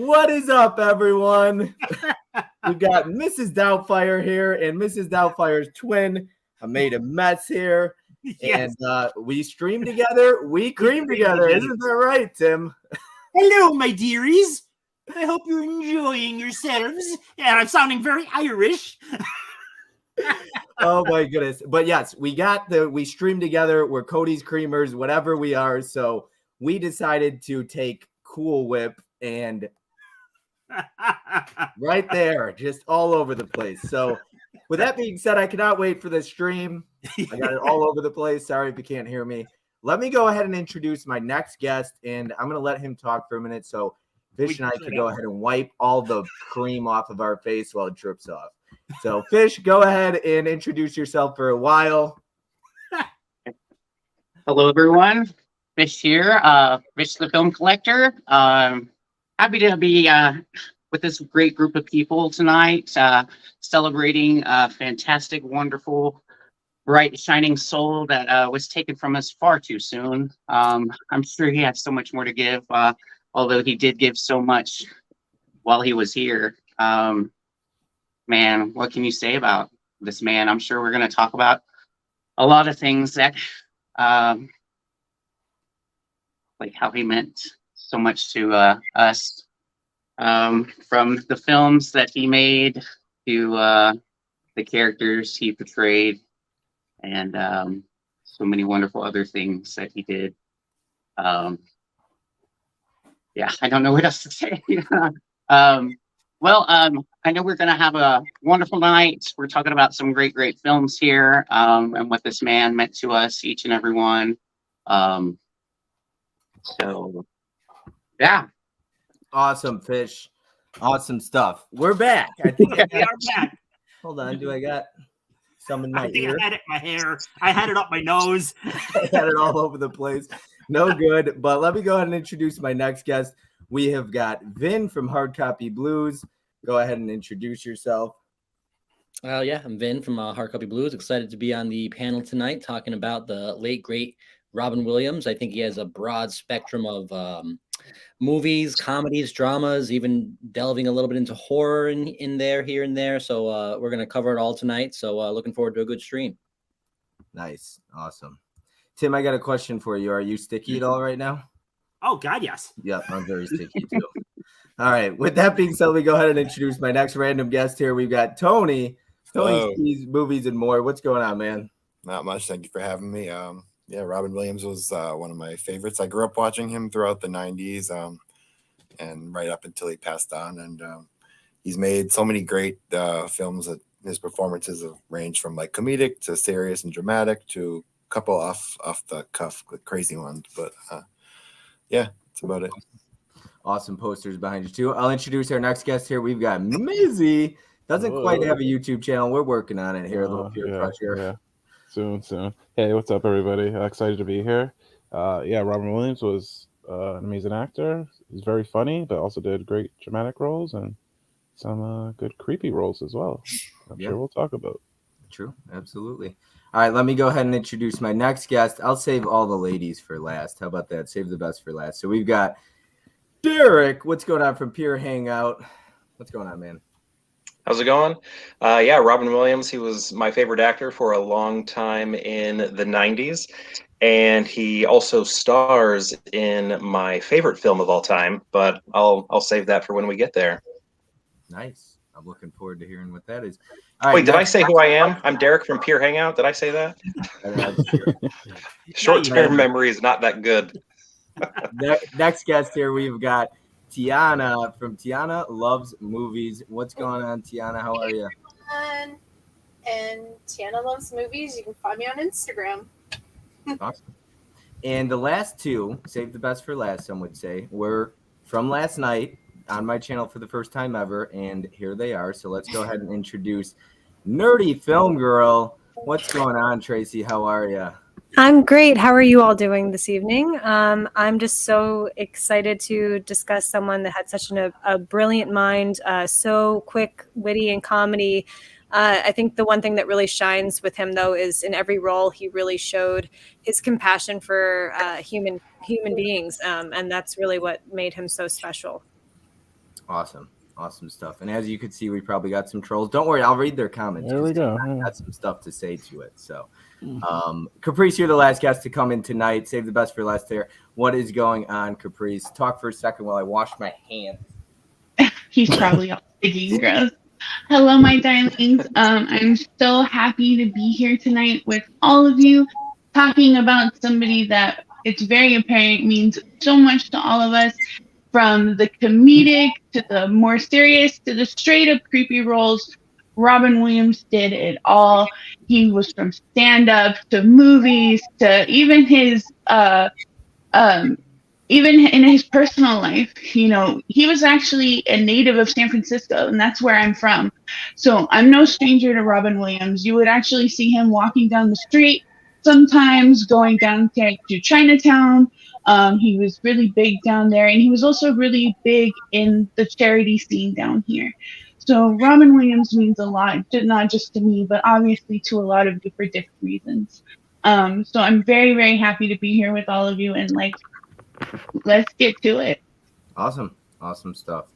What is up, everyone? We've got Mrs. Doubtfire here and Mrs. Doubtfire's twin. I made a mess here. Yes. And we stream together, we cream together. Isn't that right, Tim? Hello, my dearies. I hope you're enjoying yourselves. And I'm sounding very Irish. Oh my goodness. But yes, we stream together. We're Cody's Creamers, whatever we are. So we decided to take Cool Whip and right there, just all over the place. So with that being said, I cannot wait for this stream. I got it all over the place. Sorry if you can't hear me. Let me go ahead and introduce my next guest, and I'm going to let him talk for a minute so Fish and I can go ahead and wipe all the cream off of our face while it drips off. So, Fish, go ahead and introduce yourself for a while. Hello, everyone. Fish here, Fish the Film Collector. Happy to be with this great group of people tonight, celebrating a fantastic, wonderful, bright, shining soul that was taken from us far too soon. I'm sure he has so much more to give, although he did give so much while he was here. Man, what can you say about this man? I'm sure we're going to talk about a lot of things that, like how he meant so much to us, from the films that he made to the characters he portrayed, and so many wonderful other things that he did. Yeah, I don't know what else to say. Well, I know we're going to have a wonderful night. We're talking about some great, great films here, and what this man meant to us, each and every one. So, yeah. Awesome, Fish. Awesome stuff. We're back. I think We are back. Hold on. Do I got some in my I think ear? I had it in my hair. I had it up my nose. I had it all over the place. No good. But let me go ahead and introduce my next guest. We have got Vin from Hard Copy Blues. Go ahead and introduce yourself. Yeah, I'm Vin from Hard Copy Blues. Excited to be on the panel tonight talking about the late, great Robin Williams. I think he has a broad spectrum of movies, comedies, dramas, even delving a little bit into horror in there, here and there. So we're going to cover it all tonight. So looking forward to a good stream. Nice. Awesome. Tim, I got a question for you. Are you sticky at all right now? Oh, God, yes. Yep, I'm very sticky too. All right. With that being said, let me go ahead and introduce my next random guest here. We've got Tony. Tony sees movies and more. What's going on, man? Not much. Thank you for having me. Yeah, Robin Williams was one of my favorites. I grew up watching him throughout the 90s and right up until he passed on. And he's made so many great films that his performances have ranged from like comedic to serious and dramatic to a couple off the cuff, crazy ones. But yeah, that's about it. Awesome posters behind you too. I'll introduce our next guest here. We've got Mizzy. Doesn't quite have a YouTube channel. We're working on it here. A little peer pressure. Yeah. Soon. Hey, what's up, everybody? Excited to be here. Yeah, Robin Williams was an amazing actor. He's very funny, but also did great dramatic roles and some good creepy roles as well. I'm sure we'll talk about. True, absolutely. All right, let me go ahead and introduce my next guest. I'll save all the ladies for last. How about that? Save the best for last. So we've got Derek. What's going on from Pure Hangout? What's going on, man? How's it going? Yeah, Robin Williams, he was my favorite actor for a long time in the 90s. And he also stars in my favorite film of all time, but I'll save that for when we get there. Nice. I'm looking forward to hearing what that is. All right, wait, did I say who I am? I'm Derek from Pure Hangout. Did I say that? Short-term memory is not that good. Next guest here, we've got Tiana from Tiana Loves Movies. What's going on, Tiana? How are you? And Tiana Loves Movies. You can find me on Instagram. Awesome. And the last two, save the best for last, some would say, were from last night on my channel for the first time ever, and here they are. So let's go ahead and introduce Nerdy Film Girl. What's going on, Tracy? How are you? I'm great. How are you all doing this evening? I'm just so excited to discuss someone that had such a brilliant mind, so quick, witty, and comedy. I think the one thing that really shines with him, though, is in every role he really showed his compassion for human beings, and that's really what made him so special. Awesome. Awesome stuff. And as you can see, we probably got some trolls. Don't worry, I'll read their comments. There we go. I got some stuff to say to it. So, Caprice, you're the last guest to come in tonight. Save the best for last there. What is going on, Caprice? Talk for a second while I wash my hands. He's probably all sticky and gross. Hello, my darlings. I'm so happy to be here tonight with all of you, talking about somebody that it's very apparent means so much to all of us, from the comedic to the more serious to the straight up creepy roles. Robin Williams did it all. He was from stand-up to movies to even his even in his personal life. You know, he was actually a native of San Francisco, and that's where I'm from. So I'm no stranger to Robin Williams. You would actually see him walking down the street, sometimes going down to Chinatown. He was really big down there, and he was also really big in the charity scene down here. So Robin Williams means a lot, not just to me, but obviously to a lot of you for different reasons. So I'm very, very happy to be here with all of you, and let's get to it. Awesome. Awesome stuff.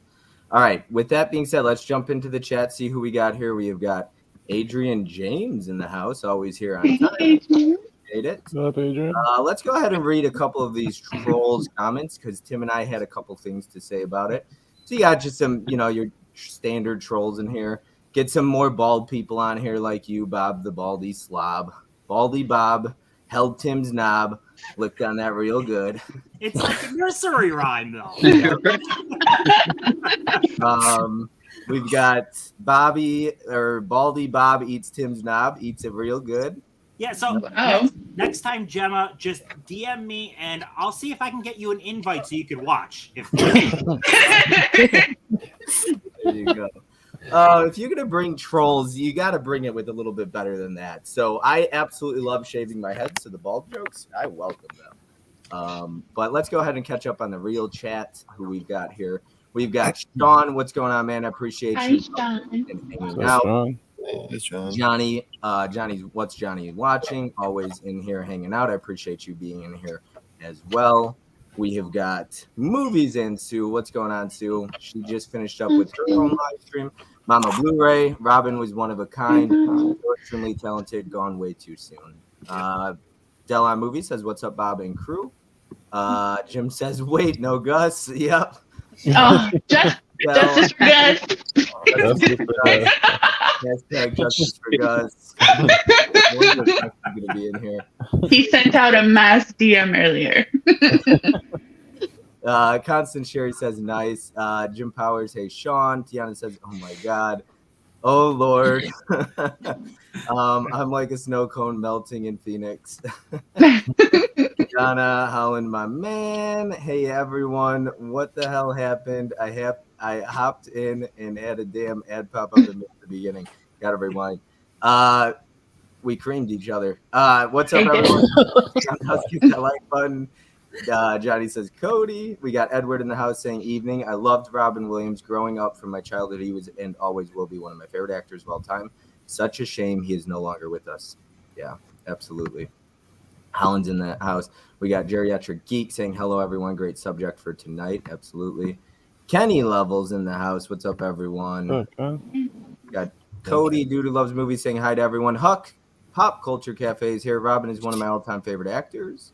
All right. With that being said, let's jump into the chat, see who we got here. We have got Adrian James in the house, always here on time. Appreciate it. What's up, Adrian? Let's go ahead and read a couple of these trolls comments, because Tim and I had a couple things to say about it. So you got just some, your standard trolls in here. Get some more bald people on here like you, Bob the Baldy Slob. Baldy Bob held Tim's knob, licked on that real good. It's like a nursery rhyme, though. We've got Baldy Bob eats Tim's knob, eats it real good. Yeah, so next time, Gemma, just DM me, and I'll see if I can get you an invite so you can watch. There you go. If you're gonna bring trolls, you got to bring it with a little bit better than that. So I absolutely love shaving my head, so the bald jokes, I welcome them. But let's go ahead and catch up on the real chat. Who we've got here? We've got Sean. What's going on, man? I appreciate you hanging out. Hey, Sean. Johnny, what's Johnny watching? Always in here hanging out. I appreciate you being in here as well. We have got Movies and Sue. What's going on, Sue? She just finished up with her own live stream. Mama Blu-ray. Robin was one of a kind. Extremely talented. Gone way too soon. Del on Movie says, "What's up, Bob and crew?" Jim says, "Wait, no Gus." Yep. Oh, justice for Gus. Hashtag justice for Gus. Going to be in here. He sent out a mass DM earlier. Constant Sherry says, "Nice." Jim Powers, "Hey, Sean." Tiana says, "Oh my God. Oh Lord." I'm like a snow cone melting in Phoenix. Donna Holland, my man. "Hey everyone, what the hell happened? I hopped in and had a damn ad pop up in the beginning. Gotta rewind. We creamed each other. What's up, everyone? Hit that like button." Johnny says, "Cody." We got Edward in the house saying, "Evening. I loved Robin Williams growing up. From my childhood, he was and always will be one of my favorite actors of all time. Such a shame he is no longer with us." Yeah, absolutely. Holland's in the house. We got Geriatric Geek saying, "Hello, everyone. Great subject for tonight." Absolutely. Kenny Levels in the house. What's up, everyone? Okay. Got Cody, Dude Who Loves Movies, saying hi to everyone. Huck, Pop Culture Cafe is here. Robin is one of my all-time favorite actors.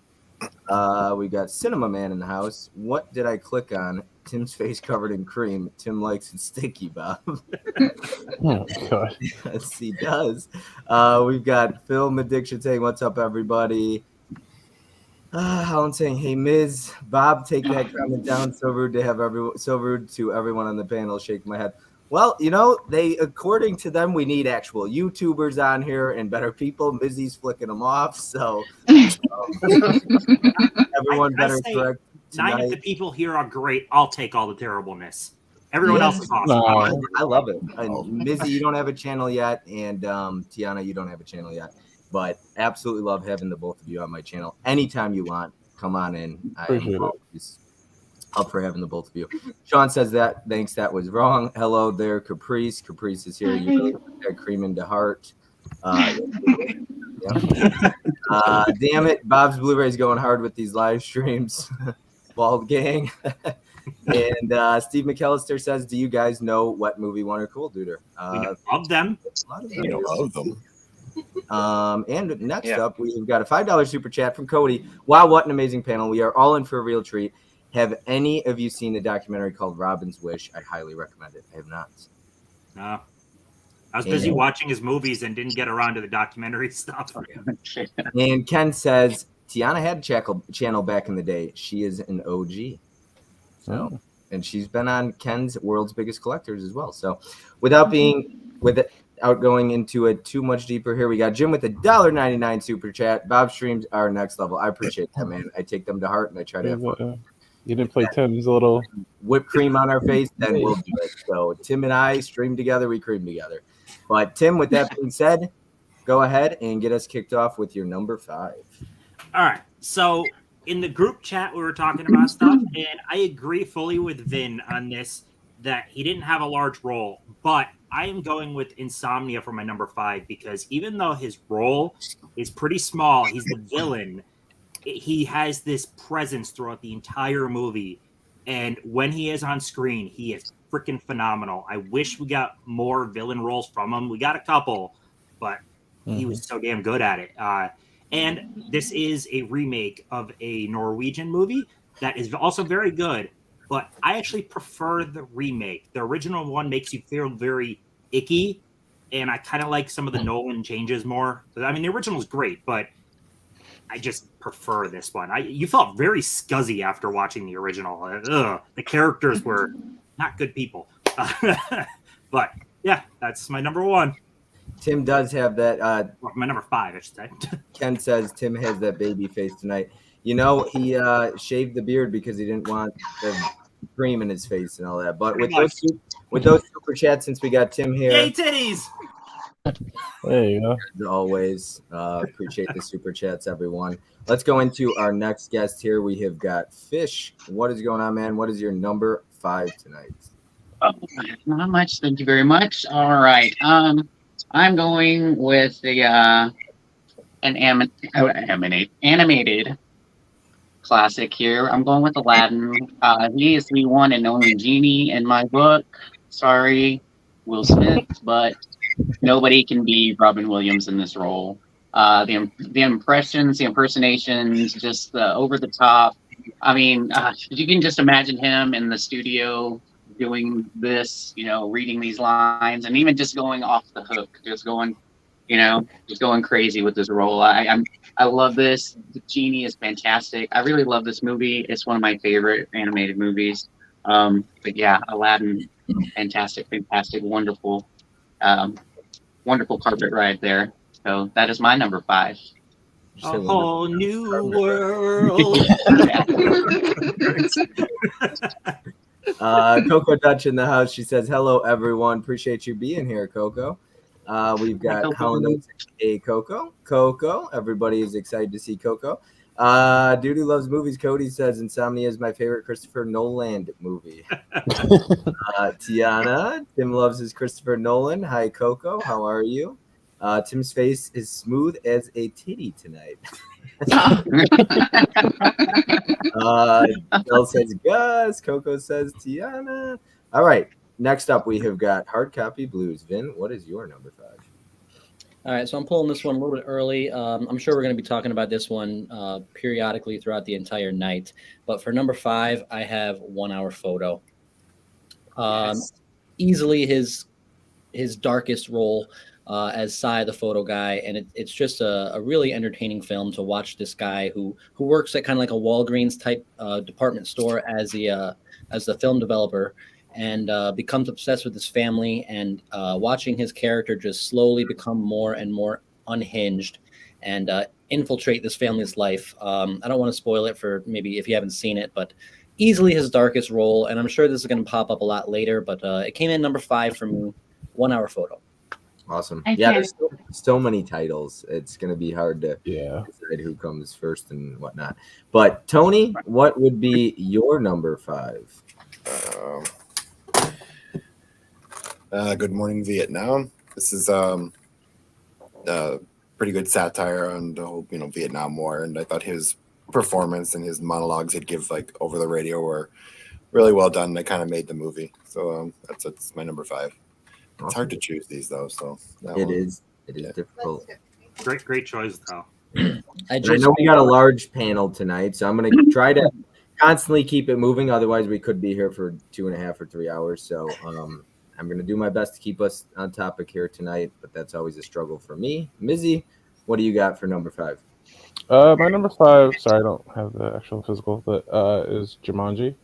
We got Cinema Man in the house. What did I click on? Tim's face covered in cream. Tim likes it sticky, Bob. Oh, God. Yes, he does. We've got Film Addiction saying, "What's up, everybody?" Helen saying, "Hey, Ms. Bob, take that comment down. So rude to have everyone on the panel. Shake my head." Well, according to them, we need actual YouTubers on here and better people. Mizzy's flicking them off, so everyone better correct. 9 of the people here are great. I'll take all the terribleness. Everyone else is awesome. No. I love it. And Mizzy, you don't have a channel yet, and Tiana, you don't have a channel yet. But absolutely love having the both of you on my channel. Anytime you want, come on in. Appreciate I'm always up for having the both of you. Sean says that. Thanks, that was wrong. Hello there, Caprice. Caprice is here. You really put that cream into heart. Damn it, Bob's Blu-ray is going hard with these live streams. Bald gang. And Steve McAllister says, "Do you guys know what movie won or cool, Duder?" We know of them. A lot of You know those. of them. And next Yeah. up, we've got a $5 super chat from Cody. Wow, what an amazing panel. We are all in for a real treat. Have any of you seen the documentary called Robin's Wish? I highly recommend it. I have not. No. I was busy watching his movies and didn't get around to the documentary stuff. And Ken says, Tiana had a channel back in the day. She is an OG. So, and she's been on Ken's World's Biggest Collectors as well. So, without going into it too much deeper here, we got Jim with the $1.99 super chat. Bob streams are next level. I appreciate that, man. I take them to heart and I try to have fun. You didn't play Tim's little whipped cream on our face, then we'll do it. So Tim and I stream together, we cream together. But Tim, with that being said, go ahead and get us kicked off with your number 5. All right. So in the group chat, we were talking about stuff, and I agree fully with Vin on this, that he didn't have a large role, but I am going with Insomnia for my number 5, because even though his role is pretty small, he's the villain. He has this presence throughout the entire movie, and when he is on screen, he is freaking phenomenal. I wish we got more villain roles from him. We got a couple, but he was so damn good at it. And this is a remake of a Norwegian movie that is also very good, but I actually prefer the remake. The original one makes you feel very icky, and I kind of like some of the Nolan changes more. I mean, the original is great, but I just prefer this one. You felt very scuzzy after watching the original. The characters were not good people. But yeah, that's my number 1. Tim does have that. My number 5, I should say. Ken says Tim has that baby face tonight. You know, he shaved the beard because he didn't want the cream in his face and all that. But with those super chats, since we got Tim here. Yay, titties! There you go. As always, appreciate the super chats, everyone. Let's go into our next guest here. We have got Fish. What is going on, man? What is your number 5 tonight? Oh, not much. Thank you very much. All right. I'm going with the an animated classic here. I'm going with Aladdin. He is the one and only genie in my book. Sorry, Will Smith, but nobody can be Robin Williams in this role. The impressions, the impersonations, just the over the top. I mean, you can just imagine him in the studio doing this, reading these lines, and even just going off the hook, just going crazy with this role. I love this. The genie is fantastic. I really love this movie. It's one of my favorite animated movies. But yeah, Aladdin, fantastic, wonderful. Wonderful carpet ride there. So that is my number 5. A whole new world. Coco Dutch in the house. She says, "Hello, everyone. Appreciate you being here, Coco." We've got Helen, Coco. Coco. Everybody is excited to see Coco. Dude who loves movies. Cody says Insomnia is my favorite Christopher Nolan movie. Tiana, Tim loves his Christopher Nolan. Hi, Coco. How are you? Tim's face is smooth as a titty tonight. Bell says Gus. Coco says Tiana. All right. Next up, we have got Hard Copy Blues. Vin, what is your number 5? All right, so I'm pulling this one a little bit early. I'm sure we're going to be talking about this one periodically throughout the entire night. But for number 5, I have 1 Hour Photo. Yes. Easily his darkest role as Cy, the photo guy, and it's just a really entertaining film to watch this guy who works at kind of like a Walgreens type department store as the film developer, and becomes obsessed with his family, and watching his character just slowly become more and more unhinged and infiltrate this family's life. I don't want to spoil it for maybe if you haven't seen it, but easily his darkest role, and I'm sure this is going to pop up a lot later, but it came in number 5 for me, 1 Hour Photo. Awesome. Yeah, there's so many titles. It's going to be hard to decide who comes first and whatnot. But Tony, what would be your number 5? Good Morning Vietnam. This is pretty good satire on the whole Vietnam War, and I thought his performance and his monologues he'd give like over the radio were really well done. They kind of made the movie. So that's my number 5. It's hard to choose these though. So It is difficult. Great choice though. I know we got a large panel tonight, so I'm going to try to constantly keep it moving. Otherwise, we could be here for 2.5 or 3 hours. So I'm going to do my best to keep us on topic here tonight, but that's always a struggle for me. Mizzy, what do you got for number 5? My number 5. Sorry, I don't have the actual physical, but is Jumanji.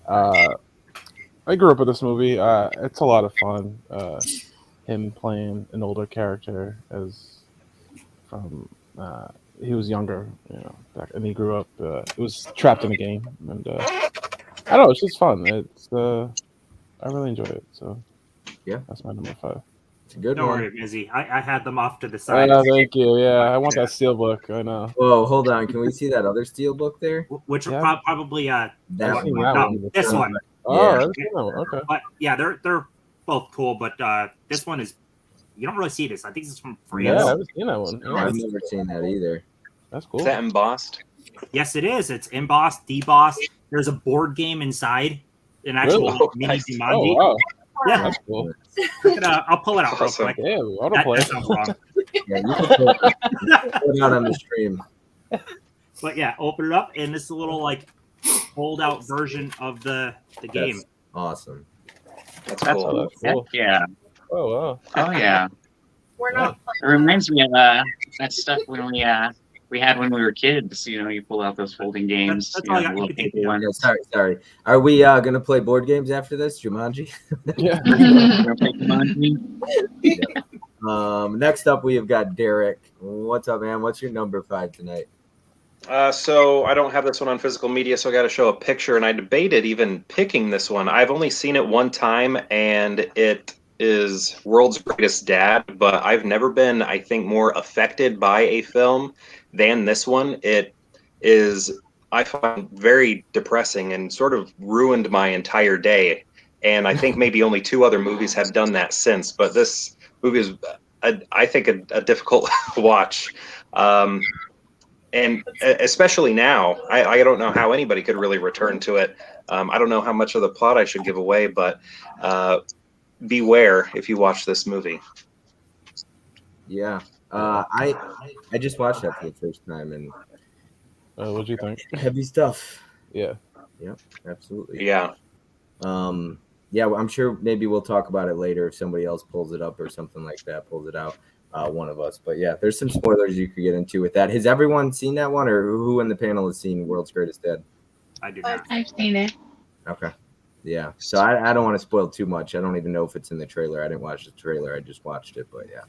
I grew up with this movie. It's a lot of fun. Him playing an older character as from he was younger, and he grew up. It was trapped in a game, and I don't know. It's just fun. It's I really enjoyed it. So yeah, that's my number 5. It's a good Don't one. worry, Mizzy. I had them off to the side. Thank you. Yeah, I want that steel book. I know. Whoa, hold on. Can we see that other steel book there? Which Yeah. are probably That I've seen one. that no, one. this one. Oh, Yeah. I've seen that one. Okay. But yeah, they're both cool. But this one is you don't really see this. I think this is from France. Yeah, I haven't seen that one. Yeah, I've never seen that either. that's cool. Is that embossed? Yes, it is. It's embossed, debossed. There's a board game inside, an actual Really? mini Nice. Jumanji. Oh wow, Yeah, that's cool. I'll pull it out real Awesome. quick. Yeah, we ought to That play. sounds wrong. Yeah, you can put it out on the stream. But yeah, open it up, and this is a little like fold out version of the game. That's awesome. That's That's cool. Oh, that's cool. Heck yeah. Oh wow. Oh yeah. We're not It playing. reminds me of that stuff when we had when we were kids. You pull out those folding games. That's you all know, I got. the little You can take paper it out. ones. Yeah, sorry. Are we gonna play board games after this, Jumanji? Yeah. Next up we have got Derek. What's up, man? What's your number 5 tonight? So I don't have this one on physical media, so I got to show a picture, and I debated even picking this one. I've only seen it one time, and it is World's Greatest Dad, but I've never been, I think, more affected by a film than this one. It is, I find, very depressing and sort of ruined my entire day. And I think maybe only 2 other movies have done that since, but this movie is, I think, a difficult watch. And especially now, I don't know how anybody could really return to it. I don't know how much of the plot I should give away, but beware if you watch this movie. Yeah. I just watched that for the first time, and What'd you think? heavy stuff. Yeah. Yep, absolutely. Yeah. Yeah, well, I'm sure maybe we'll talk about it later if somebody else pulls it up or something like that, pulls it out, one of us. But yeah, there's some spoilers you could get into with that. Has everyone seen that one, or who in the panel has seen World's Greatest Dad? I do not. I've seen it. Okay. Yeah. So I don't want to spoil too much. I don't even know if it's in the trailer. I didn't watch the trailer. I just watched it, but yeah.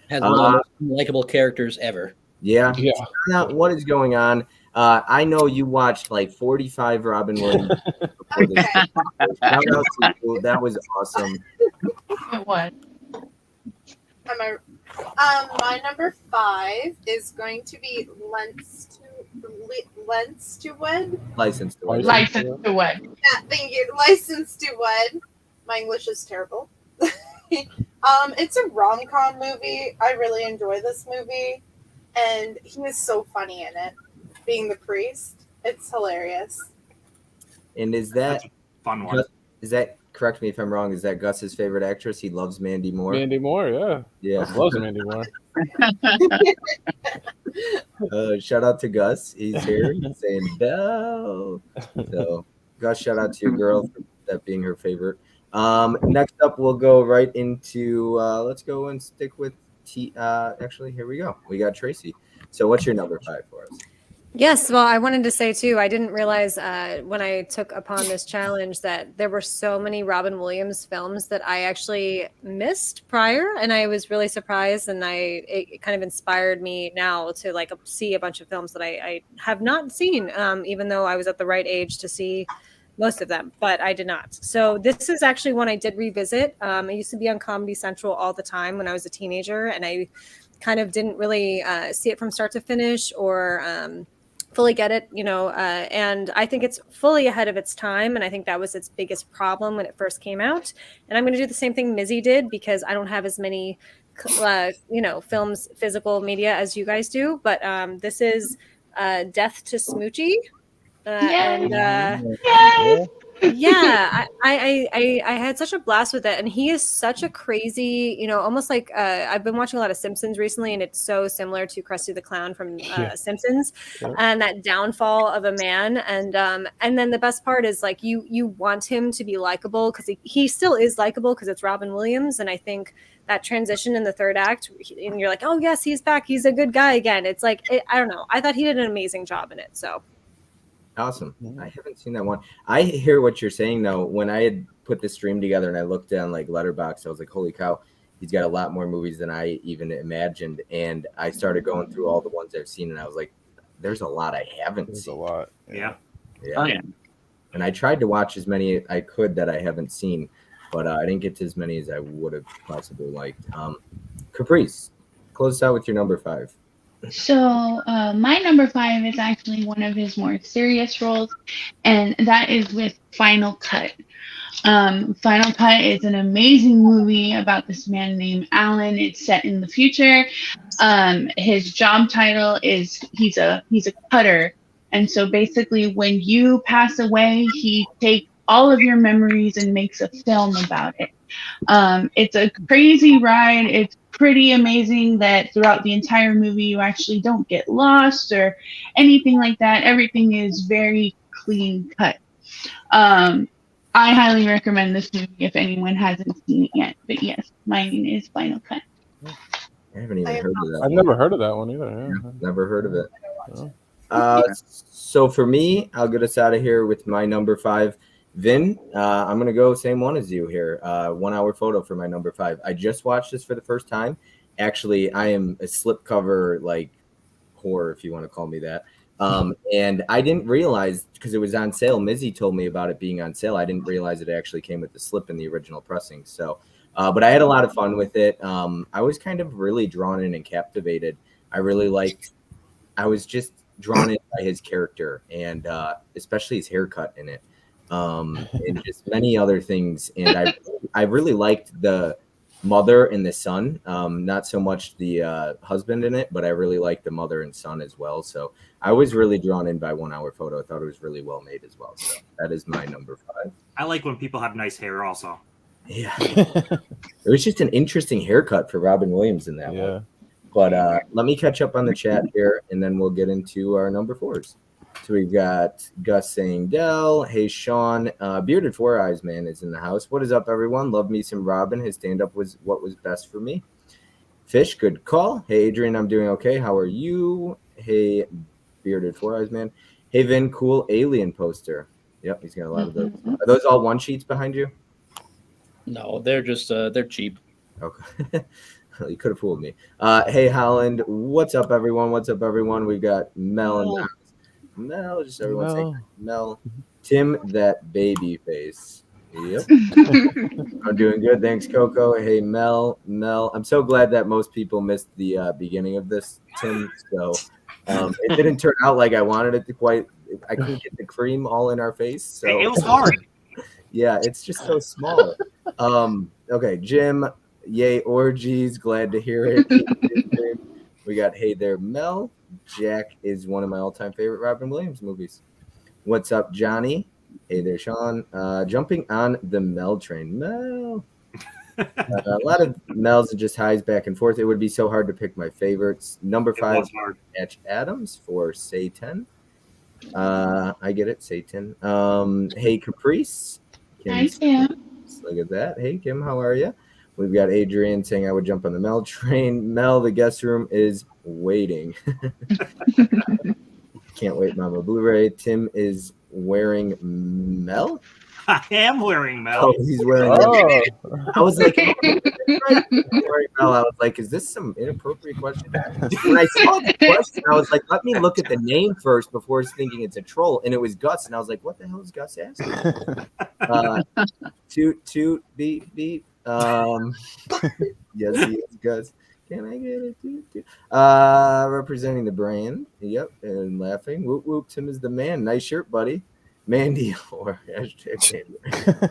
Has one of the most likable characters ever. Yeah. Yeah. Now, what is going on? I know you watched like 45 Robin Williams before this. Shout out to you. That was awesome. What? My number 5 is going to be Lens to Wed. License to Wed. License to Wed. Yeah, thank you. License to Wed. My English is terrible. It's a rom-com movie. I really enjoy this movie, and he is so funny in it, being the priest. It's hilarious. And is that That's a fun one. is that, correct me if I'm wrong, is that Gus's favorite actress? He loves Mandy Moore. Mandy Moore, yeah. Yeah. Gus loves Mandy Moore. Shout out to Gus. He's here saying no. So Gus, shout out to your girl for that being her favorite. Next up, we'll go right into let's go and stick with actually, here we go. We got Tracy. So what's your number 5 for us? Yes, well, I wanted to say too, I didn't realize when I took upon this challenge that there were so many Robin Williams films that I actually missed prior, and I was really surprised, and it kind of inspired me now to like see a bunch of films that I have not seen, even though I was at the right age to see most of them, but I did not. So this is actually one I did revisit. I used to be on Comedy Central all the time when I was a teenager, and I kind of didn't really see it from start to finish or fully get it, and I think it's fully ahead of its time, and I think that was its biggest problem when it first came out. And I'm going to do the same thing Mizzy did, because I don't have as many films, physical media as you guys do, but this is Death to Smoochie. Yay! And Yay! Yeah, I had such a blast with it, and he is such a crazy, almost like I've been watching a lot of Simpsons recently, and it's so similar to Krusty the Clown from Simpsons, and that downfall of a man, and then the best part is like you want him to be likable because he still is likable because it's Robin Williams, and I think that transition in the third act, and you're like, oh yes, he's back, he's a good guy again. It's like I don't know, I thought he did an amazing job in it, so. Awesome. I haven't seen that one. I hear what you're saying though. When I had put the stream together and I looked down like Letterboxd, I was like, holy cow, he's got a lot more movies than I even imagined. And I started going through all the ones I've seen, and I was like, there's a lot I haven't seen. A lot. Yeah. Oh, yeah. And I tried to watch as many I could that I haven't seen, but I didn't get to as many as I would have possibly liked. Caprice, close us out with your number 5. So my number 5 is actually one of his more serious roles, and that is with Final Cut. Final Cut is an amazing movie about this man named Alan. It's set in the future. His job title is he's a cutter, and so basically when you pass away, he takes all of your memories and makes a film about it. It's a crazy ride. It's pretty amazing that throughout the entire movie you actually don't get lost or anything like that. Everything is very clean cut. I highly recommend this movie if anyone hasn't seen it yet. But yes, mine is Final Cut. I haven't even heard of that. I've never heard of that one either. Yeah. Never heard of it. Oh. So for me, I'll get us out of here with my number 5. Vin, I'm going to go same one as you here. 1 hour photo for my number 5. I just watched this for the first time. Actually, I am a slipcover like whore, if you want to call me that. And I didn't realize because it was on sale. Mizzy told me about it being on sale. I didn't realize it actually came with the slip in the original pressing. So, but I had a lot of fun with it. I was kind of really drawn in and captivated. I was just drawn in by his character and especially his haircut in it. And just many other things. And I really liked the mother and the son, not so much the husband in it, but I really liked the mother and son as well. So I was really drawn in by 1 hour photo. I thought it was really well made as well. So that is my number 5. I like when people have nice hair also. Yeah. It was just an interesting haircut for Robin Williams in that one. But let me catch up on the chat here, and then we'll get into our number 4s. So we've got Gus saying, Dell, hey, Sean, Bearded Four Eyes Man is in the house. What is up, everyone? Love me some Robin. His stand-up was what was best for me. Fish, good call. Hey, Adrian, I'm doing okay. How are you? Hey, Bearded Four Eyes Man. Hey, Vin, cool alien poster. Yep, he's got a lot of those. Are those all one sheets behind you? No, they're just they're cheap. Okay. You could have fooled me. Hey, Holland, what's up, everyone? What's up, everyone? We've got Mel in the house. Mel, just everyone saying Mel. Tim, that baby face. Yep. I'm doing good. Thanks, Coco. Hey, Mel. I'm so glad that most people missed the beginning of this, Tim. So it didn't turn out like I wanted it to quite. I couldn't get the cream all in our face. So it was hard. Yeah, it's just so small. Okay, Jim. Yay, orgies. Glad to hear it. We got Hey There, Mel. Jack is one of my all-time favorite Robin Williams movies. What's up, Johnny? Hey there, Sean. Jumping on the Mel train. Mel. A lot of Mel's and just highs back and forth. It would be so hard to pick my favorites. Number 5, Patch Adams for Satan. I get it, Satan. Hey, Caprice. Hi, Kim. Look at that. Hey, Kim, how are you? We've got Adrian saying I would jump on the Mel train. Mel, the guest room is waiting. Can't wait, Mama Blu-ray. Tim is wearing Mel? I am wearing Mel. Oh, he's wearing Mel. I was like, wearing Mel. I was like, is this some inappropriate question? When I saw the question, I was like, let me look at the name first before thinking it's a troll. And it was Gus. And I was like, what the hell is Gus asking? Toot, beep, beep. Yes, he is, Gus. Can I get it? Representing the brand. Yep, and laughing. Whoop whoop. Tim is the man. Nice shirt, buddy. Mandy or hashtag.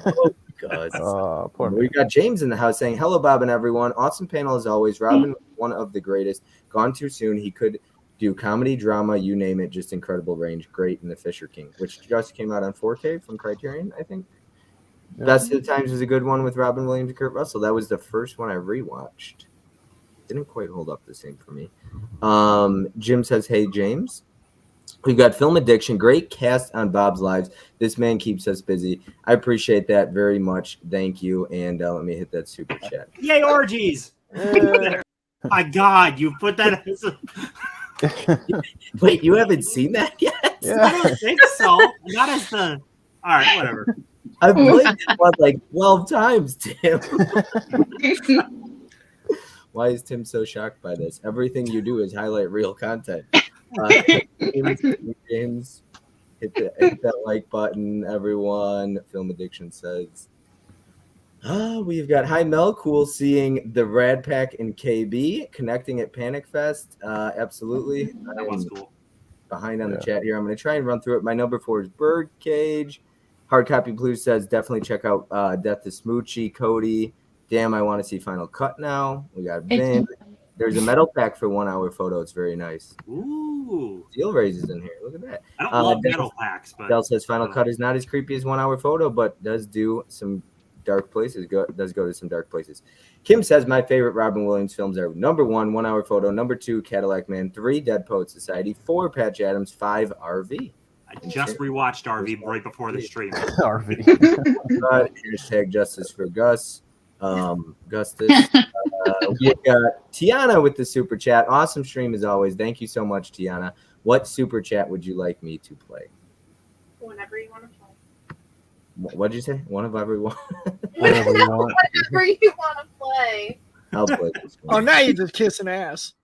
Oh God. Poor we got James in the house saying, "Hello, Bob and everyone. Awesome panel as always. Robin, one of the greatest. Gone too soon. He could do comedy, drama, you name it, just incredible range. Great in The Fisher King, which just came out on 4K from Criterion, I think. Yeah. Best of the Times was a good one with Robin Williams and Kurt Russell. That was the first one I rewatched. Didn't quite hold up the same for me. Jim says, hey, James. We've got Film Addiction. Great cast on Bob's Lives. This man keeps us busy. I appreciate that very much. Thank you. And let me hit that super chat. Yay, orgies! My God, you put that as a... Wait, you haven't seen that yet? I Yeah. don't think so. Not as the... All right, whatever. I've played this one like 12 times, Tim. Why is Tim so shocked by this? Everything you do is highlight real content. James, hit that like button, everyone. Film Addiction says. We've got Hi Mel, cool seeing the Rad Pack and KB connecting at Panic Fest. Absolutely. That was cool. Behind on the chat here. I'm going to try and run through it. My number 4 is Birdcage. Hard Copy Blue says definitely check out Death to Smoochie. Cody, damn, I want to see Final Cut now. We got Vin. There's a metal pack for 1 hour photo. It's very nice. Ooh. Steel Raises in here. Look at that. I don't love metal packs, but Del says Final Cut is not as creepy as 1 hour photo, but does do some dark places. Does go to some dark places. Kim says my favorite Robin Williams films are number 1, 1 hour photo, number 2, Cadillac Man, 3, Dead Poet Society, 4, Patch Adams, 5, RV. I just rewatched RV right before the stream. RV. Hashtag Justice for Gus. Gustus. We've got Tiana with the super chat. Awesome stream as always. Thank you so much, Tiana. What super chat would you like me to play? Whenever you want to play. What did you say? One of every one. Whatever you want. Whenever you want to play. I'll play this Oh, one. now you're just kissing ass.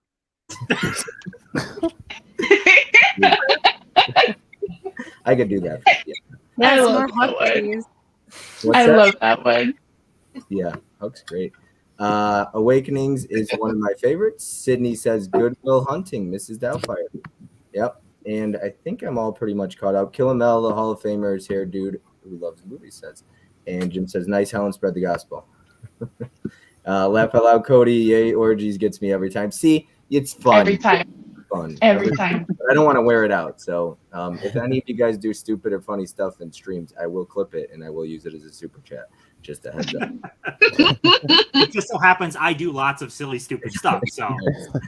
I could do that. Yeah. I Yes, love more that hot one. please. What's I that? love that one. Yeah, Hook's great. Awakenings is one of my favorites. Sydney says Goodwill Hunting, Mrs. Doubtfire. Yep. And I think I'm all pretty much caught up. Killamel, the Hall of Famer, is here, dude who loves movies, says. And Jim says, nice, Helen, spread the gospel. Laugh out loud, Cody. Yay, orgies gets me every time. See, it's fun. Every time. Fun. Every time. But I don't want to wear it out. So if any of you guys do stupid or funny stuff in streams, I will clip it and I will use it as a super chat. Just a heads up. It just so happens I do lots of silly, stupid stuff. So,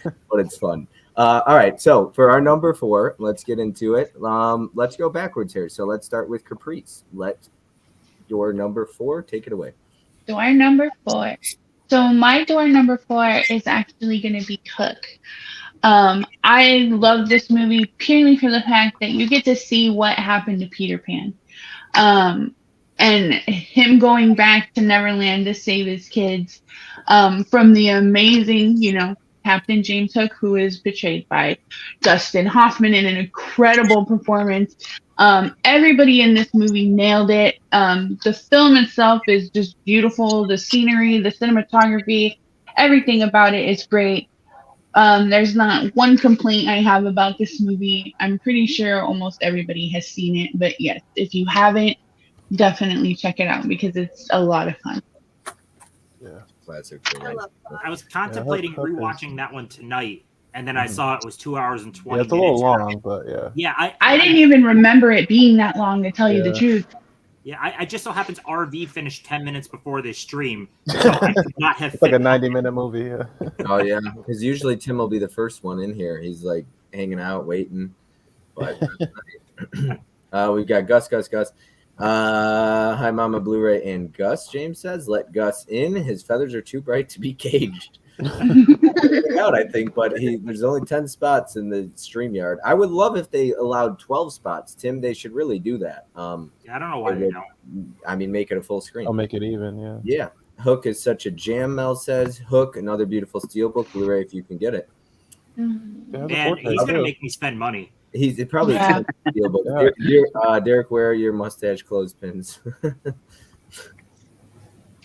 but it's fun. All right. So for our number 4, let's get into it. Let's go backwards here. So let's start with Caprice. Let your number 4 take it away. Door number 4. So my door number 4 is actually going to be Hook. I love this movie purely for the fact that you get to see what happened to Peter Pan. And him going back to Neverland to save his kids from the amazing, Captain James Hook, who is portrayed by Dustin Hoffman in an incredible performance. Everybody in this movie nailed it. The film itself is just beautiful. The scenery, the cinematography, everything about it is great. There's not one complaint I have about this movie. I'm pretty sure almost everybody has seen it. But yes, if you haven't, definitely check it out because it's a lot of fun. Yeah. Classic. I was contemplating Hook is- rewatching that one tonight, and then I saw it was 2 hours and 20 Yeah, it's a minutes. little long, but yeah. Yeah, I didn't even remember it being that long, to tell you the Yeah. truth. Yeah, I just so happens RV finished 10 minutes before this stream, so I could not have It's like a fit- 90-minute movie. Yeah. Oh yeah, because usually Tim will be the first one in here. He's like hanging out, waiting. But we've got Gus. Hi, Mama Blu-ray and Gus. James says, "Let Gus in. His feathers are too bright to be caged." Out, I think, but there's only 10 spots in the StreamYard. I would love if they allowed 12 spots. Tim, they should really do that. Yeah, I don't know why they don't. I mean, make it a full screen. I'll make it even. Yeah. Yeah. Hook is such a jam, Mel says. Hook, another beautiful steelbook Blu-ray if you can get it. Yeah, the And 4K he's going to too. make me spend money. He's probably Yeah. steelbook. Yeah. Derek, where are your mustache clothespins?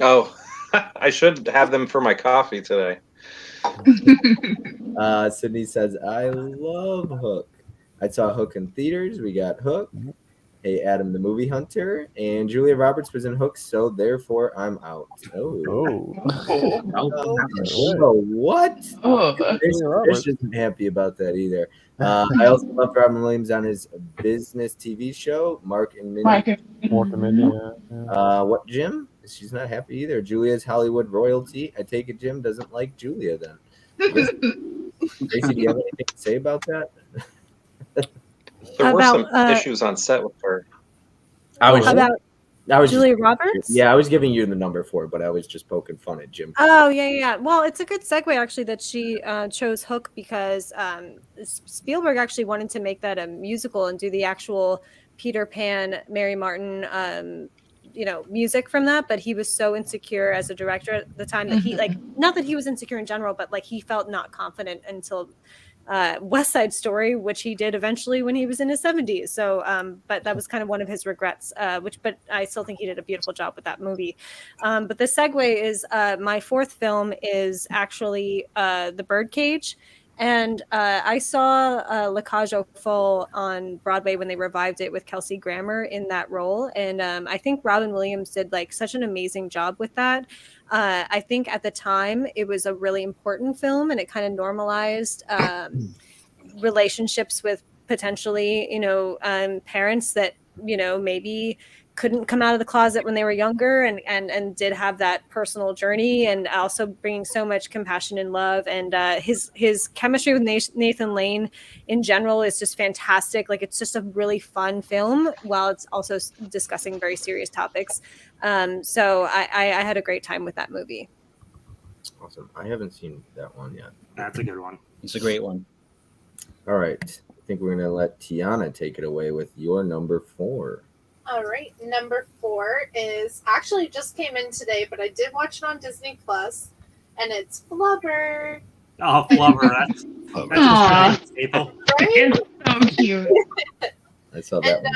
Oh, I should have them for my coffee today. Sydney says, I love Hook. I saw Hook in theaters. We got Hook. Hey Adam the Movie Hunter, and Julia Roberts was in Hook, so therefore I'm out. Oh. What? Oh. Fish isn't happy about that either. I also loved Robin Williams on his business TV show, Mark and Mindy. Mark and Mindy, yeah. What, Jim? She's not happy either. Julia's Hollywood royalty. I take it Jim doesn't like Julia then. Tracy, do you have anything to say about that? There were some issues on set with her. I was Julia Roberts? Yeah, I was giving you the number 4, but I was just poking fun at Jim. Oh, yeah. Well, it's a good segue, actually, that she chose Hook because Spielberg actually wanted to make that a musical and do the actual Peter Pan, Mary Martin, music from that. But he was so insecure as a director at the time that he, not that he was insecure in general, but he felt not confident until West Side Story, which he did eventually when he was in his 70s. So, but that was kind of one of his regrets, but I still think he did a beautiful job with that movie. But the segue is my 4th film is actually The Birdcage. And I saw La Cage aux Folles on Broadway when they revived it with Kelsey Grammer in that role. And I think Robin Williams did such an amazing job with that. I think at the time it was a really important film, and it kind of normalized relationships with potentially, parents that, maybe couldn't come out of the closet when they were younger and did have that personal journey, and also bringing so much compassion and love. And his chemistry with Nathan Lane in general is just fantastic. It's just a really fun film while it's also discussing very serious topics. So I had a great time with that movie. Awesome. I haven't seen that one yet. That's a good one. It's a great one. All right. I think we're going to let Tiana take it away with your number 4. All right, number 4 is actually just came in today, but I did watch it on Disney Plus, and it's Flubber. Oh, Flubber! That's a staple. Right? So cute. I saw that. And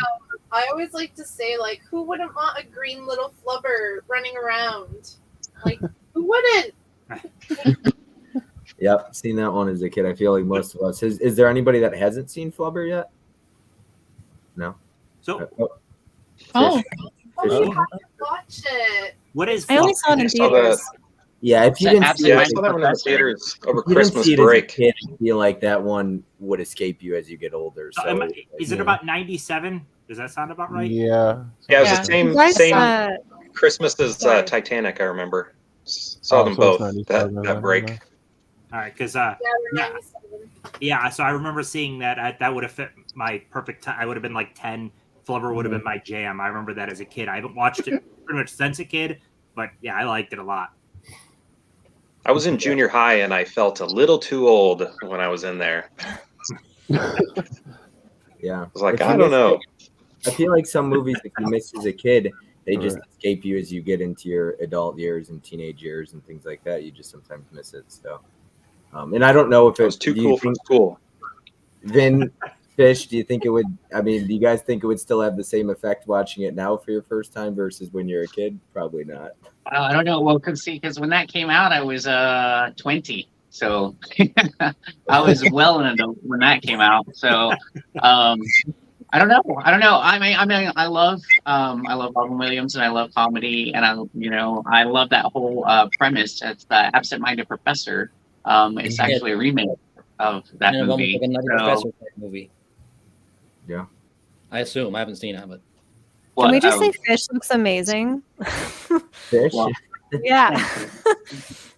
I always like to say, who wouldn't want a green little Flubber running around? Who wouldn't? Yep, seen that one as a kid. I feel like most of us. Is there anybody that hasn't seen Flubber yet? No. So. Oh. Watch it. What is? I only saw it in theaters. Yeah, if you didn't see it, I saw that one in the theaters over Christmas break. I feel like that one would escape you as you get older. So, is it about 97? Does that sound about right? Yeah. Yeah, it was the same Christmas as Titanic, I remember. Saw them both that break. All right, because Yeah, so I remember seeing that. That would have fit my perfect time. I would have been 10. Flubber would have been my jam. I remember that as a kid. I haven't watched it pretty much since a kid, but yeah, I liked it a lot. I was in junior high and I felt a little too old when I was in there. Yeah. I was like, I don't know. I feel like some movies, if you miss as a kid, they just escape you as you get into your adult years and teenage years and things like that. You just sometimes miss it. So, and I don't know if it was too cool for school. Vin, Fish, do you think it would? I mean, do you guys think it would still have the same effect watching it now for your first time versus when you're a kid? Probably not. I don't know. Well, because when that came out, I was 20, so I was well an adult when that came out. So I don't know. I mean, I love Robin Williams and I love comedy, and I love that whole premise. It's the Absent-Minded Professor. It's actually a remake of that movie. Like a Nutty Professor type movie. Yeah, I assume. I haven't seen it, but can we just say Fish looks amazing? Fish. Yeah.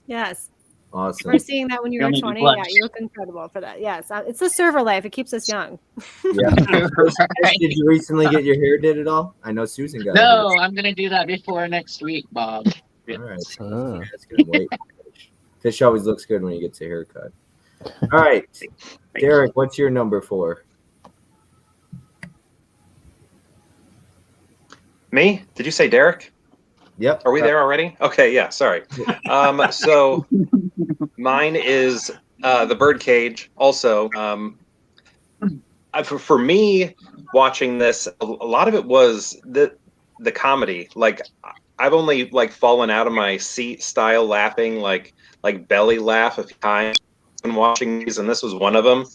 Yes. Awesome. We're seeing that when you were 20. Yeah, you look incredible for that. Yes, it's the server life. It keeps us young. Yeah. Did you recently get your hair did at all? I know Susan got. No, I'm gonna do that before next week, Bob. All right. That's good. Wait. Fish always looks good when he gets a haircut. All right, Derek, what's your number 4? Me? Did you say Derek? Yep. Are we there already? Okay, yeah, sorry. So mine is The Birdcage. Also, for me, watching this, a lot of it was the comedy. I've only fallen out of my seat style laughing, like belly laugh a few times when watching these, and this was one of them.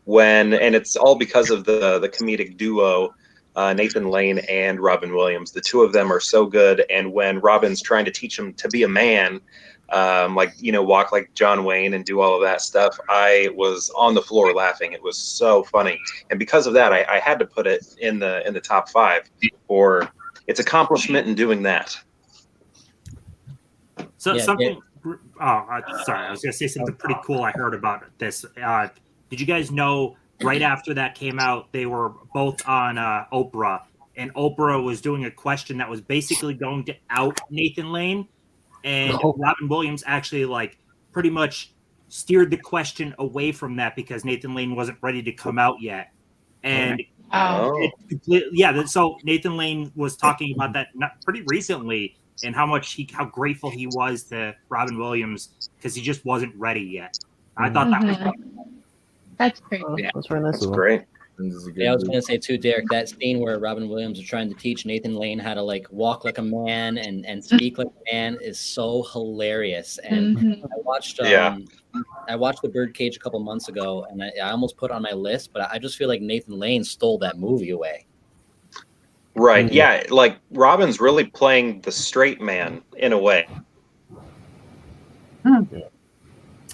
And it's all because of the comedic duo Nathan Lane and Robin Williams. The two of them are so good. And when Robin's trying to teach him to be a man, walk like John Wayne and do all of that stuff, I was on the floor laughing. It was so funny. And because of that, I had to put it in the top 5 for its accomplishment in doing that. So Yeah, something. Sorry, I was going to say something pretty cool I heard about this. Did you guys know right after that came out, they were both on Oprah, and Oprah was doing a question that was basically going to out Nathan Lane, and Robin Williams actually pretty much steered the question away from that because Nathan Lane wasn't ready to come out yet. And so Nathan Lane was talking about that pretty recently, and how grateful he was to Robin Williams because he just wasn't ready yet. I thought that was That's great. That's very nice. That's great. Yeah, I was going to say too, Derek, that scene where Robin Williams is trying to teach Nathan Lane how to walk like a man and speak like a man is so hilarious. And I watched The Birdcage a couple months ago, and I almost put it on my list, but I just feel like Nathan Lane stole that movie away. Right. Yeah. Robin's really playing the straight man in a way.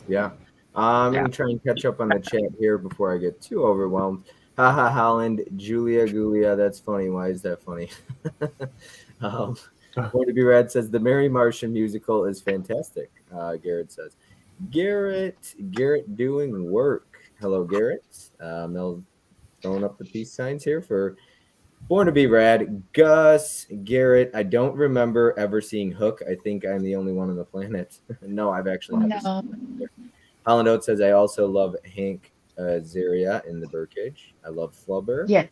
Yeah. I'm going to try and catch up on the chat here before I get too overwhelmed. Haha, Holland, Julia, that's funny. Why is that funny? Going to be Rad says the Mary Martian musical is fantastic. Garrett says, Garrett doing work. Hello, Garrett. Mel throwing up the peace signs here for Born to be Rad. Gus, Garrett, I don't remember ever seeing Hook. I think I'm the only one on the planet. No, I've actually never seen it. Holland Oates says, I also love Hank Azaria in The Birdcage. I love Flubber. Yeah.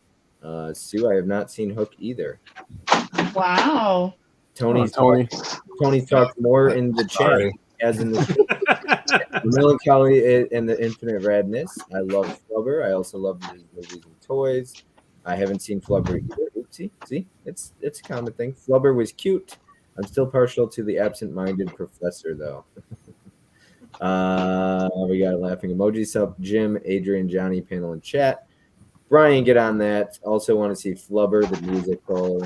Sue, I do have not seen Hook either. Wow. Tony's talked more in the chat as in the Melancholy and the Infinite Radness. I love Flubber. I also love his movies and toys. I haven't seen Flubber either. Oopsie. See, it's a common thing. Flubber was cute. I'm still partial to the absent-minded professor, though. We got laughing emojis up. Jim, Adrian, Johnny, panel and chat. Brian, get on that. Also want to see Flubber, the musical.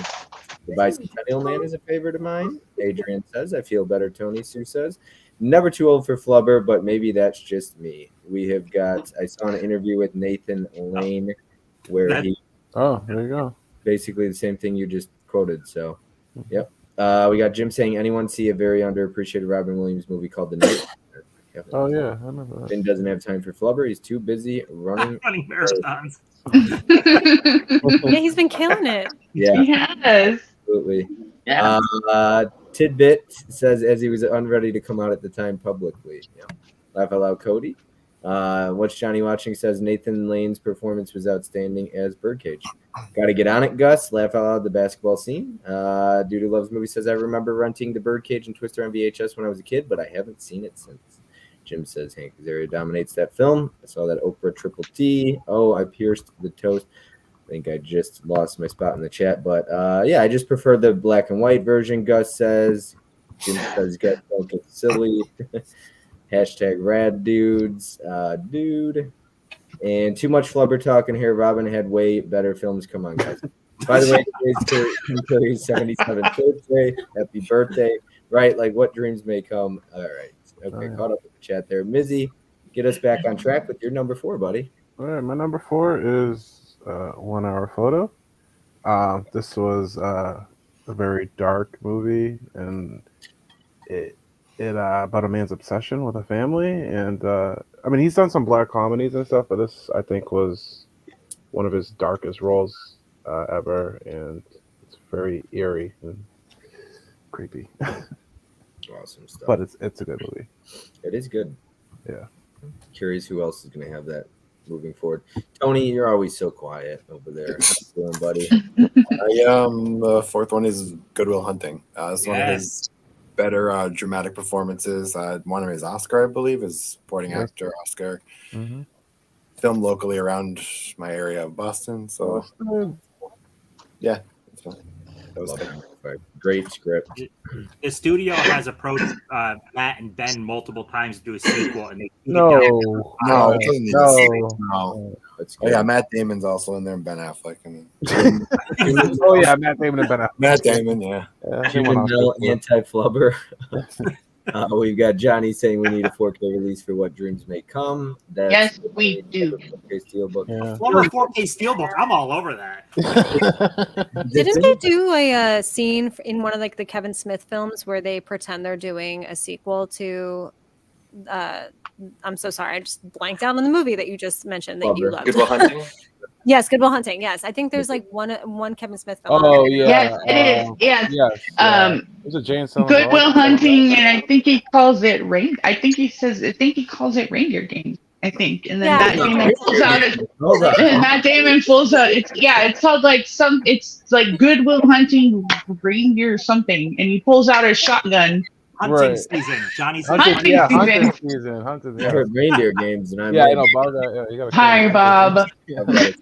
The Bicentennial Man is a favorite of mine. Adrian says, I feel better, Tony. Sue says, never too old for Flubber, but maybe that's just me. I saw an interview with Nathan Lane where he there you go. Basically the same thing you just quoted. So, yep. We got Jim saying, anyone see a very underappreciated Robin Williams movie called The Night? Oh, yeah. I remember that. Finn doesn't have time for Flubber. He's too busy running marathons. Yeah, he's been killing it. Yeah. Yes. Absolutely. Yeah. Tidbit says, as he was unready to come out at the time publicly. Yeah. Laugh out loud, Cody. What's Johnny watching says Nathan Lane's performance was outstanding as Birdcage. Got to get on it, Gus. Laugh out loud, the basketball scene. Dude who loves movies says, I remember renting the Birdcage and Twister on VHS when I was a kid, but I haven't seen it since. Jim says Hank Azaria dominates that film. I saw that Oprah Triple T. Oh, I pierced the toast. I think I just lost my spot in the chat, but I just prefer the black and white version. Gus says. Jim says, "Gus, don't get silly." Hashtag rad dudes, dude. And too much flubber talking here. Robin had way better films. Come on, guys. By the way, today's Terry's 77th birthday. Happy birthday. Right, like what dreams may come. All right. Okay, caught up with the chat there. Mizzy, get us back on track with your number 4, buddy. All right, my number 4 is 1 Hour Photo. This was a very dark movie, and it about a man's obsession with a family. And I mean, he's done some black comedies and stuff, but this I think was one of his darkest roles ever, and it's very eerie and creepy. Awesome stuff. But it's a good movie. It is good. Yeah. Curious who else is going to have that moving forward. Tony, you're always so quiet over there. How you doing, buddy? The 4th one is Good Will Hunting. It's one of his better dramatic performances. Won his Oscar, I believe, his supporting actor Oscar. Mm-hmm. Filmed locally around my area of Boston. So, yeah, it's fun. That was Love good. it. Great script. The studio has approached Matt and Ben multiple times to do a sequel, and they beat it down. No, No, it doesn't need a sequel. no. No. That's Oh good. yeah, Matt Damon's also in there, and Ben Affleck. I mean, Oh yeah, Matt Damon and Ben Affleck. Matt Damon. Yeah. Yeah, they went Juvenile Oscar. anti-flubber. We've got Johnny saying we need a 4K release for What Dreams May Come. That's Yes, we do. 4K Steelbook. Yeah. Former 4K Steelbook, I'm all over that. Didn't they do a scene in one of like the Kevin Smith films where they pretend they're doing a sequel to? I'm so sorry, I just blanked out on the movie that you just mentioned that you Flubber. loved. Good Will Hunting. Yes, Good Will Hunting. Yes, I think there's like one Kevin Smith film. Oh yeah. Yes, it is. Yes. Yes. Was it Jay and Silent Good Bob? Will Hunting, and I think he calls it rain. I think he calls it reindeer game. I think, and then Yeah. Matt Damon pulls out. Hold on. And Matt Damon pulls out. It's called like It's like Good Will Hunting reindeer or something, and he pulls out a shotgun. Hunting Right. season. Johnny's Hunting hunting. season. Hunting season. Hunting. I Yeah. heard reindeer games, and I'm Yeah, like, I know, Bob. Yeah, you gotta. Hi, Bob. I've got it.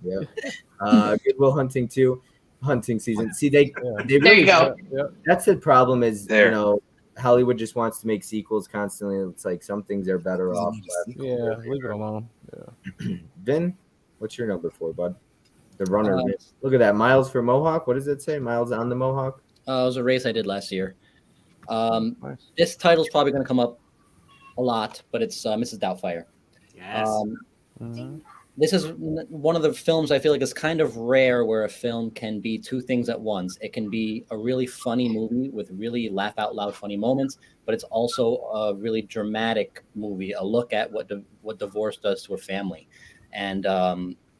Yeah. Good Will Hunting too. Hunting season. See, they There really, you go. Yeah. that's the problem is, There. you know, Hollywood just wants to make sequels constantly. It's like some things are better off. Yeah, leave it alone. Yeah. Vin, what's your number 4, bud? The runner. Uh, Look at that. Miles for Mohawk. What does it say? Miles on the Mohawk? It was a race I did last year. Nice. This title's probably going to come up a lot, but it's Mrs. Doubtfire. Yes. Mhm. This is one of the films I feel like is kind of rare where a film can be two things at once. It can be a really funny movie with really laugh out loud funny moments, but it's also a really dramatic movie, a look at what divorce does to a family. And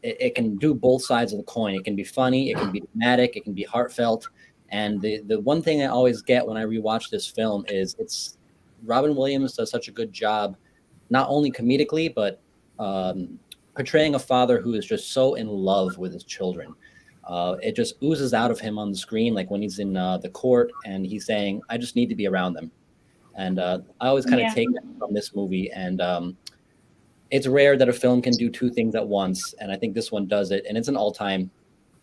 it can do both sides of the coin. It can be funny, it can be dramatic, it can be heartfelt. And the one thing I always get when I rewatch this film is it's Robin Williams does such a good job, not only comedically, but portraying a father who is just so in love with his children. It just oozes out of him on the screen, like when he's in the court and he's saying, I just need to be around them. And I always kind of take that from this movie. And it's rare that a film can do two things at once. And I think this one does it. And it's an all-time.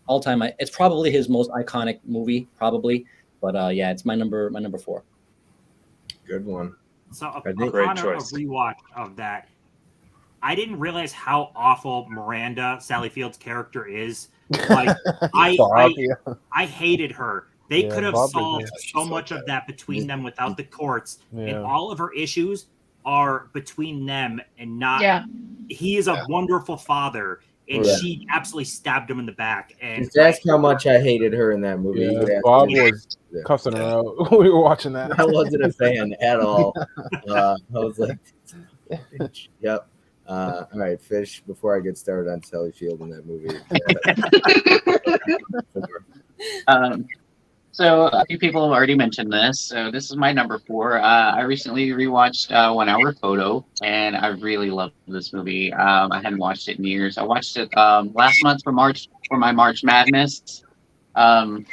It's probably his most iconic movie, probably. But yeah, it's my number 4. Good one. So I think- Great upon a choice. rewatch of that, I didn't realize how awful Miranda, Sally Field's character, is. Like Bob, yeah. I hated her. They Yeah, could have Bob is solved nice. so much of that between them without the courts, and Yeah. all of her issues are between them and not. Yeah. He is a wonderful father, and Yeah. she absolutely stabbed him in the back. And Just ask how much I hated her in that movie. You could Yeah, ask Bob me. was cussing her out. We were watching that. I wasn't a fan at all. I was like, yep. All right, Fish, before I get started on Sally Field in that movie. So a few people have already mentioned this. So this is my number 4. I recently rewatched 1 Hour Photo, and I really loved this movie. I hadn't watched it in years. I watched it last month for my March Madness, and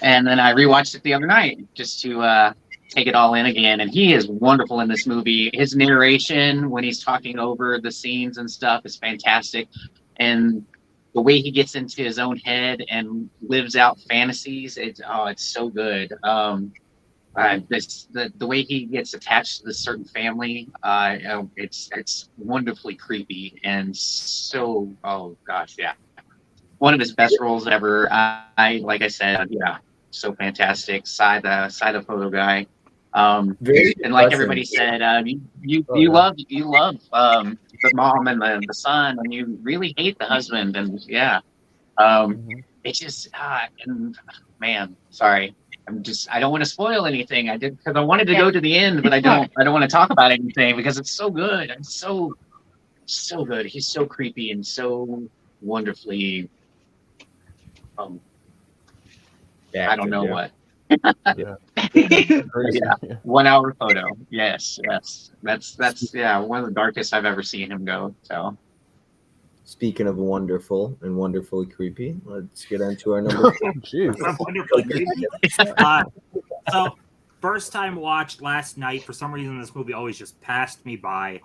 then I rewatched it the other night just to take it all in again. And he is wonderful in this movie. His narration when he's talking over the scenes and stuff is fantastic, and the way he gets into his own head and lives out fantasies, it's so good. The way he gets attached to this certain family, it's wonderfully creepy and so, oh gosh, yeah, one of his best roles ever. Like I said, yeah, so fantastic. The photo guy. Very And like depressing. everybody said, you love the mom and the son, and you really hate the husband, and it's just and man, sorry, I don't want to spoil anything. I did because I wanted to go to the end, but I don't want to talk about anything because it's so good. It's so good. He's so creepy and so wonderfully I don't know what. Yeah. Yeah. 1 Hour Photo. Yes. That's one of the darkest I've ever seen him go. So Speaking of wonderful and wonderfully creepy, let's get into our number. Jeez. wonderfully creepy. So first time watched last night. For some reason, this movie always just passed me by.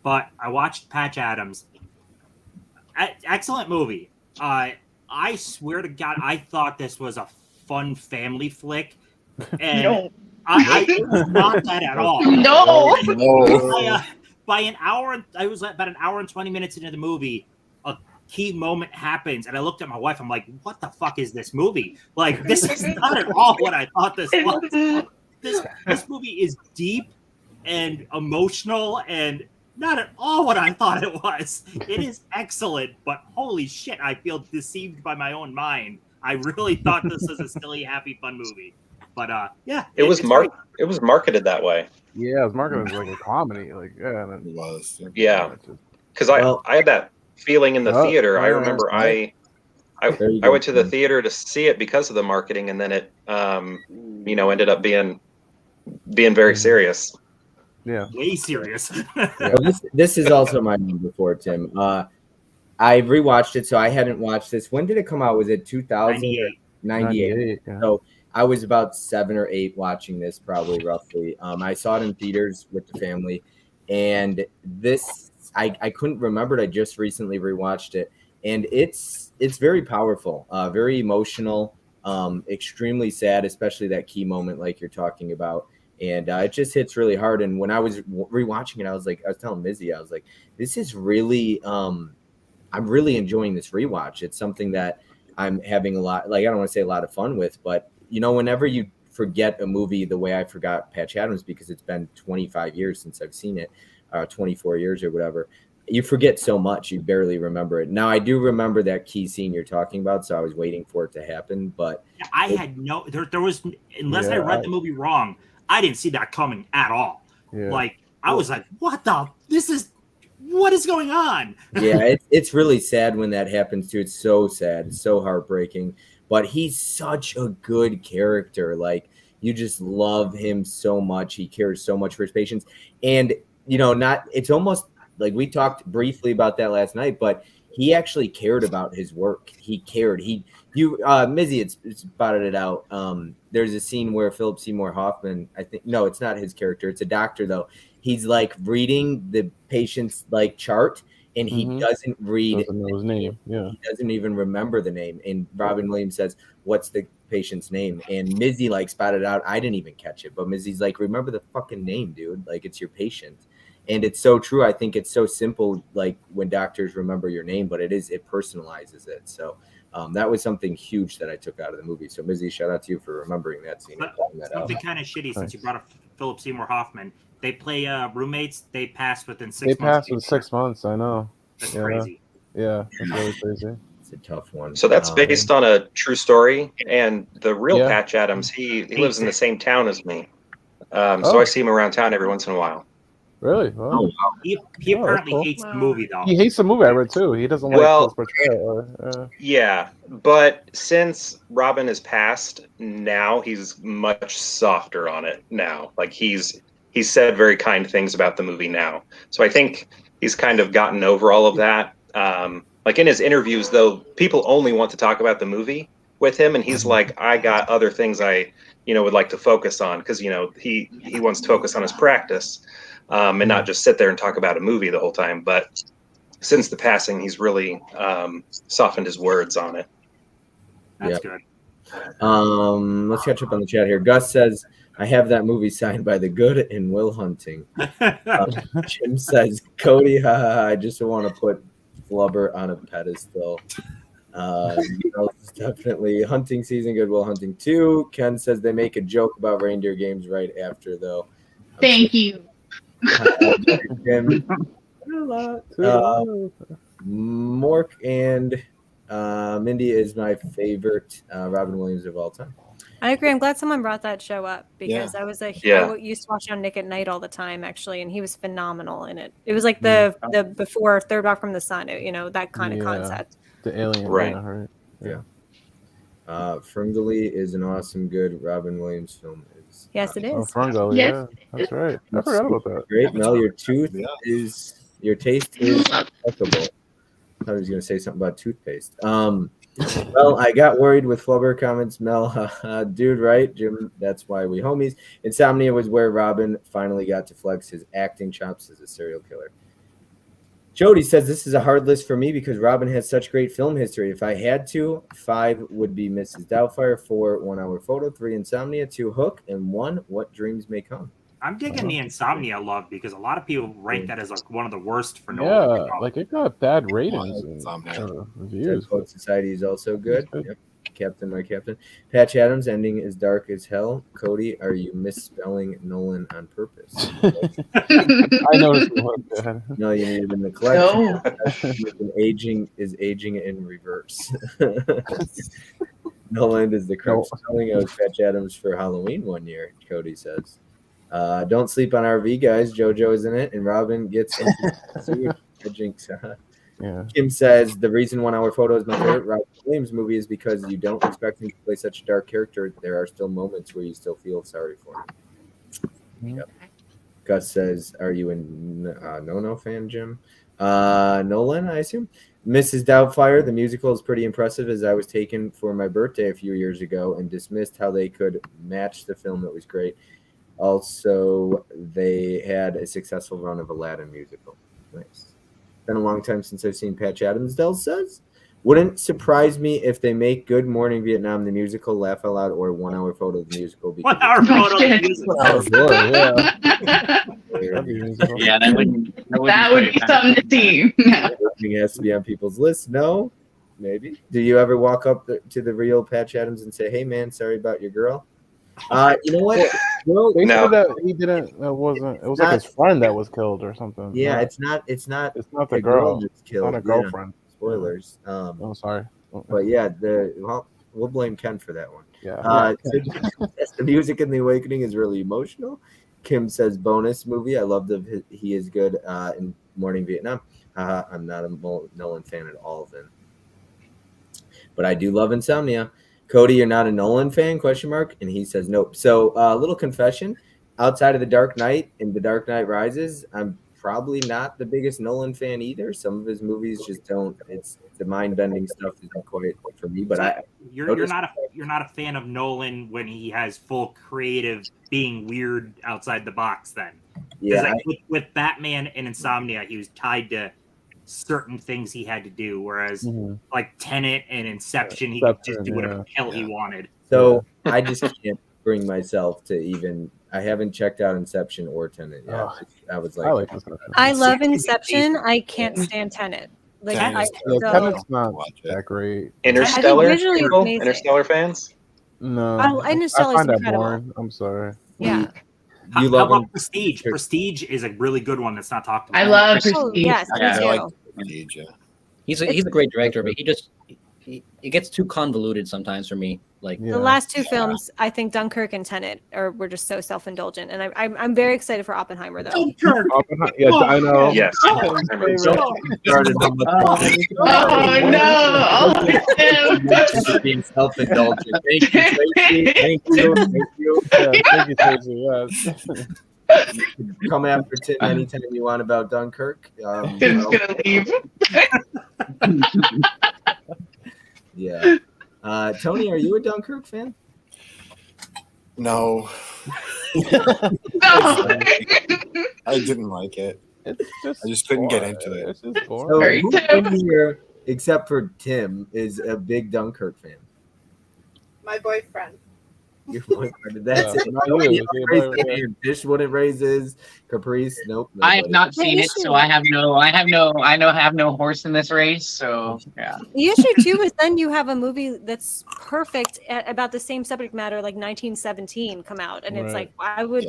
But I watched Patch Adams. Excellent movie. I swear to God, I thought this was a fun family flick, and No. it was not that at all. No. By an hour, I was about an hour and 20 minutes into the movie. A key moment happens, and I looked at my wife. I'm like, "What the fuck is this movie? Like, this is not at all what I thought this was. This movie is deep and emotional, and not at all what I thought it was. It is excellent, but holy shit, I feel deceived by my own mind. I really thought this was a silly, happy, fun movie." But yeah, It was it's great. It was marketed that way. Yeah, it was marketed as like a comedy. Like, yeah, and It was. Yeah, it's just- because Well- I had that feeling in the Oh, theater. I yeah, remember yeah. There you I go. went to the theater to see it because of the marketing, and then it ended up being very serious. yeah. Way serious. Well, this is also my number 4, Tim. I rewatched it, so I hadn't watched this. When did it come out? Was it 2000? 98. 98. Yeah. So I was about 7 or 8 watching this, probably roughly. I saw it in theaters with the family, and this I couldn't remember it. I just recently rewatched it, and it's very powerful, very emotional, extremely sad, especially that key moment like you're talking about. And it just hits really hard. And when I was rewatching it, I was telling Mizzy, I was like, this is really, I'm really enjoying this rewatch. It's something that I'm having a lot, like, I don't want to say a lot of fun with, but whenever you forget a movie the way I forgot Patch Adams, because it's been 25 years since I've seen it, 24 years or whatever, you forget so much, you barely remember it. Now I do remember that key scene you're talking about, so I was waiting for it to happen, but I had there was, unless I read the movie wrong, I didn't see that coming at all. Yeah. Like, I was like, what is going on? Yeah, it's really sad when that happens too. It's so sad. It's so heartbreaking. But he's such a good character. Like, you just love him so much. He cares so much for his patients. And, it's almost like we talked briefly about that last night, but he actually cared about his work. He cared. Mizzy, it's spotted it out. There's a scene where Philip Seymour Hoffman, I think, no, it's not his character. It's a doctor though. He's like reading the patient's like chart, and he doesn't read. Doesn't know his name. Yeah. He doesn't even remember the name. And Robin Williams says, "What's the patient's name?" And Mizzy like spotted out. I didn't even catch it, but Mizzy's like, "Remember the fucking name, dude. Like, it's your patient." And it's so true. I think it's so simple, like when doctors remember your name, but it personalizes it. So that was something huge that I took out of the movie. So Mizzy, shout out to you for remembering that scene. Something kind of shitty, since you brought up Philip Seymour Hoffman. They play roommates. They passed within 6 months. They passed in 6 months. I know. That's crazy. Yeah, that's really crazy. It's a tough one. So that's based on a true story, and the real Patch Adams, he lives in the same town as me. So I see him around town every once in a while. Really? Wow. He apparently hates the movie, though. He hates the movie, I read too. He doesn't like his portrayal. Yeah, but since Robin has passed, now he's much softer on it now. Like, he's said very kind things about the movie now. So I think he's kind of gotten over all of that. Like in his interviews, though, people only want to talk about the movie with him, and he's like, I got other things I, would like to focus on, because he wants to focus on his practice. And not just sit there and talk about a movie the whole time. But since the passing, he's really softened his words on it. That's good. Let's catch up on the chat here. Gus says, "I have that movie signed by the good and Will Hunting." Jim says, "Cody, I just want to put Flubber on a pedestal." Definitely hunting season, good. Will Hunting 2. Ken says they make a joke about reindeer games right after, though. Thank you. Mork and Mindy is my favorite Robin Williams of all time. I agree. I'm glad someone brought that show up, because I used to watch on Nick at Night all the time, actually, and he was phenomenal in it. It was like the before Third Rock from the Sun, that kind of concept. The alien, right? Yeah. Ferngully is an awesome, good Robin Williams film. Yes, it is. Oh, Ferngully, yeah, that's right. I forgot about that. Great, Mel. Your taste is impeccable. I was going to say something about toothpaste. Well, I got worried with Flubber comments, Mel. Dude, right, Jim? That's why we homies. Insomnia was where Robin finally got to flex his acting chops as a serial killer. Jody says this is a hard list for me because Robin has such great film history. If I had to, 5 would be Mrs. Doubtfire, 4 1 Hour Photo, 3 Insomnia, 2 Hook, and 1 What Dreams May Come. I'm digging the Insomnia love because a lot of people rank that as like one of the worst for Yeah, Nolan. like it got bad ratings and Insomnia. reviews. Code Society is also good. Good. Yep. Captain, my captain. Patch Adams, ending is dark as hell. Cody, are you misspelling Nolan on purpose? I noticed one. No, you need it in the collection. No. Aging in reverse. Nolan is the correct spelling. I was Patch Adams for Halloween one year, Cody says. Don't sleep on RV, guys. JoJo is in it, and Robin gets into jinx. Yeah. Kim says the reason 1 Hour Photo is my favorite Robin Williams movie is because you don't expect him to play such a dark character. There are still moments where you still feel sorry for him. Yep. Gus says, "Are you a No fan, Jim?" Nolan, I assume. Mrs. Doubtfire, the musical is pretty impressive. As I was taken for my birthday a few years ago and dismissed how they could match the film. It was great. Also, they had a successful run of Aladdin musical. Nice. Been a long time since I've seen Patch Adams, Dell says. Wouldn't surprise me if they make Good Morning Vietnam the musical, Laugh Out Loud, or 1 Hour Photo the musical. 1 Hour Photo the musical. Yeah, that would be something to see. It has to be on people's list. No, maybe. Do you ever walk up to the real Patch Adams and say, "Hey, man, sorry about your girl"? You know what? Well, they No. said that he didn't. It wasn't. It was like his friend that was killed or something. Yeah, No, it's not. it's not the girl. that's It's killed. not a girlfriend. Yeah, spoilers. Oh, sorry. But yeah, we'll blame Ken for that one. Yeah. The music in The Awakening is really emotional. Kim says bonus movie. I love he is good in Morning Vietnam. I'm not a Nolan fan at all, then. But I do love Insomnia. Cody, you're not a Nolan fan? ? And he says nope. So little confession. Outside of The Dark Knight and The Dark Knight Rises, I'm probably not the biggest Nolan fan either. Some of his movies just don't. It's the mind-bending stuff isn't quite for me. But you're not a fan of Nolan when he has full creative being weird outside the box. Then, yeah, with Batman and Insomnia, he was tied to certain things he had to do, whereas like Tenet and Inception, he could just do whatever the hell he wanted. So I just can't bring myself to even. I haven't checked out Inception or Tenet yet. Oh, I was I like, like this. I love Inception. I can't stand Tenet. Like Tenet's Tenet's not Watch it. that great. Interstellar, visually it's people? amazing. Interstellar fans? No, I Interstellar's find that incredible. boring. I'm sorry. Yeah. you How love about him? Prestige? Prestige is a really good one that's not talked about. I love Oh, Prestige. yes, me Yeah, too. I Prestige, yeah. He's a great director, but it gets too convoluted sometimes for me. Like Yeah. The last two films, I think Dunkirk and Tenet were just so self-indulgent, and I'm very excited for Oppenheimer though. Oppenheimer, yeah, I know. Yes. Oh no! Being self-indulgent. Thank you, Tracy. Thank you. Yeah, thank you, Tracy. Yes. Come after Tim anytime you want about Dunkirk. Tim's gonna leave. Yeah. Tony, are you a Dunkirk fan? No, No. I didn't like it. It's just. I just couldn't get into it. It's just So boring. Very who Tim. in here, except for Tim, is a big Dunkirk fan? My boyfriend. Your boyfriend. That's Yeah, it. not Nobody you. else Your raised boyfriend. their hand. Fish wouldn't raise his. Caprice, nope. I have nobody. not seen it, so I have no horse in this race. So yeah. The issue too is then you have a movie that's perfect about the same subject matter, like 1917, come out, and it's Right. like I would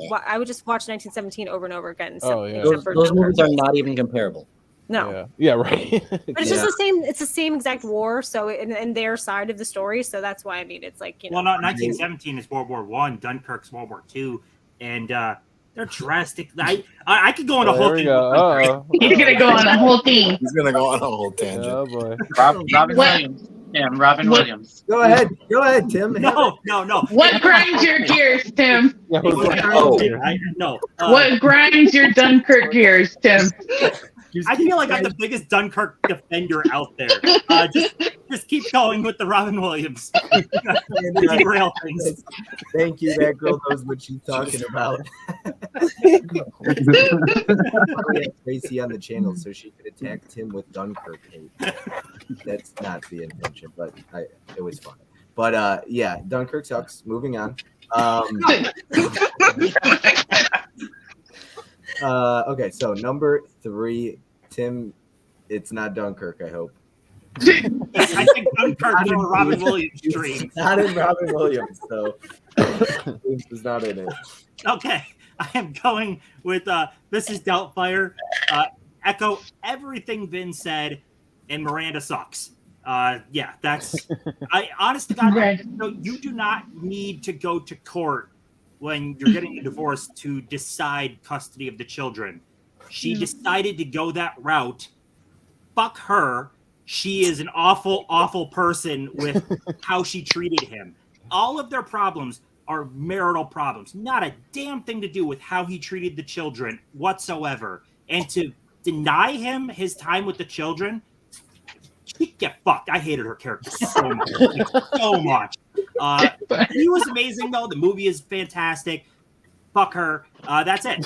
just watch 1917 over and over again. Oh, yeah. except for those Dunkirk. movies are not even comparable. No. Yeah, right. But it's just the same. It's the same exact war. So in their side of the story. So that's why I mean it's like Well, not 1917 is World War One. Dunkirk's World War Two, and they're drastic. I could go on a There whole we thing. go. Uh-oh. He's gonna go on a whole thing. He's gonna go on a whole tangent. Oh boy. Robin Williams. Yeah, Robin What- Williams. Go ahead, Tim. No. What grinds your gears, Tim? Yeah, No. What grinds your Dunkirk gears, Tim? I feel like I'm the biggest Dunkirk defender out there. Just keep going with the Robin Williams. Derail things. Thank you. That girl knows what she's talking about. Tracy on the channel so she could attack Tim with Dunkirk hate. That's not the intention, but it was fun. But yeah, Dunkirk sucks. Moving on. Okay, so number 3, Tim. It's not Dunkirk, I hope. I think Dunkirk is a Robin Williams dream. Not in Robin Williams, so Williams is not in it. Okay, I am going with Mrs. Doubtfire. Echo everything Vin said, and Miranda sucks. Yeah, that's. I honest to God, no, you do not need to go to court when you're getting a divorce to decide custody of the children. She decided to go that route. Fuck her. She is an awful, awful person with how she treated him. All of their problems are marital problems. Not a damn thing to do with how he treated the children whatsoever. And to deny him his time with the children, she get fucked. I hated her character so much. So much. He was amazing, though. The movie is fantastic. Fuck her. That's it.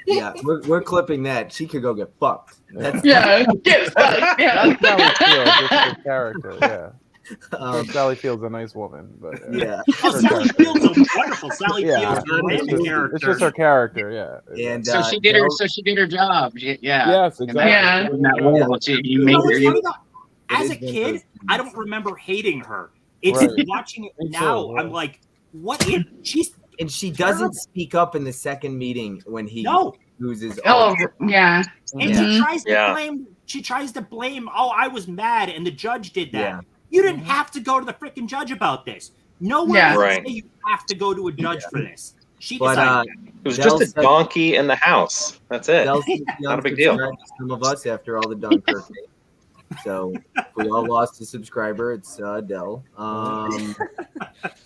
Yeah, we're clipping that. She could go get fucked. That's get fucked. Yeah. That's Sally Field. It's her character. Yeah. Sally Field's a nice woman, but yeah. Oh, Sally Field's a wonderful. Sally Field's a random character. It's just her character. Yeah. And So she did her. So she did her job. Yeah. Yes, exactly. Yeah. In that role, you made her. As a kid, I don't remember hating her. It's watching it now. I'm like, what is she's. And she doesn't speak up in the second meeting when he loses. Oh, yeah. And she tries to blame. She tries to blame. Oh, I was mad, and the judge did that. Yeah. You didn't have to go to the freaking judge about this. No one say you have to go to a judge for this. She decided. It was just a donkey in the house. That's it. Not a big deal. Some of us after all the Dunkirk. So we all lost a subscriber. It's Adele.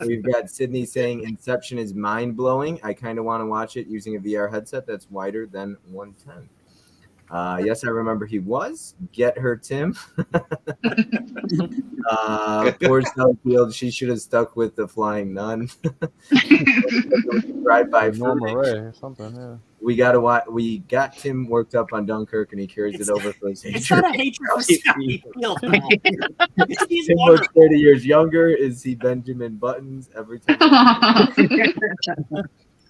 We've got Sydney saying Inception is mind blowing. I kind of want to watch it using a VR headset that's wider than 110. Yes, I remember he was. Get her, Tim. Poor Field. She should have stuck with the Flying Nun. Drive-by or something. Yeah. We got Tim worked up on Dunkirk, and he carries it over for his hatred. It's not a hatred for Sally Field. Tim looks 30 years younger. Is he Benjamin Buttons every time?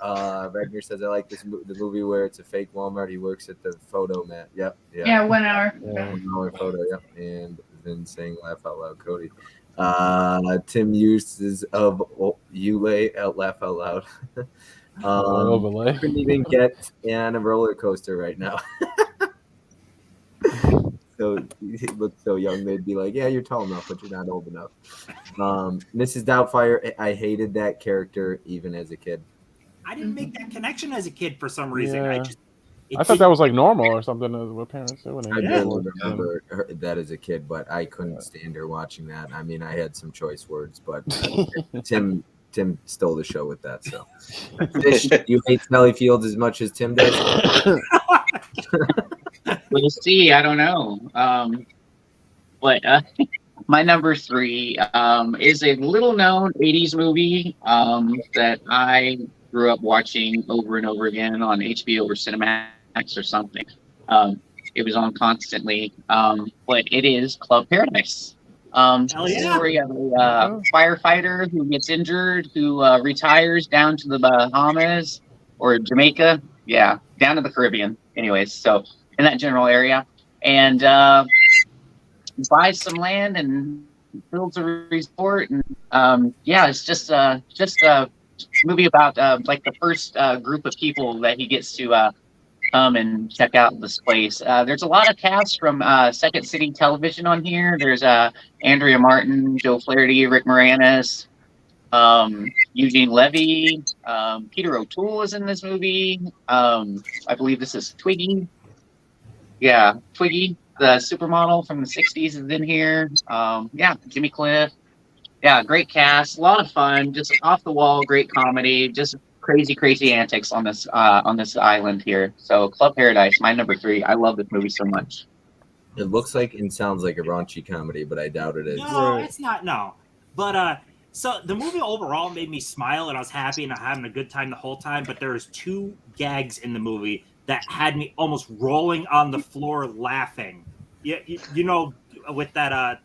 Ragnar says, I like the movie where it's a fake Walmart. He works at the photo mat. Yep. Yeah, 1 hour. Yeah. 1 hour photo, yep. And then saying laugh out loud, Cody. Tim uses of Ulay out laugh out loud. Couldn't even get on a roller coaster right now. So he looked so young, they'd be like, yeah, you're tall enough, but you're not old enough. Mrs. Doubtfire, I hated that character even as a kid. I didn't make that connection as a kid for some reason. Yeah. I thought that was like normal or something as what parents do. I don't remember that as a kid, but I couldn't stand her watching that. I mean, I had some choice words, but Tim stole the show with that. So you hate Sally Fields as much as Tim does? We'll see. I don't know. But my number 3 is a little known 80s movie that I grew up watching over and over again on HBO or Cinemax or something. It was on constantly, but it is Club Paradise. The story of a firefighter who gets injured, who retires down to the Bahamas or Jamaica. Yeah, down to the Caribbean. Anyways, so in that general area, and buys some land and builds a resort. And it's just a movie about like the first group of people that he gets to come and check out this place. There's a lot of cast from Second City Television on here. There's Andrea Martin, Joe Flaherty, Rick Moranis, Eugene Levy, Peter O'Toole is in this movie. I believe this is Twiggy. Yeah, Twiggy, the supermodel from the 60s is in here. Jimmy Cliff. Yeah, great cast, a lot of fun, just off the wall, great comedy, just crazy antics on this island here. So Club Paradise, my number 3. I love this movie so much. It looks like and sounds like a raunchy comedy, but I doubt it is. No, it's not. No, but so the movie overall made me smile, and I was happy and having a good time the whole time. But there's 2 gags in the movie that had me almost rolling on the floor laughing. You know, with that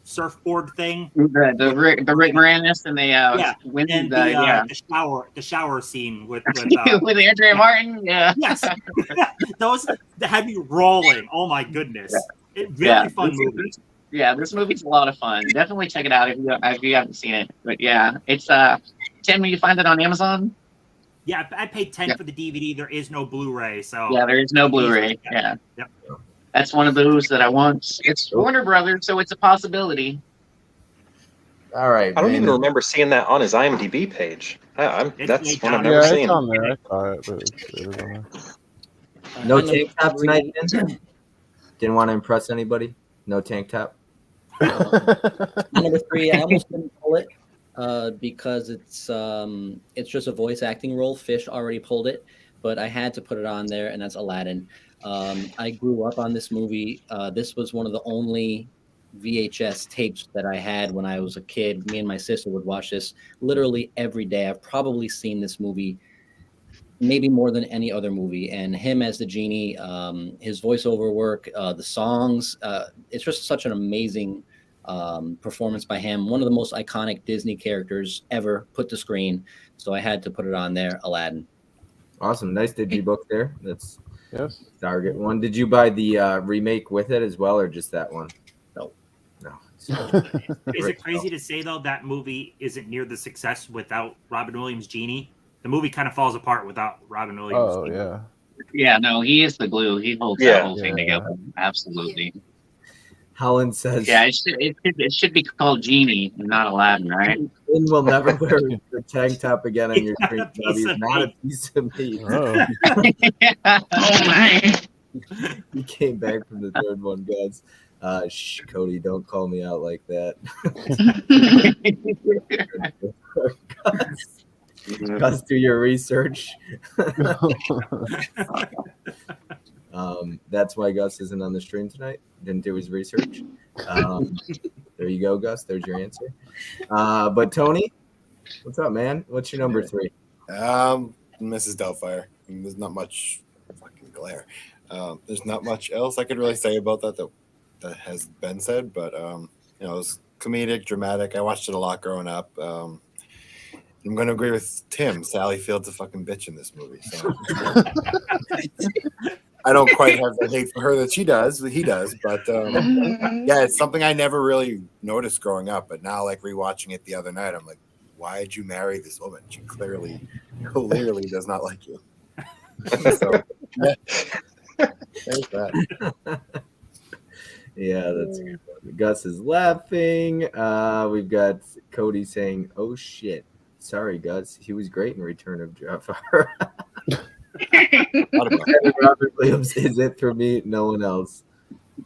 surfboard thing, the Rick Moranis and the shower scene with with Andrea Martin. Yeah, yes, those that had me rolling. Oh my goodness, very fun movie. Yeah, this movie's a lot of fun. Definitely check it out if you haven't seen it. But yeah, it's Tim, you find it on Amazon? Yeah, I paid $10 for the DVD. There is no Blu-ray, so yeah, there is no Blu-ray. Yeah. Yep. That's one of those that I want. It's Warner Brothers, so it's a possibility. All right. I don't even remember seeing that on his IMDb page. That's one I've never Yeah, seen. it's on there. I saw it, but it was on there. No tank top tonight, Vin? Didn't want to impress anybody? No tank top? Number 3, I almost didn't pull it because it's just a voice acting role. Fish already pulled it, but I had to put it on there, and that's Aladdin. I grew up on this movie. This was one of the only VHS tapes that I had when I was a kid. Me and my sister would watch this literally every day. I've probably seen this movie maybe more than any other movie, and him as the genie, his voiceover work, the songs, it's just such an amazing performance by him. One of the most iconic Disney characters ever put to screen. So I had to put it on there, Aladdin. Awesome. Nice digibook there. That's Yes. Target one. Did you buy the remake with it as well, or just that one? No. Is it crazy to say though that movie isn't near the success without Robin Williams' Genie? The movie kind of falls apart without Robin Williams. Oh, yeah. Yeah, no, he is the glue. He holds that whole thing together. Absolutely. Helen says, yeah, it should be called Genie and not Aladdin, right? Finn will never wear a tank top again on your screen. He's not a piece of meat. Oh. Oh my. He came back from the 3rd one, guys. Shh, Cody, don't call me out like that. Gus, do your research. That's why Gus isn't on the stream tonight. Didn't do his research. There you go, Gus. There's your answer. But Tony, what's up, man? What's your number 3? Mrs. Doubtfire. There's not much fucking glare. There's not much else I could really say about that has been said, but it was comedic, dramatic. I watched it a lot growing up. I'm going to agree with Tim. Sally Field's a fucking bitch in this movie. So. I don't quite have the hate for her that he does, but yeah, it's something I never really noticed growing up. But now, like rewatching it the other night, I'm like, why did you marry this woman? She clearly does not like you. So, yeah. There's that. Yeah, that's a good one. Gus is laughing. We've got Cody saying, "Oh shit, sorry, Gus. He was great in Return of Jafar." Robert Williams is it for me, no one else.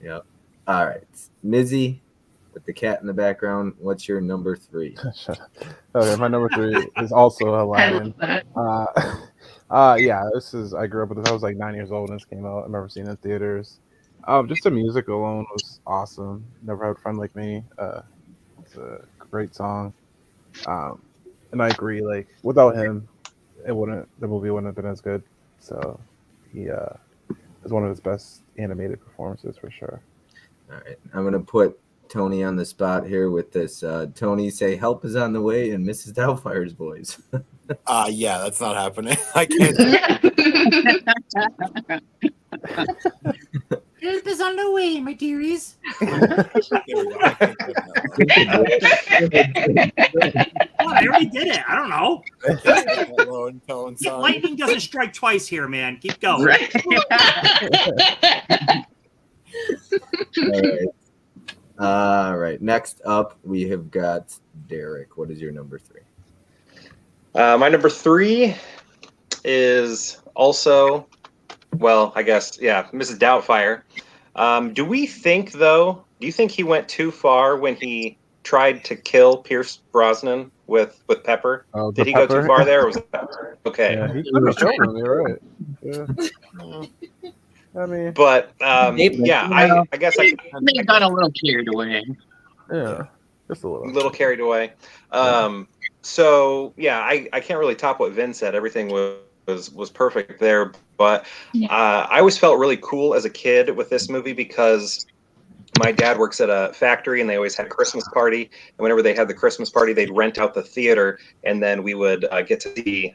Yep. All right, Mizzy, with the cat in the background. What's your number 3? Okay, my number 3 is also Aladdin. Yeah, I grew up with this. I was like 9 years old when this came out. I remember seeing it in theaters. Just the music alone was awesome. Never Had a Friend Like Me. It's a great song. And I agree, like without him, the movie wouldn't have been as good. So he is one of his best animated performances for sure. All right, I'm gonna put Tony on the spot here with this. Tony, say help is on the way in Mrs. Doubtfire's voice. Yeah, that's not happening. I can't. Help is on the way, my dearies. I already did it. I don't know. Yeah, lightning doesn't strike twice here, man. Keep going. All right. Next up, we have got Derek. What is your number 3? My number 3 is also, well, I guess, yeah, Mrs. Doubtfire. Do you think he went too far when he tried to kill Pierce Brosnan with Pepper? Oh, Did the he go too pepper. far there? Or was that okay? Yeah, he could have killed him. You're right. Yeah. I mean, But They, yeah, well, I guess they got a little carried away. yeah, just a a little. little carried away. So yeah, I can't really top what Vin said. Everything was perfect there. But I always felt really cool as a kid with this movie because my dad works at a factory and they always had a Christmas party. And whenever they had the Christmas party, they'd rent out the theater and then we would get to see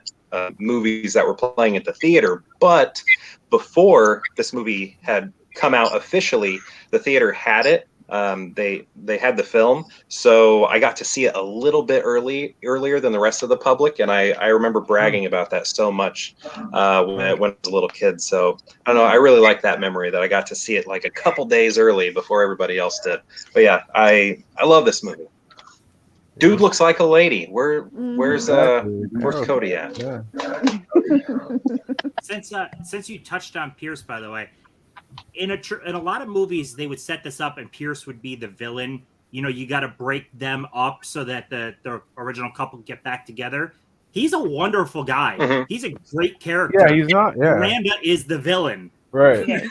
movies that were playing at the theater. But before this movie had come out officially, the theater had it. They had the film, so I got to see it a little bit earlier than the rest of the public, and I remember bragging about that so much when I was a little kid. So I don't know, I really like that memory that I got to see it like a couple days early before everybody else did. But yeah, I love this movie. Dude looks like a lady. Where's Cody at? Yeah. Since you touched on Pierce, by the way, in a lot of movies they would set this up and Pierce would be the villain. You know, you got to break them up so that the original couple get back together. He's a wonderful guy. Mm-hmm. He's a great character. Yeah, he's not. Yeah, Miranda is the villain. right. Yeah.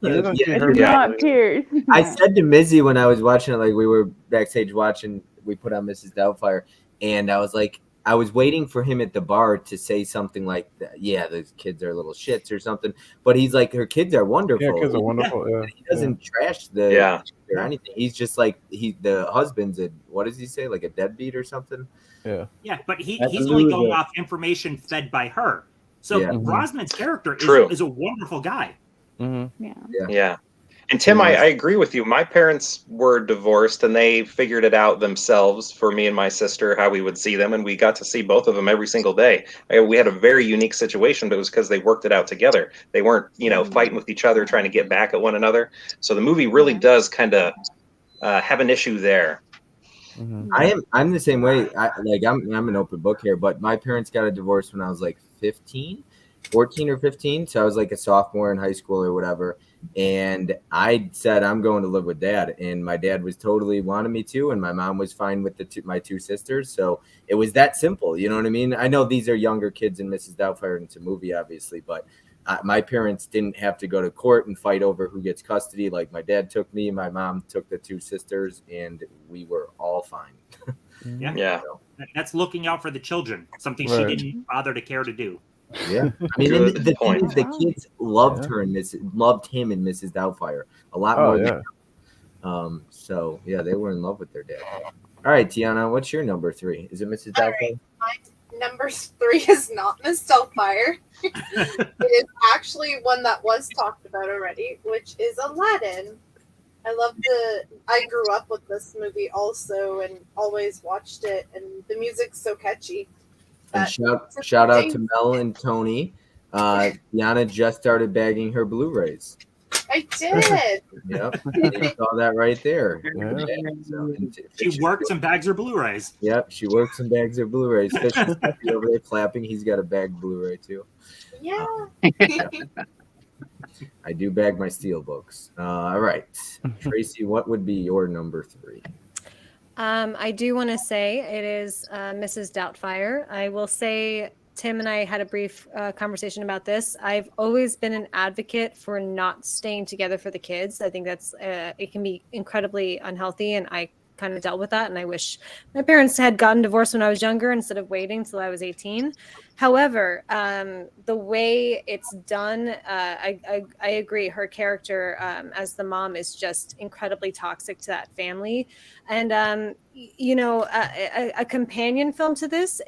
Not Pierce. I said to Mizzy when I was watching it, like we were backstage watching, we put on Mrs. Doubtfire, and I was like, I was waiting for him at the bar to say something like, yeah, those kids are little shits or something. But he's like, her kids are wonderful. Yeah, kids are wonderful. Yeah. He doesn't trash or anything. He's just like, the husband's what does he say? Like a deadbeat or something? Yeah. Yeah, but he's only going off information fed by her. So Yeah. Brosnan's character is a wonderful guy. Mm-hmm. Yeah. And Tim, I agree with you. My parents were divorced and they figured it out themselves for me and my sister, how we would see them. And we got to see both of them every single day. We had a very unique situation, but it was because they worked it out together. They weren't, fighting with each other, trying to get back at one another. So the movie really does kind of have an issue there. Mm-hmm. I'm the same way. I'm an open book here, but my parents got a divorce when I was like 14 or 15. So I was like a sophomore in high school or whatever. And I said, I'm going to live with dad. And my dad was totally wanted me to. And my mom was fine with my two sisters. So it was that simple. You know what I mean? I know these are younger kids in Mrs. Doubtfire and it's a movie, obviously. But my parents didn't have to go to court and fight over who gets custody. Like my dad took me, my mom took the two sisters, and we were all fine. Yeah. That's looking out for the children. Something she didn't bother to care to do. Yeah, I mean, the thing is, the kids loved her and loved him and Mrs. Doubtfire a lot more. Than so yeah, they were in love with their dad. All right, Tiana, what's your number 3? Is it Mrs. Doubtfire? Right. My number 3 is not Miss Doubtfire. It is actually one that was talked about already, which is Aladdin. I grew up with this movie also and always watched it, and the music's so catchy. And shout out to Mel and Tony. Tiana just started bagging her Blu-rays. I did. Yep, you saw that right there. Yeah. She works and bags her Blu-rays. Yep, she works and bags her Blu-rays. Fish is over there clapping. He's got a bagged Blu-ray too. Yeah. I do bag my steel books. All right, Tracy, what would be your number 3? I do want to say it is Mrs. Doubtfire. I will say Tim and I had a brief conversation about this. I've always been an advocate for not staying together for the kids. I think that's it can be incredibly unhealthy, and I kind of dealt with that. And I wish my parents had gotten divorced when I was younger instead of waiting until I was 18. However, the way it's done, I agree. Her character as the mom is just incredibly toxic to that family. And, a companion film to this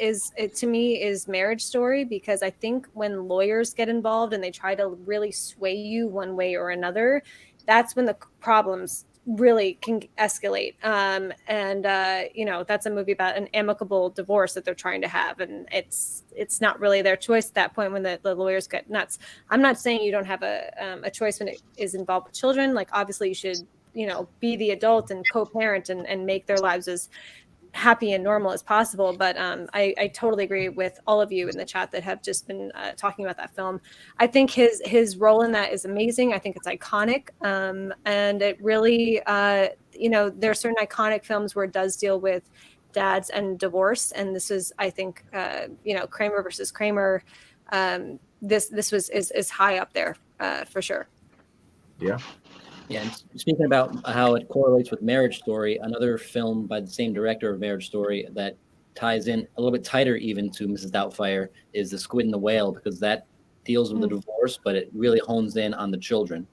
to me is Marriage Story, because I think when lawyers get involved and they try to really sway you one way or another, that's when the problems really can escalate. That's a movie about an amicable divorce that they're trying to have, and it's not really their choice at that point when the lawyers get nuts. I'm not saying you don't have a choice when it is involved with children. Like, obviously you should be the adult and co-parent and make their lives as happy and normal as possible. But I totally agree with all of you in the chat that have just been talking about that film. I think his role in that is amazing. I think it's iconic, and it really, there are certain iconic films where it does deal with dads and divorce, and this is, I think, Kramer versus Kramer. This is high up there for sure. Yeah. Yeah, and speaking about how it correlates with Marriage Story, another film by the same director of Marriage Story that ties in a little bit tighter even to Mrs. Doubtfire is The Squid and the Whale, because that deals with the divorce, but it really hones in on the children.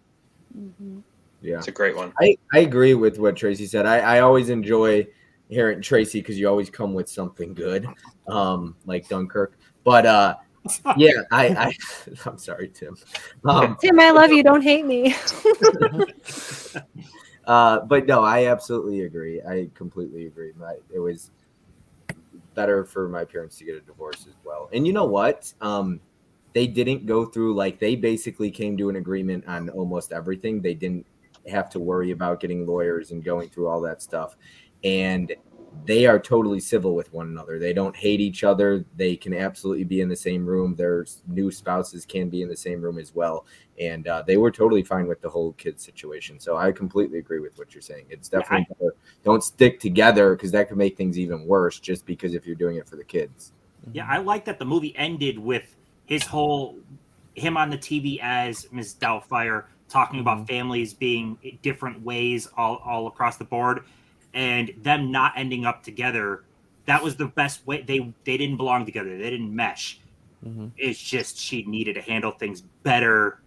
Yeah, It's a great one. I agree with what Tracy said. I always enjoy hearing Tracy because you always come with something good, like Dunkirk. But yeah, I'm sorry, Tim. Tim, I love you. Don't hate me. But no, I absolutely agree. I completely agree. It was better for my parents to get a divorce as well. And you know what? They didn't go through, like, they basically came to an agreement on almost everything. They didn't have to worry about getting lawyers and going through all that stuff. And they are totally civil with one another. They don't hate each other. They can absolutely be in the same room. Their new spouses can be in the same room as well. And they were totally fine with the whole kid situation. So I completely agree with what you're saying. It's definitely better. Don't stick together, because that could make things even worse, just because if you're doing it for the kids. Yeah, I like that the movie ended with him on the TV as Ms. Doubtfire talking about families being different ways all across the board, and them not ending up together. That was the best way. They didn't belong together. They didn't mesh. It's just she needed to handle things better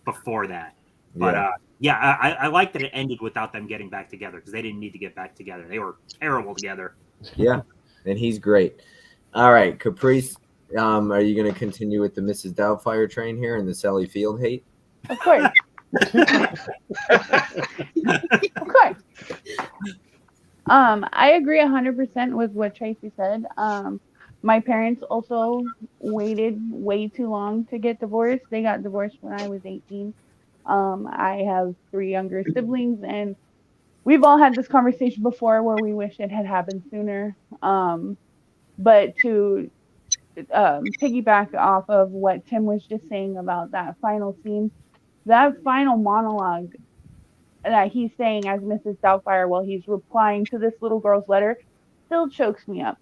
before that. But I like that it ended without them getting back together, because they didn't need to get back together. They were terrible together. Yeah, and he's great. All right, Caprice, are you going to continue with the Mrs. Doubtfire train here and the Sally Field hate? Of course. Of course. I agree 100% with what Tracy said. My parents also waited way too long to get divorced. They got divorced when I was 18. I have 3 younger siblings, and we've all had this conversation before where we wish it had happened sooner. But to piggyback off of what Tim was just saying about that final scene, that final monologue that he's saying as Mrs. Doubtfire while he's replying to this little girl's letter still chokes me up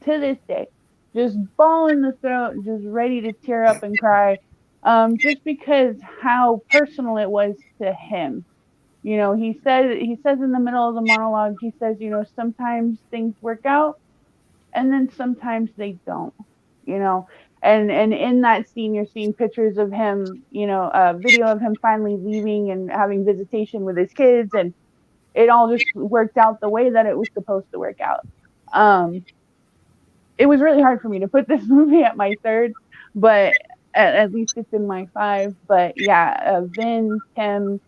to this day. Just ball in the throat, just ready to tear up and cry, just because how personal it was to him. You know, he says in the middle of the monologue, he says, sometimes things work out and then sometimes they don't, and in that scene, you're seeing pictures of him, a video of him finally leaving and having visitation with his kids, and it all just worked out the way that it was supposed to work out. It was really hard for me to put this movie at my 3rd, but at least it's in my 5. But yeah, Vin, Tim,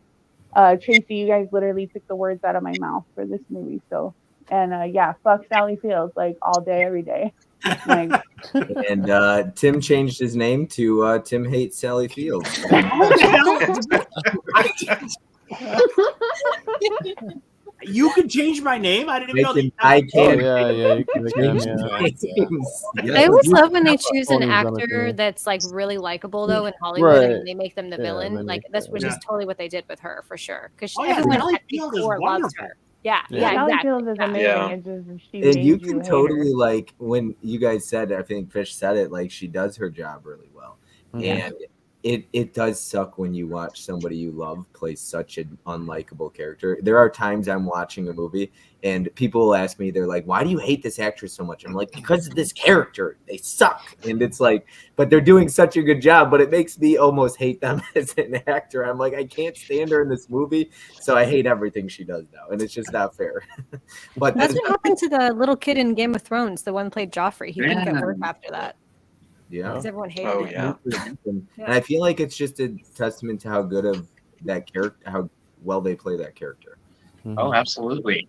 Tracy, you guys literally took the words out of my mouth for this movie. So, and fuck Sally Fields, like, all day, every day. Like, and Tim changed his name to Tim Hates Sally Fields. You can change my name. I didn't even know. I can. You can. I always love when they choose an actor that's like really likable though in Hollywood, Right. and they make them the villain. Like that's which is totally what they did with her for sure. Because Sally everyone Field is loves wonderful. her. Yeah, Sally exactly. Fields is amazing. Yeah. It's just, she And made you can hate totally, her. like, when you guys said, I think Fish said it, like, she does her job really well. And it does suck when you watch somebody you love play such an unlikable character. There are times I'm watching a movie and people will ask me, they're like, why do you hate this actress so much? I'm like, because of this character. They suck. And it's like, but they're doing such a good job, but it makes me almost hate them as an actor. I'm like, I can't stand her in this movie, so I hate everything she does now. And it's just not fair. But That's what happened to the little kid in Game of Thrones, the one played Joffrey. He didn't get work after that. Yeah. Because everyone hated Oh, him. yeah. And I feel like it's just a testament to how good of that character, how well they play that character. Oh, absolutely.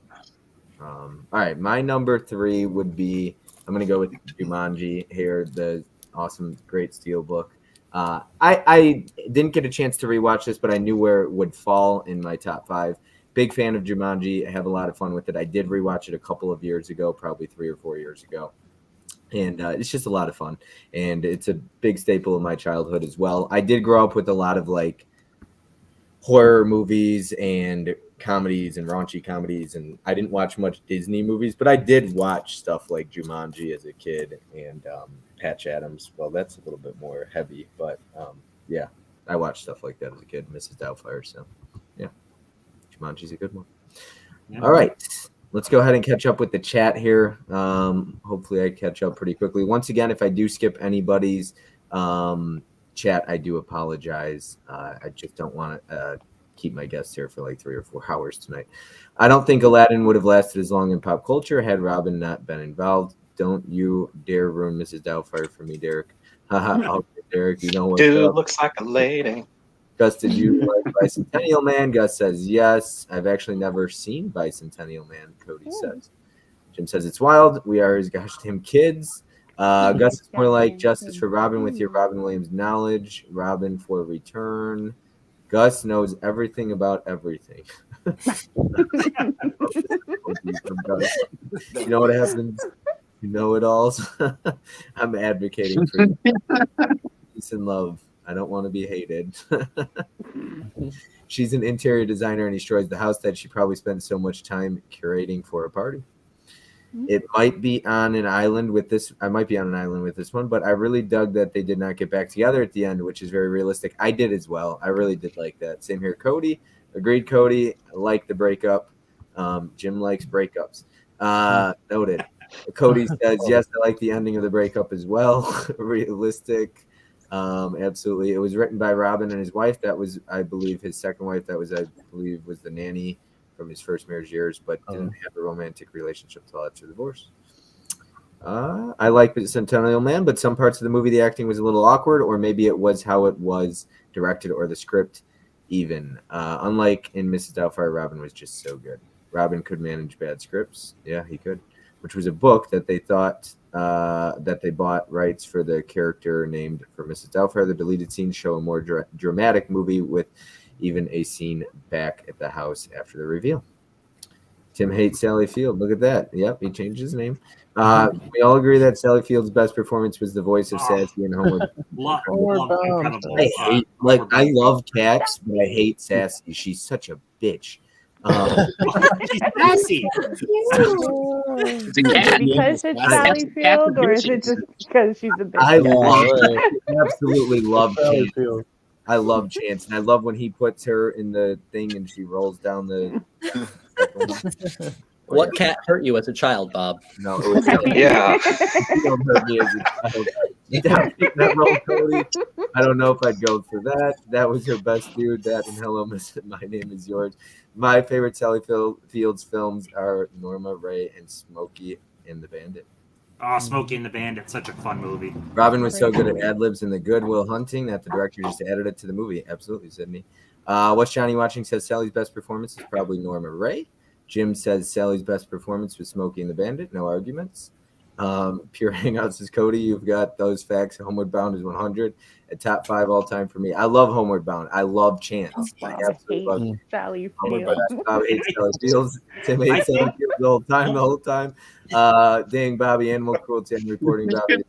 All right, my number 3 would be, I'm going to go with Jumanji here, the awesome, great Steelbook. I didn't get a chance to rewatch this, but I knew where it would fall in my top 5. big fan of Jumanji. I have a lot of fun with it. I did rewatch it a couple of years ago, probably 3 or 4 years ago. And it's just a lot of fun. And it's a big staple of my childhood as well. I did grow up with a lot of like horror movies and comedies and raunchy comedies. And I didn't watch much Disney movies, but I did watch stuff like Jumanji as a kid and Patch Adams. Well, that's a little bit more heavy, but yeah, I watched stuff like that as a kid, Mrs. Doubtfire. So yeah, Jumanji's a good one. Yeah. All right. Let's go ahead and catch up with the chat here. Hopefully I catch up pretty quickly. Once again, if I do skip anybody's chat, I do apologize. I just don't want to keep my guests here for like 3 or 4 hours tonight. I don't think Aladdin would have lasted as long in pop culture had Robin not been involved. Don't you dare ruin Mrs. Doubtfire for me, Derek. Haha, Derek, you know what? Dude looks like a lady. Gus, did you like Bicentennial Man? Gus says yes. I've actually never seen Bicentennial Man, Cody says. Jim says it's wild. We are his gosh damn kids. Gus is more like justice for Robin with your Robin Williams knowledge. Robin for return. Gus knows everything about everything. You know what happens? You know it alls. I'm advocating for peace and love. I don't want to be hated. She's an interior designer and destroys the house that she probably spent so much time curating for a party. It might be on an island with this. I might be on an island with this one, but I really dug that they did not get back together at the end, which is very realistic. I did as well. I really did like that. Same here, Cody. Agreed, Cody. I like the breakup. Jim likes breakups. Noted. Cody says, yes, I like the ending of the breakup as well. Realistic. Absolutely. It was written by Robin and his wife. That was, I believe, his second wife. That was, I believe, was the nanny from his first marriage years, but didn't have a romantic relationship until after the divorce. I like Centennial Man, but some parts of the movie, the acting was a little awkward, or maybe it was how it was directed or the script even. Unlike in Mrs. Doubtfire, Robin was just so good. Robin could manage bad scripts. Yeah, he could. Which was a book that they thought that they bought rights for the character named for Mrs. Doubtfire. The deleted scenes show a more dramatic movie with even a scene back at the house after the reveal. Tim hates Sally Field. Look at that. Yep, he changed his name. We all agree that Sally Field's best performance was the voice of Sassy and Homeward. I love Cax, but I hate Sassy. She's such a bitch. She's sassy. Is it because it's Sally Field, or is it just because she's a bitch? I absolutely love Chance. I love Chance, and I love when he puts her in the thing and she rolls down the. What cat hurt you as a child, Bob? No, it was Yeah. You don't hurt me as a child. That role, Cody. I don't know if I'd go for that. That was her best dude. That and Hello, Miss. My Name Is Yours. My favorite Sally Fields films are Norma Ray and Smokey and the Bandit. Oh, Smokey and the Bandit, such a fun movie. Robin was so good at ad-libs in the Good Will Hunting that the director just added it to the movie. Absolutely, Sydney. What's Johnny watching says Sally's best performance is probably Norma Ray. Jim says Sally's best performance was Smokey and the Bandit. No arguments. Pure Hangouts says Cody, you've got those facts. Homeward Bound is 100. A top 5 all time for me. I love Homeward Bound. I love Chance. I absolutely love Sally Fields. Bob hates Sally Fields. Tim hates Sally Fields the whole time. Dang Bobby, animal cruelty and reporting Bobby.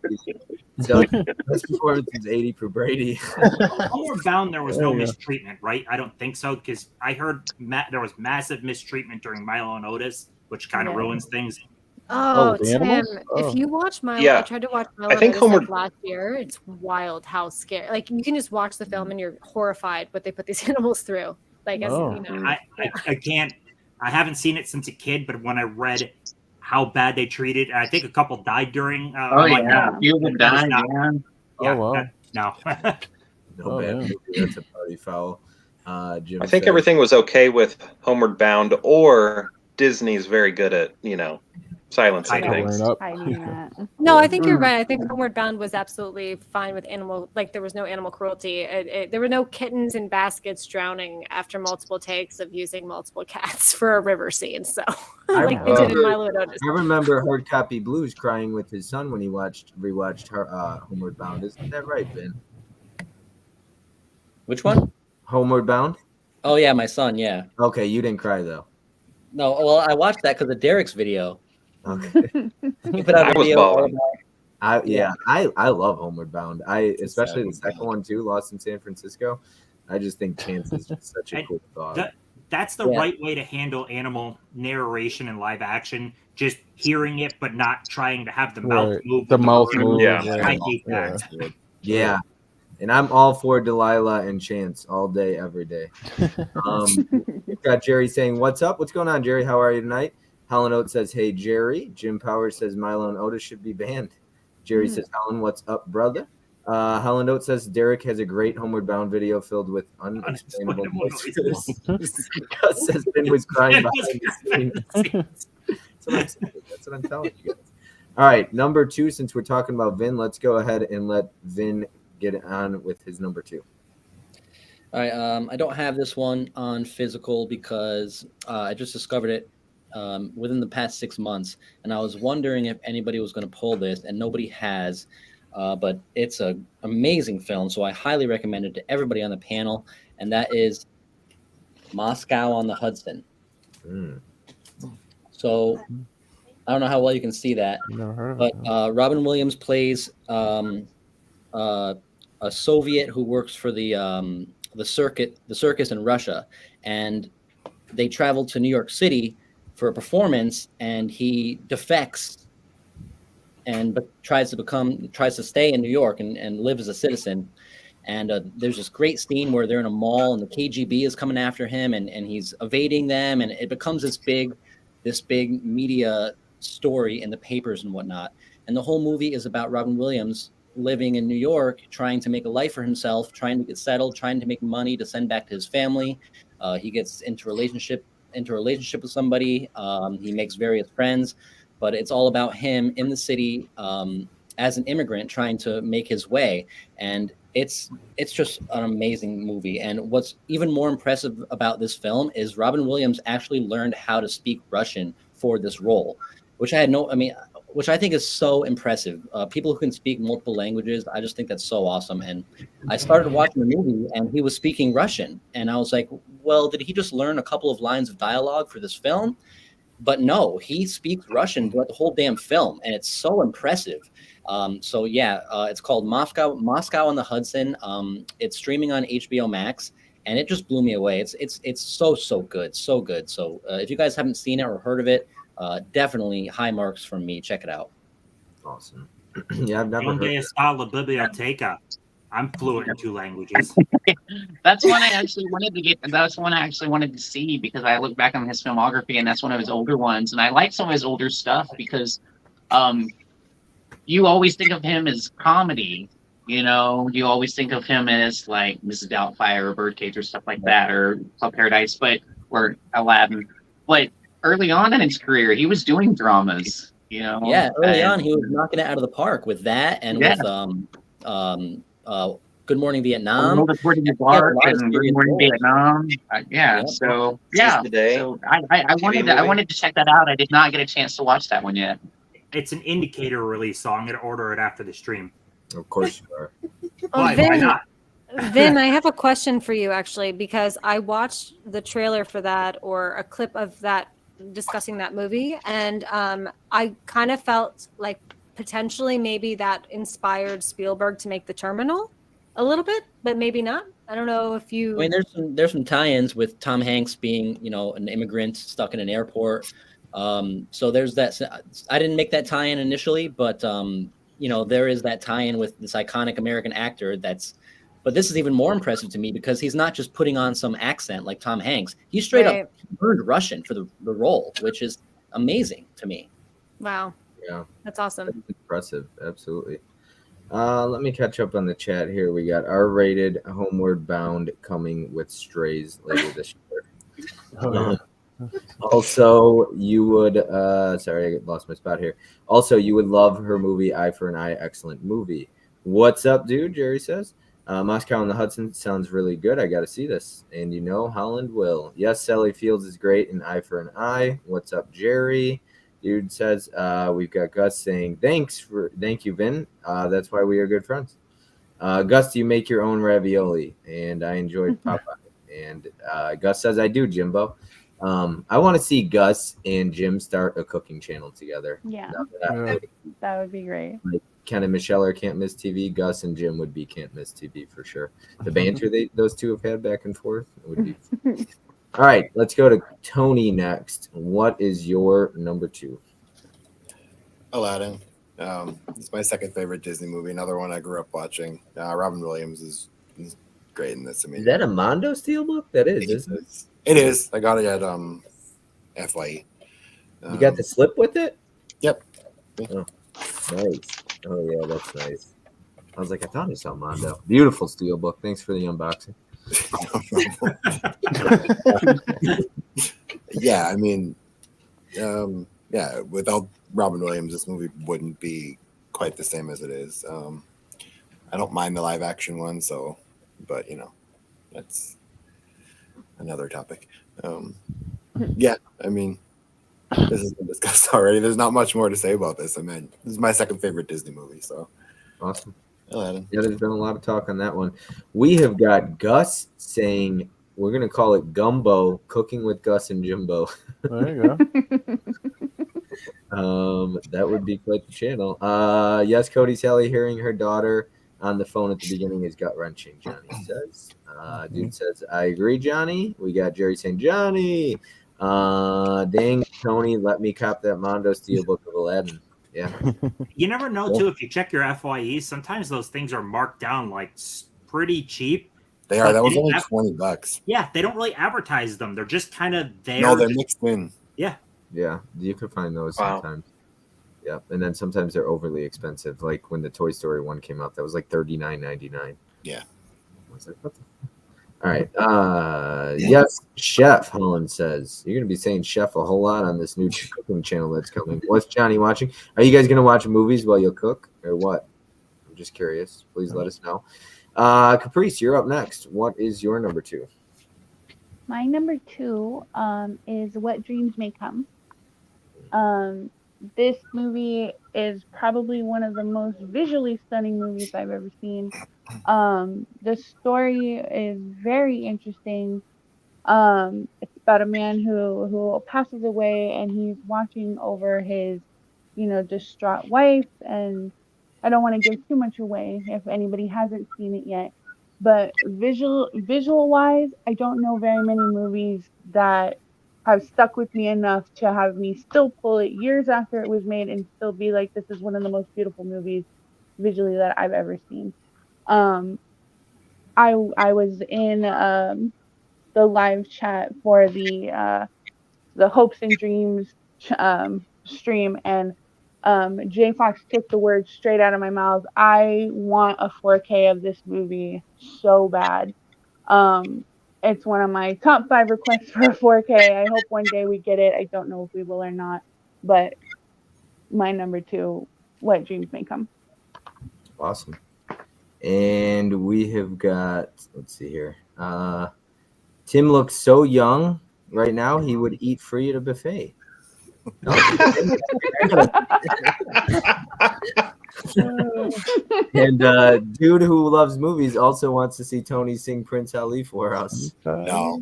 So best performance is 80 for Brady. Homeward Bound, there was no mistreatment, right? I don't think so, because I heard there was massive mistreatment during Milo and Otis, which kind of ruins things. Oh, Tim, if you watch Milo, I tried to watch Milo and Otis last year. It's wild how scary. Like, you can just watch the film and you're horrified what they put these animals through. Like, as you know. I can't. I haven't seen it since a kid, but when I read how bad they treated, I think a couple died during. You would die. Yeah. Wow. No. No bad movie. That's a party foul. Jim I think everything was okay with Homeward Bound, or Disney's very good at, silencing things. No, I think you're right. I think Homeward Bound was absolutely fine with animal. Like, there was no animal cruelty. There were no kittens in baskets drowning after multiple takes of using multiple cats for a river scene. So, like they did in Milo and Otis. I remember Hard Copy Blues crying with his son when he rewatched Homeward Bound. Isn't that right, Ben? Which one? Homeward Bound. Oh yeah, my son. Yeah. Okay, you didn't cry though. No, well, I watched that because of Derek's video. Okay. He put out I a was video all bawling. about. I love Homeward Bound. Especially the sad second one too, Lost in San Francisco. I just think Chance is just such a And cool dog. That's the Yeah. right way to handle animal narration in live action. Just hearing it, but not trying to have the mouth Right. move. The with mouth bird. move. Yeah. I hate Yeah. that. Yeah. And I'm all for Delilah and Chance all day, every day. We've got Jerry saying, "What's up? What's going on, Jerry? How are you tonight?" Helen Oates says, "Hey, Jerry." Jim Powers says, "Milo and Otis should be banned." Jerry says, "Helen, what's up, brother?" Helen Oates says, "Derek has a great Homeward Bound video filled with unexplainable noises." Gus says, "Finn was crying behind the scenes." That's what I'm saying. That's what I'm telling you guys. All right, number 2. Since we're talking about Vin, let's go ahead and let Vin get on with his number 2. All right. I don't have this one on physical because I just discovered it within the past 6 months, and I was wondering if anybody was going to pull this, and nobody has. But it's an amazing film, so I highly recommend it to everybody on the panel, and that is Moscow on the Hudson. So I don't know how well you can see that, Never heard of but it. Robin Williams plays a Soviet who works for the circus in Russia, and they travel to New York City for a performance, and he defects and tries to stay in New York and live as a citizen. And there's this great scene where they're in a mall and the KGB is coming after him, and he's evading them, and it becomes this big media story in the papers and whatnot. And the whole movie is about Robin Williams living in New York, trying to make a life for himself, trying to get settled, trying to make money to send back to his family. He gets into a relationship with somebody. He makes various friends, but it's all about him in the city as an immigrant trying to make his way. And it's just an amazing movie. And what's even more impressive about this film is Robin Williams actually learned how to speak Russian for this role, which which I think is so impressive. People who can speak multiple languages, I just think that's so awesome. And I started watching the movie and he was speaking Russian. And I was like, well, did he just learn a couple of lines of dialogue for this film? But no, he speaks Russian throughout the whole damn film. And it's so impressive. It's called Moscow on the Hudson. It's streaming on HBO Max. And it just blew me away. It's so good, so good. So if you guys haven't seen it or heard of it, definitely high marks from me. Check it out. Awesome. Yeah, I've never heard Donde of está la biblioteca? I'm fluent in 2 languages. That's one I actually wanted to get. That's one I actually wanted to see because I look back on his filmography and that's one of his older ones. And I like some of his older stuff because you always think of him as comedy. You know, you always think of him as like Mrs. Doubtfire or Birdcage or stuff like that, or Club Paradise, or Aladdin. But early on in his career, he was doing dramas. You know, Yeah, early on he was knocking it out of the park with that and with Good Morning Vietnam. Good Morning Vietnam. So I wanted to check that out. I did not get a chance to watch that one yet. It's an indicator release, so I'm going to order it after the stream. Of course you are. Why Vin, not? Vin, I have a question for you actually, because I watched the trailer for that or a clip of that discussing that movie, and I kind of felt like potentially maybe that inspired Spielberg to make The Terminal a little bit, but maybe not. I don't know if you. I mean, there's some tie-ins with Tom Hanks being, an immigrant stuck in an airport. So there's that. I didn't make that tie-in initially, but there is that tie-in with this iconic American actor. But this is even more impressive to me because he's not just putting on some accent like Tom Hanks. He straight up learned Russian for the role, which is amazing to me. Wow. Yeah. That's awesome. That's impressive. Absolutely. Let me catch up on the chat here. We got R-rated Homeward Bound coming with Strays later this year. Also, you would sorry, I lost my spot here. Also, you would love her movie Eye for an Eye. Excellent movie. What's up, dude? Jerry says. Moscow on the Hudson sounds really good. I got to see this. And Holland will. Yes, Sally Fields is great in Eye for an Eye. What's up, Jerry? Dude says, we've got Gus saying, thank you, Vin. That's why we are good friends. Gus, you make your own ravioli, and I enjoyed Popeye. And Gus says, I do, Jimbo. I want to see Gus and Jim start a cooking channel together. Yeah, Yeah. would be great. Like Ken and Michelle are Can't Miss TV. Gus and Jim would be Can't Miss TV for sure. The banter those two have had back and forth would be. All right, let's go to Tony next. What is your number 2? Aladdin. It's my second favorite Disney movie. Another one I grew up watching. Robin Williams is great in this. I mean, Is that a Mondo Steelbook? That is, isn't it? It is. I got it at FYE. You got the slip with it? Yep. Oh, nice. Oh yeah, that's nice. I was like, I thought I saw Mondo. Beautiful Steelbook. Thanks for the unboxing. Yeah, I mean, yeah, without Robin Williams, this movie wouldn't be quite the same as it is. I don't mind the live action one, but that's another topic. Yeah, I mean, this has been discussed already. There's not much more to say about this. I mean, this is my second favorite Disney movie, so awesome. Aladdin. Yeah, there's been a lot of talk on that one. We have got Gus saying we're gonna call it Gumbo, Cooking with Gus and Jimbo. There you go. That would be quite the channel. Yes, Cody Sally hearing her daughter on the phone at the beginning is gut wrenching. Johnny says. Dude says, I agree, Johnny. We got Jerry saying, Johnny. Dang, Tony, let me cop that Mondo Steelbook of Aladdin. Yeah. You never know, too, if you check your FYE, sometimes those things are marked down like pretty cheap. They are. That was only $20. Yeah, they don't really advertise them. They're just kind of there. No, they're mixed in. Yeah. Yeah, you can find those sometimes. Yeah, and then sometimes they're overly expensive. Like when the Toy Story one came out, that was like $39.99. Yeah. I was like, what the? All right. Yes, Chef Holland says you're gonna be saying chef a whole lot on this new cooking channel that's coming. What's Johnny watching? Are you guys gonna watch movies while you cook or what? I'm just curious. Please let us know. Caprice, you're up next. What is your number 2? My number 2 is What Dreams May Come. This movie is probably one of the most visually stunning movies I've ever seen. The story is very interesting. It's about a man who passes away and he's watching over his, distraught wife. And I don't want to give too much away if anybody hasn't seen it yet. But visual wise, I don't know very many movies that have stuck with me enough to have me still pull it years after it was made and still be like, this is one of the most beautiful movies visually that I've ever seen. I was in the live chat for the Hopes and Dreams stream, and Jay Fox took the words straight out of my mouth. I want a 4K of this movie so bad. It's one of my top 5 requests for a 4K. I hope one day we get it. I don't know if we will or not, but my number 2, What Dreams May Come. Awesome. And we have got, let's see here. Tim looks so young right now, he would eat free at a buffet. And dude who loves movies also wants to see Tony sing Prince Ali for us. No.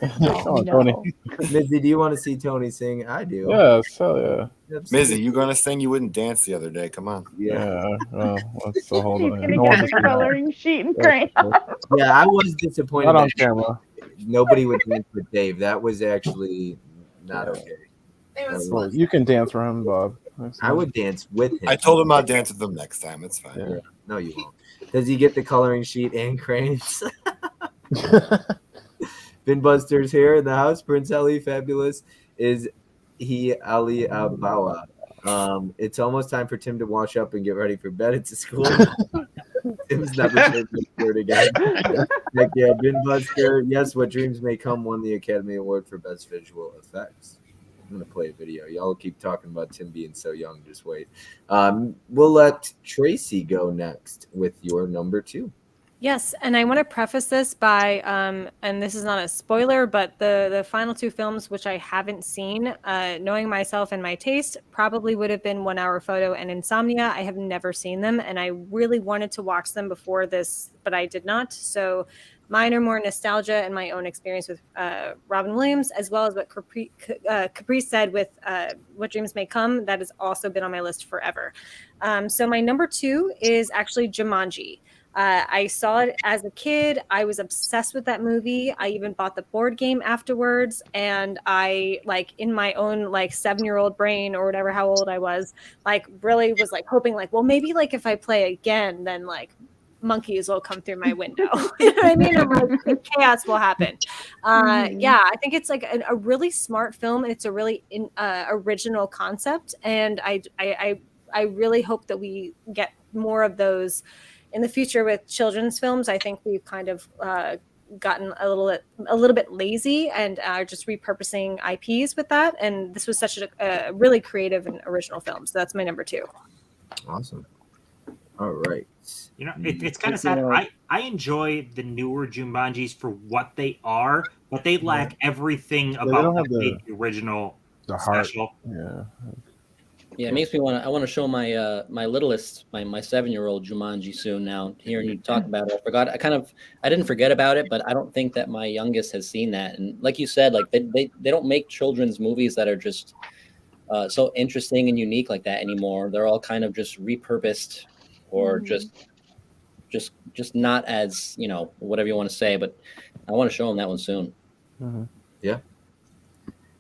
Oh, Tony. Mizzy, do you want to see Tony sing? I do. Yes, hell yeah. Mizzy, you gonna sing? You wouldn't dance the other day. Come on. Yeah. Well, let's hold He's on. gonna No one get can a coloring sheet and crayon. Yeah, I was disappointed. Not on that camera. Nobody would dance with Dave. That was actually not okay. It was Well, fun. you can dance for him, Bob. I would dance with him. I told him I'll dance with them next time. It's fine. Yeah. No, you won't. Does he get the coloring sheet and crayons? Bin Buster's here in the house. Prince Ali, fabulous. Is he Ali Abawa? It's almost time for Tim to wash up and get ready for bed. It's a school. Tim's never said this word again. Heck yeah, Bin Buster. Yes, What Dreams May Come won the Academy Award for Best Visual Effects. I'm going to play a video. Y'all keep talking about Tim being so young. Just wait. We'll let Tracy go next with your number 2. Yes, and I want to preface this by, and this is not a spoiler, but the final 2 films, which I haven't seen, knowing myself and my taste, probably would have been 1 Hour Photo and Insomnia. I have never seen them, and I really wanted to watch them before this, but I did not. So Mine are more nostalgia and my own experience with Robin Williams, as well as what Capri said with What Dreams May Come. That has also been on my list forever. So my number 2 is actually Jumanji. I saw it as a kid. I was obsessed with that movie. I even bought the board game afterwards. And I, like, in my own, like, 7-year-old brain or whatever, how old I was, like, really was, like, hoping, like, well, maybe, like, if I play again, then, like, monkeys will come through my window. You know what I mean? I'm like, chaos will happen. Yeah, I think it's, like, a really smart film. And it's a really original concept. And I really hope that we get more of those in the future with children's films. I think we've kind of gotten a little bit lazy and are just repurposing IPs with that. And this was such a really creative and original film. So that's my number 2. Awesome. All right. You know, it's kind of sad. I enjoy the newer Jumanjis for what they are, but they lack everything about what made the original special. Yeah, it makes me want to. I want to show my my littlest, my 7-year-old Jumanji soon. Now, hearing you talk about it, I forgot. I didn't forget about it, but I don't think that my youngest has seen that. And like you said, like they don't make children's movies that are just so interesting and unique like that anymore. They're all kind of just repurposed, or just not as, you know, whatever you want to say. But I want to show them that one soon. Yeah.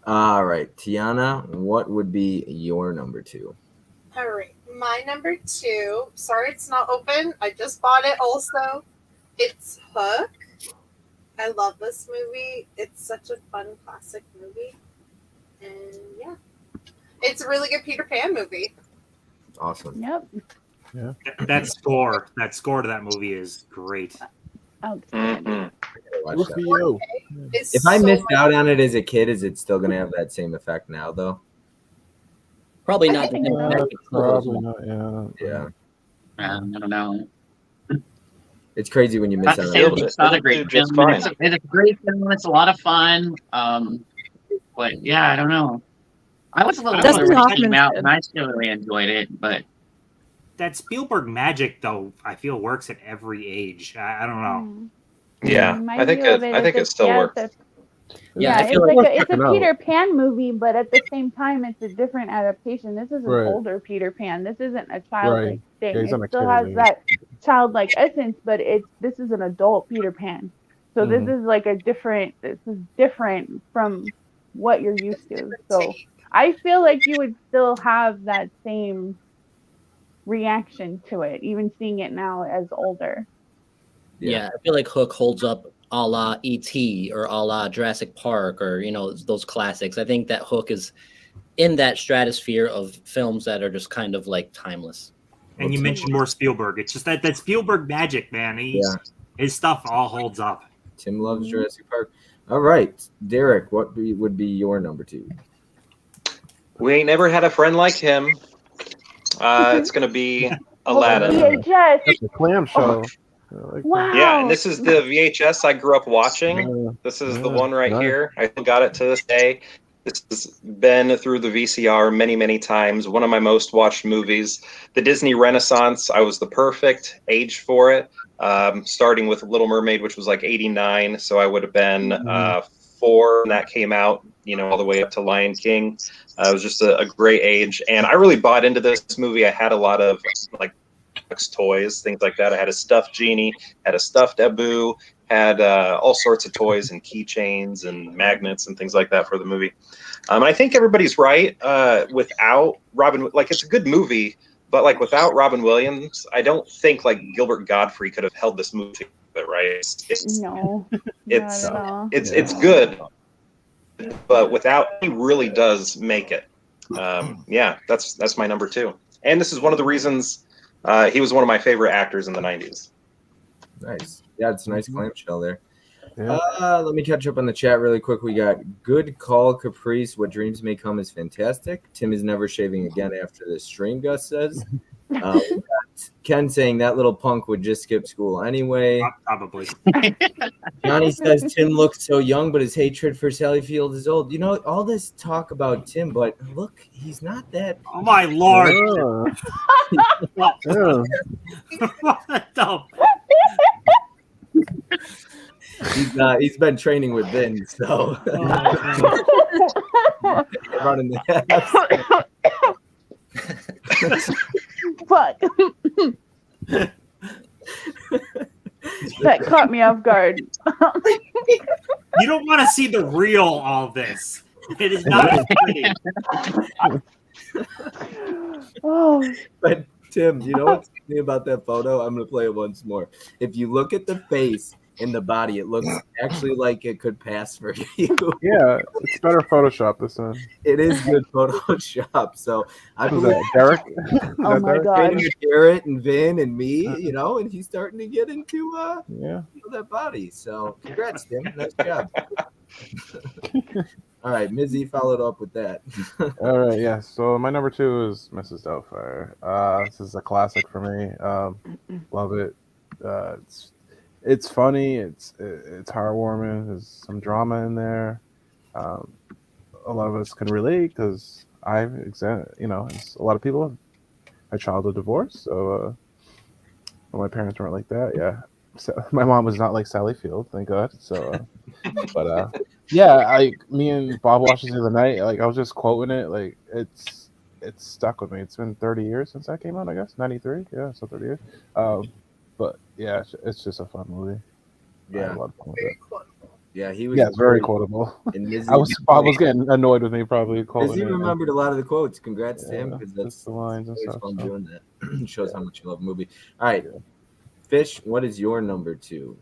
All right, Tiana, what would be your number 2? All right, my number 2. Sorry, it's not open. I just bought it. Also, it's Hook. I love this movie. It's such a fun classic movie, and yeah, it's a really good Peter Pan movie. Awesome. Yep. Yeah. That score to that movie is great. Watch that. If I missed out on it as a kid, is it still going to have that same effect now, though? Probably not. Probably not. Yeah. I don't know. It's crazy when you miss out on it. It's not a great film. It's a great film. It's a lot of fun. But yeah, I don't know. I was a little older when it came out, and I still really enjoyed it. But that Spielberg magic, though, I feel works at every age. I don't know. Yeah, I think it still works. Yeah, it's a Peter Pan movie, but at the same time, it's a different adaptation. This is an older Peter Pan. This isn't a childlike thing. It still has that childlike essence, but this is an adult Peter Pan. So this is like this is different from what you're used to. So I feel like you would still have that same reaction to it, even seeing it now as older. Yeah, I feel like Hook holds up a la E.T. or a la Jurassic Park, or, you know, those classics. I think that Hook is in that stratosphere of films that are just kind of like timeless. And you mentioned more Spielberg. It's just that Spielberg magic, man. His stuff all holds up. Tim loves Jurassic Park. All right, Derek, what would be your number 2? We ain't never had a friend like him. It's going to be Aladdin. That's a clamshell. Wow. Yeah, and this is the VHS I grew up watching. This is the one right here. I got it to this day. This has been through the VCR many, many times. One of my most watched movies. The Disney Renaissance, I was the perfect age for it. Starting with Little Mermaid, which was like 89. So I would have been 4 when that came out, you know, all the way up to Lion King. It was just a great age. And I really bought into this movie. I had a lot of like toys, things like that. I had a stuffed genie, had a stuffed Abu, had all sorts of toys and keychains and magnets and things like that for the movie. I think everybody's right. Without Robin, like, it's a good movie, but like without Robin Williams, I don't think like Gilbert Gottfried could have held this movie together, right? It's good, but without, he really does make it. Yeah, that's my number 2, and this is one of the reasons. He was one of my favorite actors in the 90s. Nice. Yeah, it's a nice clamshell there. Yeah. Let me catch up on the chat really quick. We got good call, Caprice. What Dreams May Come is fantastic. Tim is never shaving again after this stream, Gus says. We got Ken saying that little punk would just skip school anyway. Probably. Johnny says Tim looks so young, but his hatred for Sally Field is old. You know, all this talk about Tim, but look, he's not that. Oh my Lord. What He's been training with Vin, so running the Fuck. That caught me off guard. You don't want to see the real all this. It is not pretty. Oh, But Tim, you know what's funny about that photo? I'm gonna play it once more. If you look at the face and the body, it looks actually like it could pass for you. Yeah, it's better Photoshop this time. It is good Photoshop. So I Who's believe that? Derek? oh my Derek? god. training with Garrett and Vin and me, you know, and he's starting to get into Yeah. that body. So congrats, Tim. Nice job. All right, Mizzy followed up with that. All right, yeah. So my number 2 is Mrs. Doubtfire. This is a classic for me. Love it. It's funny. It's heartwarming. There's some drama in there. A lot of us can relate because as a lot of people, my childhood divorce. So my parents weren't like that. Yeah. So my mom was not like Sally Field, thank God. So, but yeah, me and Bob watched this the other night. Like I was just quoting it. Like it's stuck with me. It's been 30 years since that came out. I guess 93. Yeah, so 30 years. But yeah, it's just a fun movie. I had a lot of fun with it. Yeah, he was. Yeah, it's very quotable. And Bob was getting annoyed with me probably quoting Mizzy it. remembered a lot of the quotes. Congrats to him Yeah, because just that's the lines and always stuff. fun So. doing that. Shows how much you love a movie. All right, Fish, what is your number 2?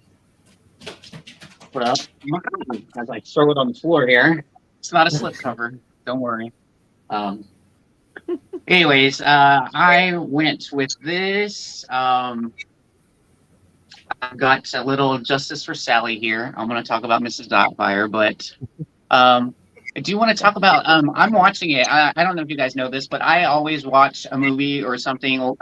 Well, as I throw it on the floor here, it's not a slipcover. Don't worry. Anyways, I went with this. I've got a little justice for Sally here. I'm going to talk about Mrs. Doubtfire, but I do want to talk about. I'm watching it. I don't know if you guys know this, but I always watch a movie or something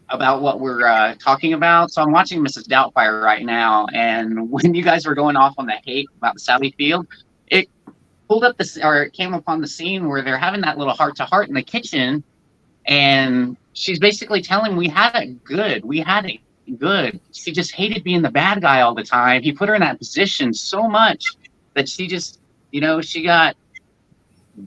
about what we're talking about. So I'm watching Mrs. Doubtfire right now, and when you guys were going off on the hate about Sally Field, it pulled up this, or it came upon the scene where they're having that little heart-to-heart in the kitchen, and she's basically telling, we had it good. She just hated being the bad guy all the time. He put her in that position so much that she just, she got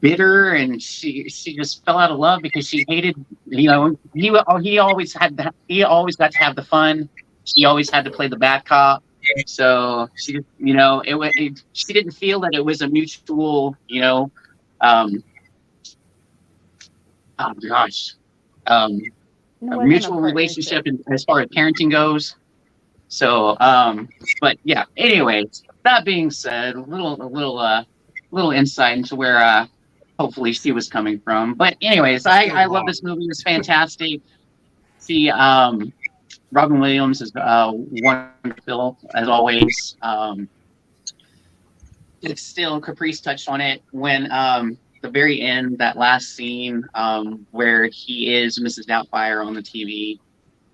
bitter, and she just fell out of love because she hated, he always got to have the fun. She always had to play the bad cop. So she, she didn't feel that it was a mutual, a mutual relationship as far as parenting goes. So, but yeah. Anyways, that being said, a little insight into where hopefully she was coming from. But anyways, I love this movie. It's fantastic. See, Robin Williams is wonderful as always. It's still, Caprice touched on it when the very end, that last scene where he is Mrs. Doubtfire on the TV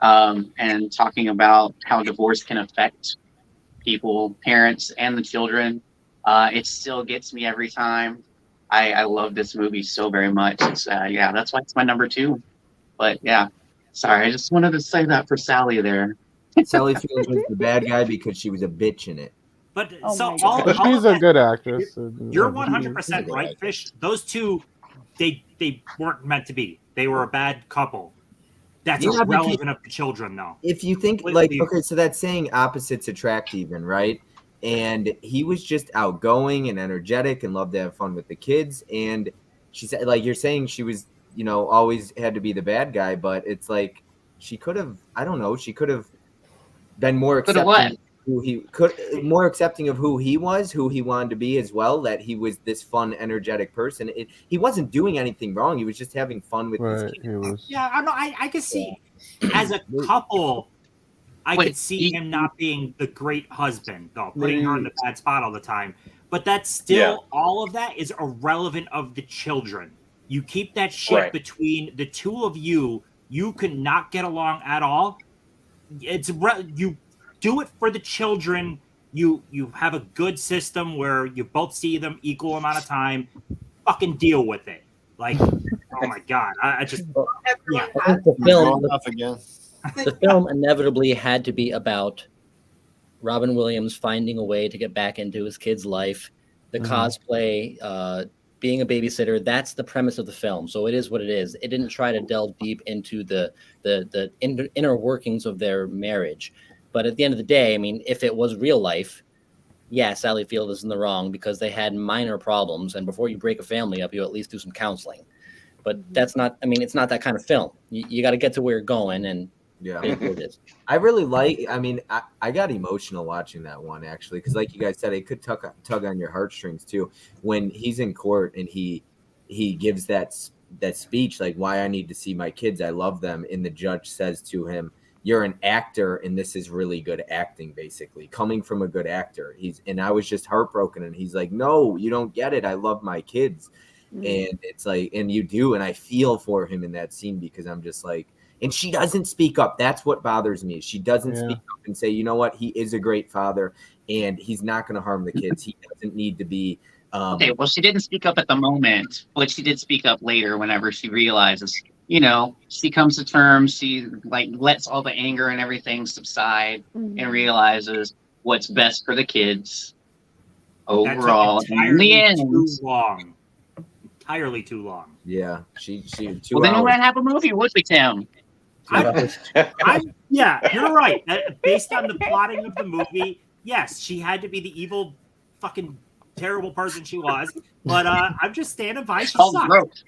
and talking about how divorce can affect people, parents, and the children. It still gets me every time. I love this movie so very much. It's that's why it's my number 2. But yeah, sorry, I just wanted to say that for Sally there. Sally Field was the bad guy because she was a bitch in it. But But she's a good actress. You're 100% right, Fish. Those two, they weren't meant to be. They were a bad couple. That's irrelevant of the children, though. If you think so that saying opposites attract even, right? And he was just outgoing and energetic and loved to have fun with the kids. And she said, like you're saying, she was, always had to be the bad guy, but it's like she could have, she could have been more accepting. More accepting of who he was, who he wanted to be as well, that he was this fun, energetic person. He wasn't doing anything wrong. He was just having fun with his kids. Yeah, I could see as a couple, I could see him not being the great husband, though, putting her in the bad spot all the time. But that's still, all of that is irrelevant of the children. You keep that shit between the two of you. You could not get along at all. You do it for the children. You have a good system where you both see them equal amount of time. Fucking deal with it. Like, oh my God. I just, yeah. The film inevitably had to be about Robin Williams finding a way to get back into his kid's life, the cosplay, being a babysitter. That's the premise of the film. So it is what it is. It didn't try to delve deep into the inner workings of their marriage. But at the end of the day, I mean, if it was real life, yeah, Sally Field is in the wrong because they had minor problems. And before you break a family up, you at least do some counseling. But that's not, I mean, it's not that kind of film. You got to get to where you're going, and Yeah, it is what it is. I really like. I mean, I got emotional watching that one actually, because like you guys said, it could tug on your heartstrings too. When he's in court and he gives that speech, like, why I need to see my kids, I love them, and the judge says to him, "You're an actor, and this is really good acting." Basically, coming from a good actor, and I was just heartbroken, and he's like, "No, you don't get it. I love my kids," and it's like, and you do, and I feel for him in that scene because I'm just like. And she doesn't speak up. That's what bothers me. She doesn't speak up and say, you know what? He is a great father, and he's not going to harm the kids. He doesn't need to be. Okay, well, she didn't speak up at the moment, but she did speak up later whenever she realizes, you know, she comes to terms. She like lets all the anger and everything subside and realizes what's best for the kids overall. That took And in the end, too long. Entirely too long. Yeah, she 2 well, then we hours. wouldn't have a movie, would we, Tim? Yeah, you're right. Based on the plotting of the movie, yes, she had to be the evil, fucking terrible person she was. But I'm just standing by. She sucked.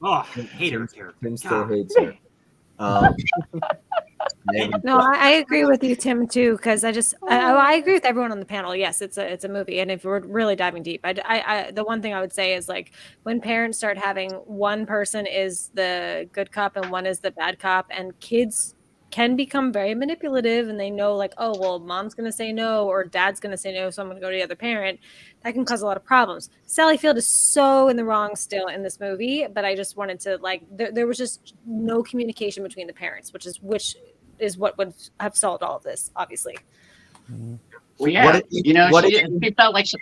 Oh, hate her character. Tim still hates her. No, I agree with you, Tim, too, because I agree with everyone on the panel. Yes, it's a movie, and if we're really diving deep, I the one thing I would say is, like, when parents start having one person is the good cop and one is the bad cop, and kids can become very manipulative, and they know, like, oh, well, mom's gonna say no or dad's gonna say no, so I'm gonna go to the other parent. That can cause a lot of problems. Sally Field is so in the wrong still in this movie, but I just wanted to, like, there was just no communication between the parents, which is what would have solved all of this, obviously. Well, yeah, she felt like she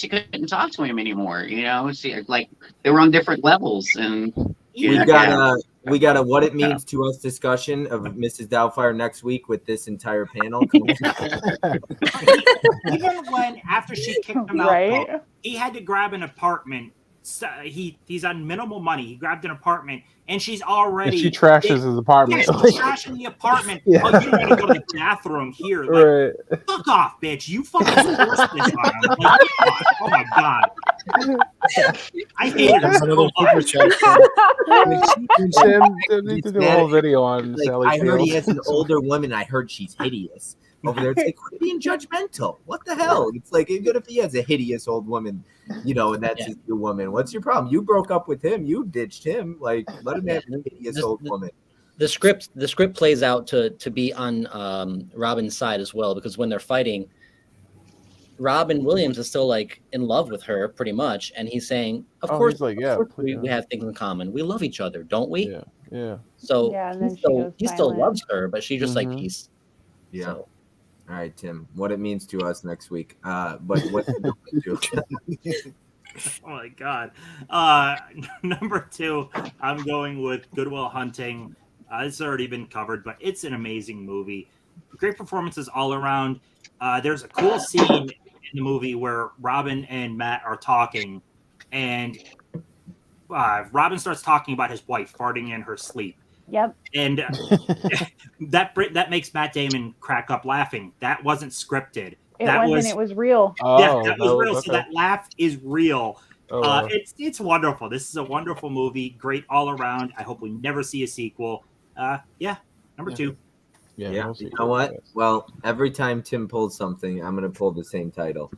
couldn't talk to him anymore. You know, she like they were on different levels, and we got a what it means to us discussion of Mrs. Doubtfire next week with this entire panel. Even when after she kicked him out, he had to grab an apartment. So he's on minimal money. He grabbed an apartment, and she's already. She trashes his apartment. Yeah, she's trashing the apartment. Yeah. Oh, you gotta go to the bathroom here. Like, fuck off, bitch! You fucking forced this on him. Like, oh my god. I hated her so much. Tim needs to do a whole video on Sally I heard Field. he has an older woman. I heard she's hideous. Over there, it's like, quit being judgmental. What the hell? It's like, good if he has a hideous old woman, you know, and that's his new woman. What's your problem? You broke up with him. You ditched him. Like, let him have a hideous old woman. The script plays out to be on Robin's side as well, because when they're fighting, Robin Williams is still, like, in love with her pretty much, and he's saying, of course, like, we have things in common. We love each other, don't we? Yeah. So he still loves her, but she just like peace. Yeah. So. All right, Tim. What it means to us next week. But what? Oh my god. Number 2, I'm going with Good Will Hunting. It's already been covered, but it's an amazing movie. Great performances all around. There's a cool scene in the movie where Robin and Matt are talking, and Robin starts talking about his wife farting in her sleep. Yep. And that makes Matt Damon crack up laughing. That wasn't scripted. It was real. That was real. Okay. So that laugh is real. It's wonderful. This is a wonderful movie. Great all around. I hope we never see a sequel. Number 2. Yeah. You know what? Well, every time Tim pulls something, I'm going to pull the same title.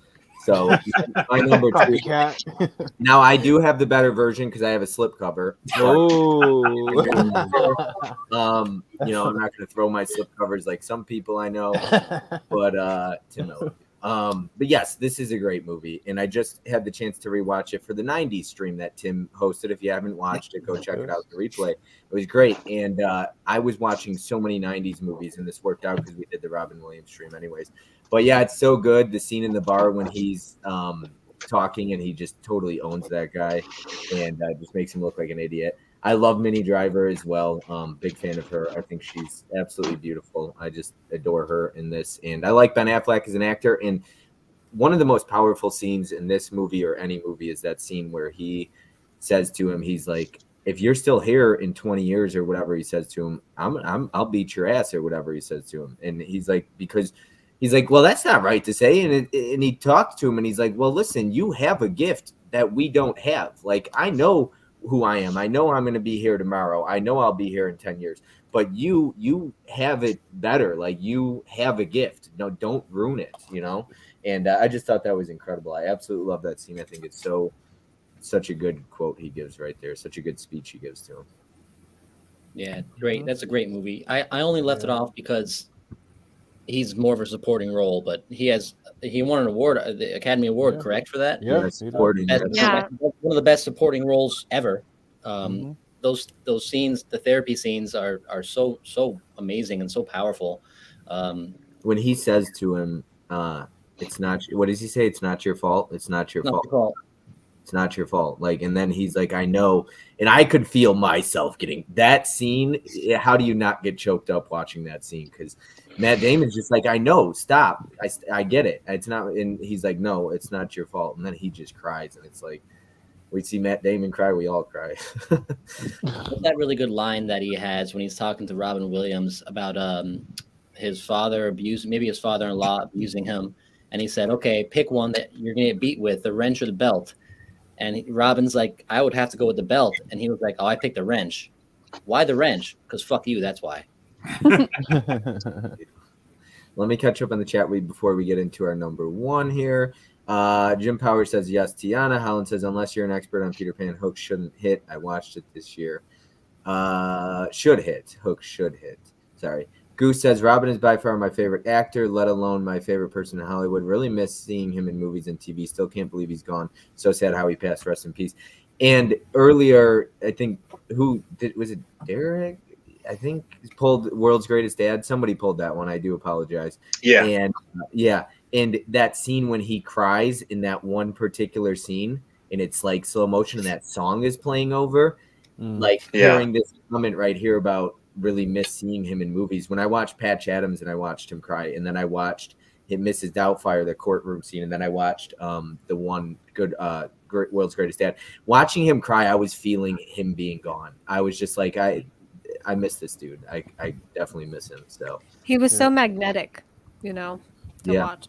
So my number 2. Now I do have the better version because I have a slipcover. You know, I'm not going to throw my slipcovers like some people I know, but Tim knows. But yes, this is a great movie, and I just had the chance to rewatch it for the 90s stream that Tim hosted. If you haven't watched it, go check it out, the replay. It was great, and I was watching so many 90s movies, and this worked out because we did the Robin Williams stream anyways. But yeah, it's so good. The scene in the bar when he's talking and he just totally owns that guy and just makes him look like an idiot. I love Minnie Driver as well. Big fan of her. I think she's absolutely beautiful. I just adore her in this. And I like Ben Affleck as an actor. And one of the most powerful scenes in this movie or any movie is that scene where he says to him, he's like, if you're still here in 20 years or whatever, he says to him, I'll beat your ass or whatever he says to him. And he's like, because he's like, well, that's not right to say. And he talks to him and he's like, well, listen, you have a gift that we don't have. Like, I know who I am. I know I'm going to be here tomorrow. I know I'll be here in 10 years, but you have it better. Like, you have a gift. No, don't ruin it, you know? And I just thought that was incredible. I absolutely love that scene. I think it's such a good quote he gives right there. Such a good speech he gives to him. Yeah, great. That's a great movie. I only left it off because he's more of a supporting role, but he won an award, the Academy Award, correct, for that? Yeah, supporting. Yeah. One of the best supporting roles ever. Those scenes, the therapy scenes, are so amazing and so powerful. When he says to him, "It's not." What does he say? It's not your fault. It's not your fault. It's not your fault. Like, and then he's like, I know. And I could feel myself getting that scene. How do you not get choked up watching that scene? Because Matt Damon's just like, I know, stop. I get it. It's not. And he's like, no, it's not your fault. And then he just cries. And it's like, we see Matt Damon cry, we all cry. That really good line that he has when he's talking to Robin Williams about his father maybe his father-in-law abusing him. And he said, okay, pick one that you're going to get beat with, the wrench or the belt. And Robin's like, I would have to go with the belt. And he was like, oh, I picked the wrench. Why the wrench? Because fuck you, that's why. Let me catch up on the chat before we get into our number one here. Jim Powers says, yes, Tiana. Holland says, unless you're an expert on Peter Pan, Hook shouldn't hit. I watched it this year. Should hit. Hook should hit. Sorry. Goose says, Robin is by far my favorite actor, let alone my favorite person in Hollywood. Really miss seeing him in movies and TV. Still can't believe he's gone. So sad how he passed. Rest in peace. And earlier, I think, was it Derek? I think pulled World's Greatest Dad. Somebody pulled that one. I do apologize. Yeah. And and that scene when he cries in that one particular scene, and it's like slow motion, and that song is playing over. Hearing this comment right here about really miss seeing him in movies. When I watched Patch Adams and I watched him cry, and then I watched Mrs. Doubtfire, the courtroom scene, and then I watched the one good World's Greatest Dad. Watching him cry, I was feeling him being gone. I was just like, I miss this dude. I definitely miss him. So he was so magnetic, to watch.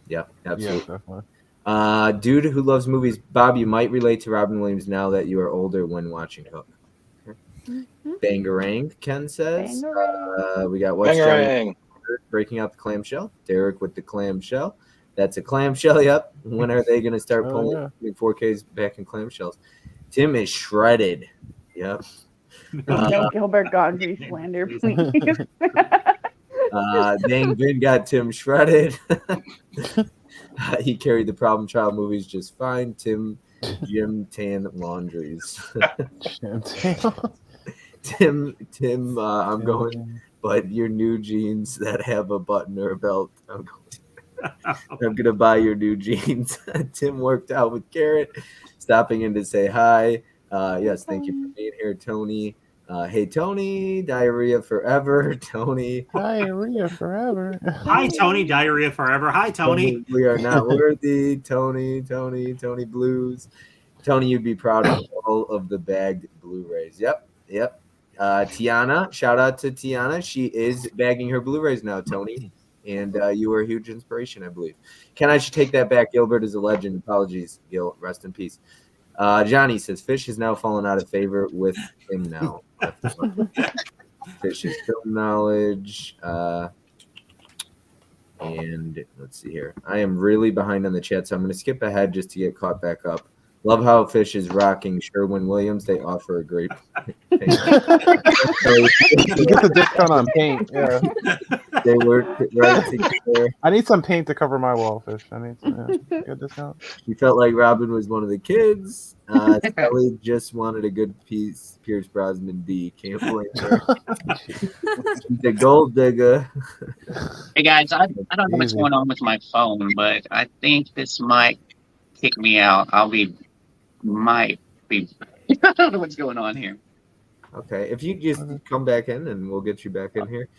Yeah, absolutely. Yeah, definitely. Dude who loves movies, Bob, you might relate to Robin Williams now that you are older when watching Hook. Bangarang, Ken says. We got what's breaking out the clamshell. Derek with the clamshell. That's a clamshell. Yep. When are they going to start pulling 4Ks back in clamshells? Tim is shredded. Yep. No Gilbert Godfrey slander, please. Dang, Vin got Tim shredded. He carried the Problem Child movies just fine. Jim Tan laundries. Tim, I'm going, but your new jeans that have a button or a belt, I'm gonna buy your new jeans. Tim worked out with Garrett, stopping in to say hi. Yes, thank you for being here, Tony. Hey, Tony, diarrhea forever. Tony, diarrhea forever. Hi, Tony, diarrhea forever. Hi, Tony. We are not worthy. Tony Blues. Tony, you'd be proud of all of the bagged Blu-rays. Yep. Tiana, shout out to Tiana. She is bagging her Blu-rays now, Tony. And you were a huge inspiration, I believe. Ken, I should take that back. Gilbert is a legend. Apologies, Gil. Rest in peace. Johnny says, Fish has now fallen out of favor with him now. Fish's film knowledge. And let's see here. I am really behind on the chat, so I'm going to skip ahead just to get caught back up. Love how Fish is rocking Sherwin-Williams. They offer a great paint. You get the discount on paint. Yeah. They work right together. I need some paint to cover my wall, Fish. I need some good discount. He felt like Robin was one of the kids. Scully just wanted a good piece. Pierce Brosnan D. Can't blame her. She's a gold digger. Hey guys, I don't know what's going on with my phone, but I think this might kick me out. I don't know what's going on here. Okay, if you just Okay. come back in, and we'll get you back in here.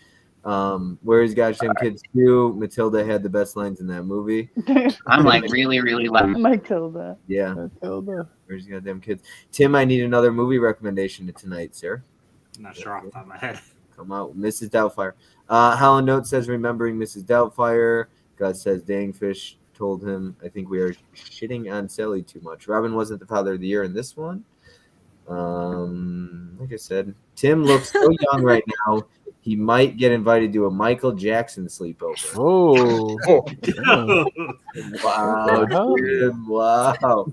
Where he's got Goddamn Kids 2. Matilda had the best lines in that movie. I'm like really, really low. Matilda. Yeah. Matilda. Where's Goddamn Kids? Tim, I need another movie recommendation tonight, sir. I'm not sure off the top of my head. Come out, Mrs. Doubtfire. Holland Note says, remembering Mrs. Doubtfire. God says, dang fish told him, I think we are shitting on Sally too much. Robin wasn't the father of the year in this one. Like I said, Tim looks so young right now. He might get invited to a Michael Jackson sleepover. Oh. Wow, Tim, wow.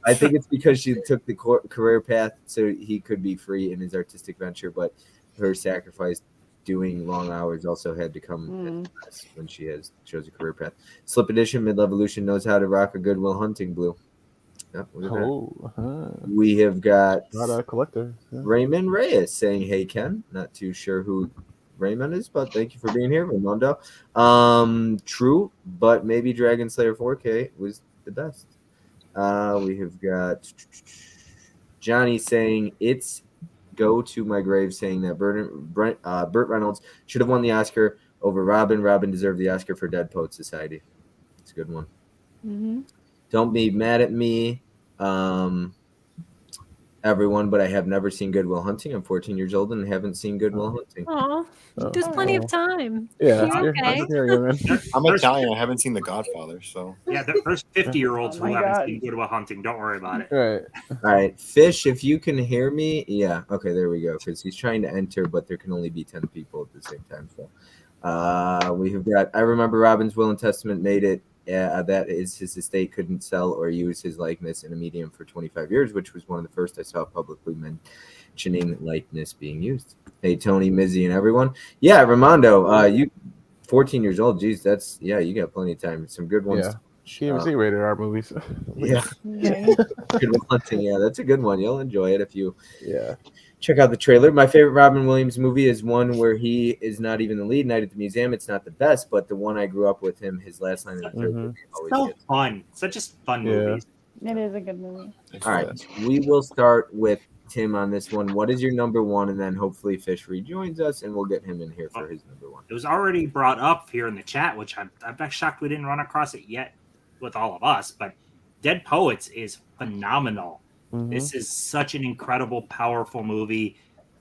I think it's because she took the career path so he could be free in his artistic venture, but her sacrifice doing long hours also had to come when she chose a career path. Slip Edition, Mid-Levolution knows how to rock a Goodwill Hunting blue. Yep, look at that. We have got not a collector. Yeah. Raymond Reyes saying, hey, Ken. Not too sure who Raymond is, but thank you for being here, Raimondo. True, but maybe Dragon Slayer 4K was the best. We have got Johnny saying, it's go to my grave, saying that Burt Reynolds should have won the Oscar over Robin. Robin deserved the Oscar for Dead Poet Society. It's a good one. Mm-hmm. Don't be mad at me, everyone, but I have never seen Goodwill Hunting. I'm 14 years old and haven't seen Goodwill Hunting. Aw, there's plenty of time. Yeah, He's okay. I'm Italian. I haven't seen The Godfather, so yeah, there's 50-year-olds Oh who my haven't God. seen Goodwill Hunting. Don't worry about it. Right. All right, Fish, if you can hear me, yeah, okay, there we go. Because he's trying to enter, but there can only be 10 people at the same time. So, we have got. I remember Robin's will and testament made it. That is, his estate couldn't sell or use his likeness in a medium for 25 years, which was one of the first I saw publicly mentioning likeness being used. Hey, Tony, Mizzy, and everyone. Yeah, Raimondo, you 14 years old. Geez, that's, yeah, you got plenty of time. Some good ones. Yeah. TMZ rated R movies. Yeah. Goodwill Hunting. Yeah, that's a good one. You'll enjoy it if you check out the trailer. My favorite Robin Williams movie is one where he is not even the lead. Night at the Museum. It's not the best, but the one I grew up with him, his last line in the third movie always So gets. fun. Such a fun movie. It is a good movie. All right, we will start with Tim on this one. What is your number one? And then hopefully Fish rejoins us, and we'll get him in here for his number one. It was already brought up here in the chat, which I'm shocked we didn't run across it yet with all of us. But Dead Poets is phenomenal. This is such an incredible, powerful movie.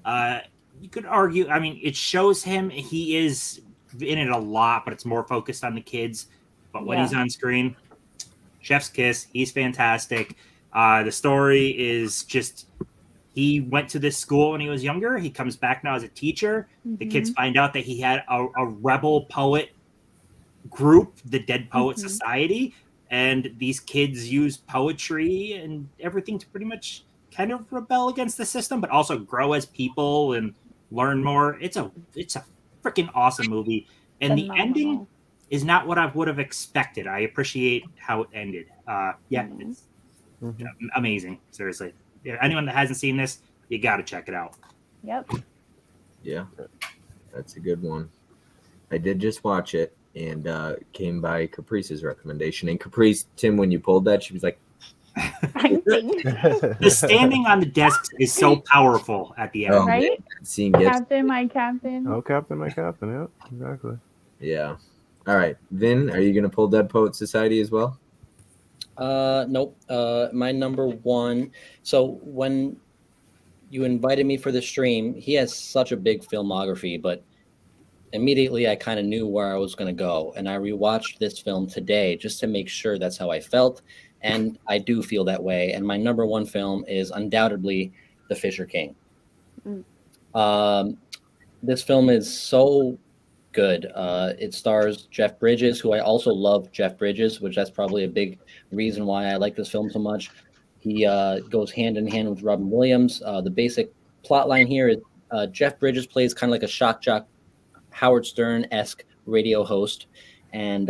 You could argue, I mean, it shows him he is in it a lot, but it's more focused on the kids. But when he's on screen, chef's kiss. He's fantastic. The story is just, he went to this school when he was younger. He comes back now as a teacher. The kids find out that he had a rebel poet group, the Dead Poet Society. And these kids use poetry and everything to pretty much kind of rebel against the system, but also grow as people and learn more. It's a freaking awesome movie. And the ending is not what I would have expected. I appreciate how it ended. It's amazing. Seriously. Yeah, anyone that hasn't seen this, you got to check it out. Yep. Yeah, that's a good one. I did just watch it and came by Caprice's recommendation. And Caprice, Tim, when you pulled that, she was like, the standing on the desks is so powerful at the end. Right? Seeing gifts. Captain, my captain. Oh, Captain, my captain. Yep, exactly. Yeah. All right. Vin, are you going to pull Dead Poet Society as well? Nope. My number one. So when you invited me for the stream, he has such a big filmography, but immediately I kind of knew where I was going to go. And I rewatched this film today just to make sure that's how I felt. And I do feel that way. And my number one film is undoubtedly The Fisher King. This film is so good. It stars Jeff Bridges, who I also love Jeff Bridges, which that's probably a big reason why I like this film so much. He goes hand in hand with Robin Williams. The basic plot line here is Jeff Bridges plays kind of like a shock jock, Howard Stern-esque radio host, and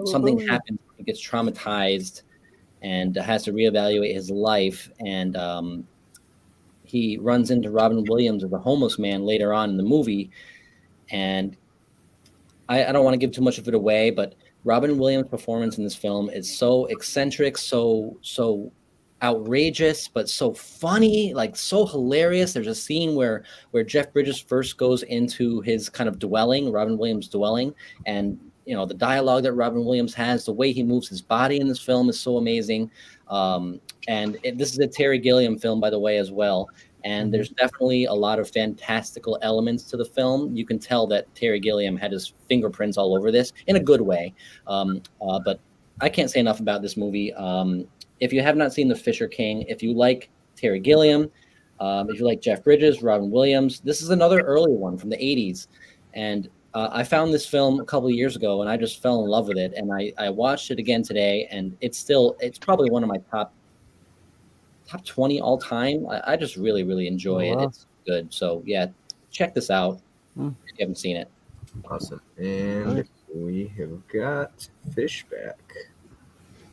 something happens. He gets traumatized and has to reevaluate his life, and he runs into Robin Williams as a homeless man later on in the movie. And I don't want to give too much of it away, but Robin Williams' performance in this film is so eccentric, so outrageous but so funny, like so hilarious. There's a scene where Jeff Bridges first goes into his kind of dwelling, Robin Williams' dwelling, and the dialogue that Robin Williams has, the way he moves his body in this film is so amazing. This is a Terry Gilliam film, by the way, as well. And there's definitely a lot of fantastical elements to the film. You can tell that Terry Gilliam had his fingerprints all over this in a good way. But I can't say enough about this movie. If you have not seen The Fisher King, if you like Terry Gilliam, if you like Jeff Bridges, Robin Williams, this is another early one from the 80s. And I found this film a couple of years ago, and I just fell in love with it. And I watched it again today, and it's probably one of my top 20 all time. I just really, really enjoy it. It's good. So yeah, check this out if you haven't seen it. Awesome. And we have got Fish back.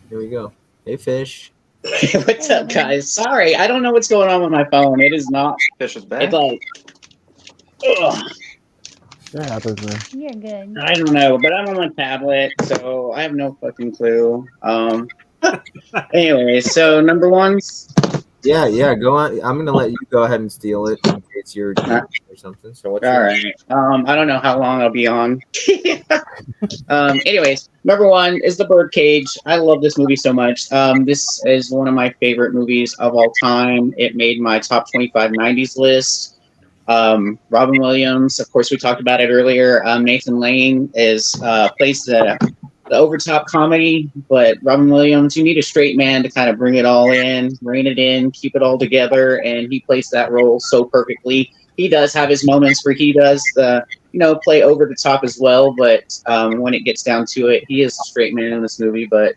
Here we go. Hey, Fish. What's up, guys? Sorry, I don't know what's going on with my phone. It is not. Fish is back. It's like, ugh. That happens, man. You're good. I don't know, but I'm on my tablet, so I have no fucking clue. Anyway, so number ones. Yeah, go on. I'm gonna let you go ahead and steal it in case you're or something. So what's all right? I don't know how long I'll be on. Anyways, number one is The Birdcage. I love this movie so much. This is one of my favorite movies of all time. It made my top 25 90s list. Robin Williams, of course, we talked about it earlier. Nathan Lane plays the overtop comedy, but Robin Williams, you need a straight man to kind of bring it all in, rein it in, keep it all together, and he plays that role so perfectly. He does have his moments where he does play over the top as well, but when it gets down to it, he is a straight man in this movie, but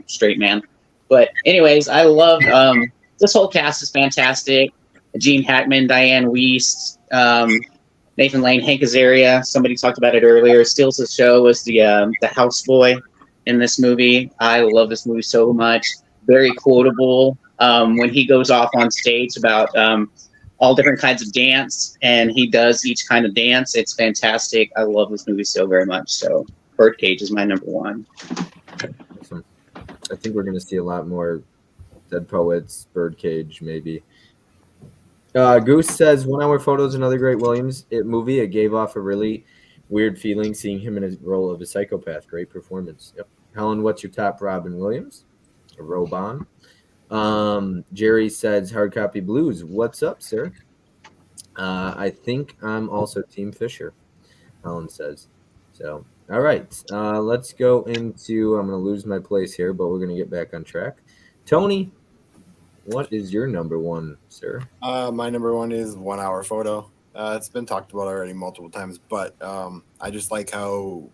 straight man. But anyways, I love this whole cast is fantastic. Gene Hackman, Diane Wiest, Nathan Lane, Hank Azaria. Somebody talked about it earlier. Steals the show as the houseboy in this movie. I love this movie so much. Very quotable. When he goes off on stage about all different kinds of dance, and he does each kind of dance, it's fantastic. I love this movie so very much. So Birdcage is my number one. Awesome. I think we're gonna see a lot more Dead Poets, Birdcage, maybe. Goose says 1 hour photos, another great Williams movie. It gave off a really weird feeling seeing him in his role of a psychopath. Great performance. Yep. Helen, what's your top Robin Williams? Robon. Jerry says hard copy blues. What's up, sir? I think I'm also Team Fisher, Helen says. So, all right. Let's go into, I'm going to lose my place here, but we're going to get back on track. Tony, what is your number one, sir? My number one is 1 hour photo. It's been talked about already multiple times, but I just like how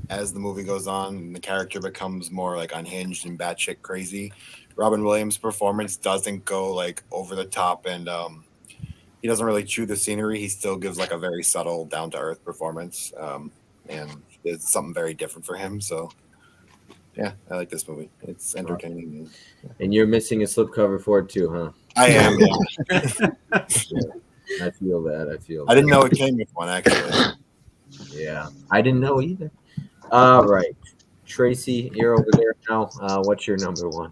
as the movie goes on, the character becomes more like unhinged and batshit crazy. Robin Williams' performance doesn't go like over the top, and he doesn't really chew the scenery. He still gives like a very subtle, down to earth performance, and it's something very different for him. So yeah, I like this movie. It's entertaining. And you're missing a slipcover for it too, huh? I am. Yeah. I feel that. I didn't know it came with one, actually. Yeah, I didn't know either. All right, Tracy, you're over there now. What's your number one?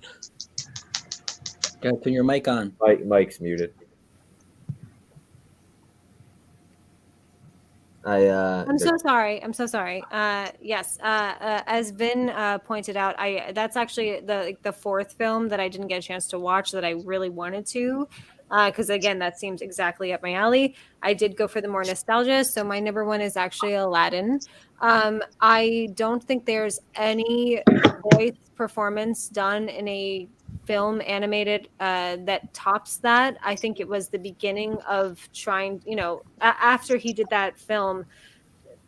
Gotta turn your mic on. Mike's muted. I'm so sorry. Yes. As Vin pointed out, that's actually the fourth film that I didn't get a chance to watch that I really wanted to, because again, that seems exactly up my alley. I did go for the more nostalgia, so my number one is actually Aladdin. I don't think there's any voice performance done in a film animated that tops that. I think it was the beginning of trying, after he did that film,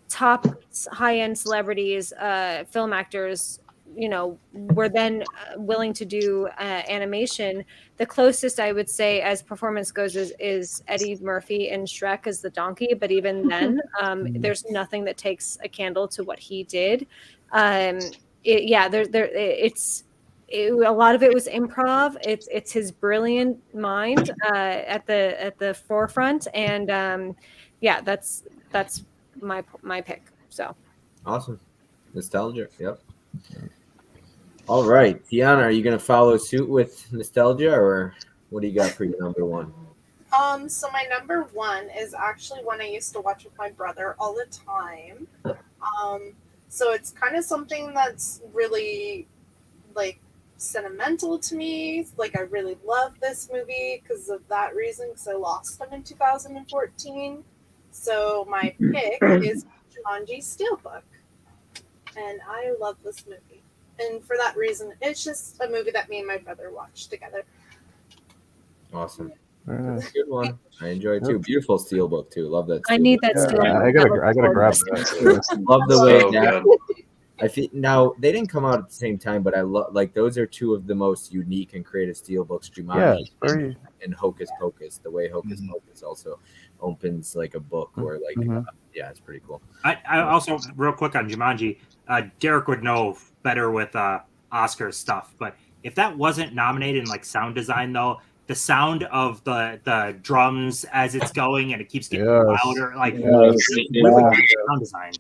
top high-end celebrities, film actors, were then willing to do animation. The closest I would say as performance goes is Eddie Murphy in Shrek as the donkey, but even then there's nothing that takes a candle to what he did. A lot of it was improv. It's his brilliant mind at the forefront, and that's my pick. So awesome, nostalgia. Yep. All right, Tiana, are you going to follow suit with nostalgia, or what do you got for your number one? So my number one is actually one I used to watch with my brother all the time. So it's kind of something that's really like sentimental to me. Like I really love this movie because of that reason, because I lost him in 2014. So my pick is Jumanji Steelbook, and I love this movie. And for that reason, it's just a movie that me and my brother watched together. Awesome. Very nice. That's a good one. I enjoy it too. Beautiful steelbook too. Love that. I need that Yeah, steelbook. I gotta grab that. Love the way So that. good. I think now they didn't come out at the same time, but I love like those are two of the most unique and creative steelbooks. Yeah, Jumanji it's very. and Hocus Pocus. The way Hocus Pocus also opens like a book, or like yeah, it's pretty cool. I also real quick on Jumanji. Derek would know better with Oscar stuff, but if that wasn't nominated in like sound design though, the sound of the drums as it's going and it keeps getting louder, like really sound design.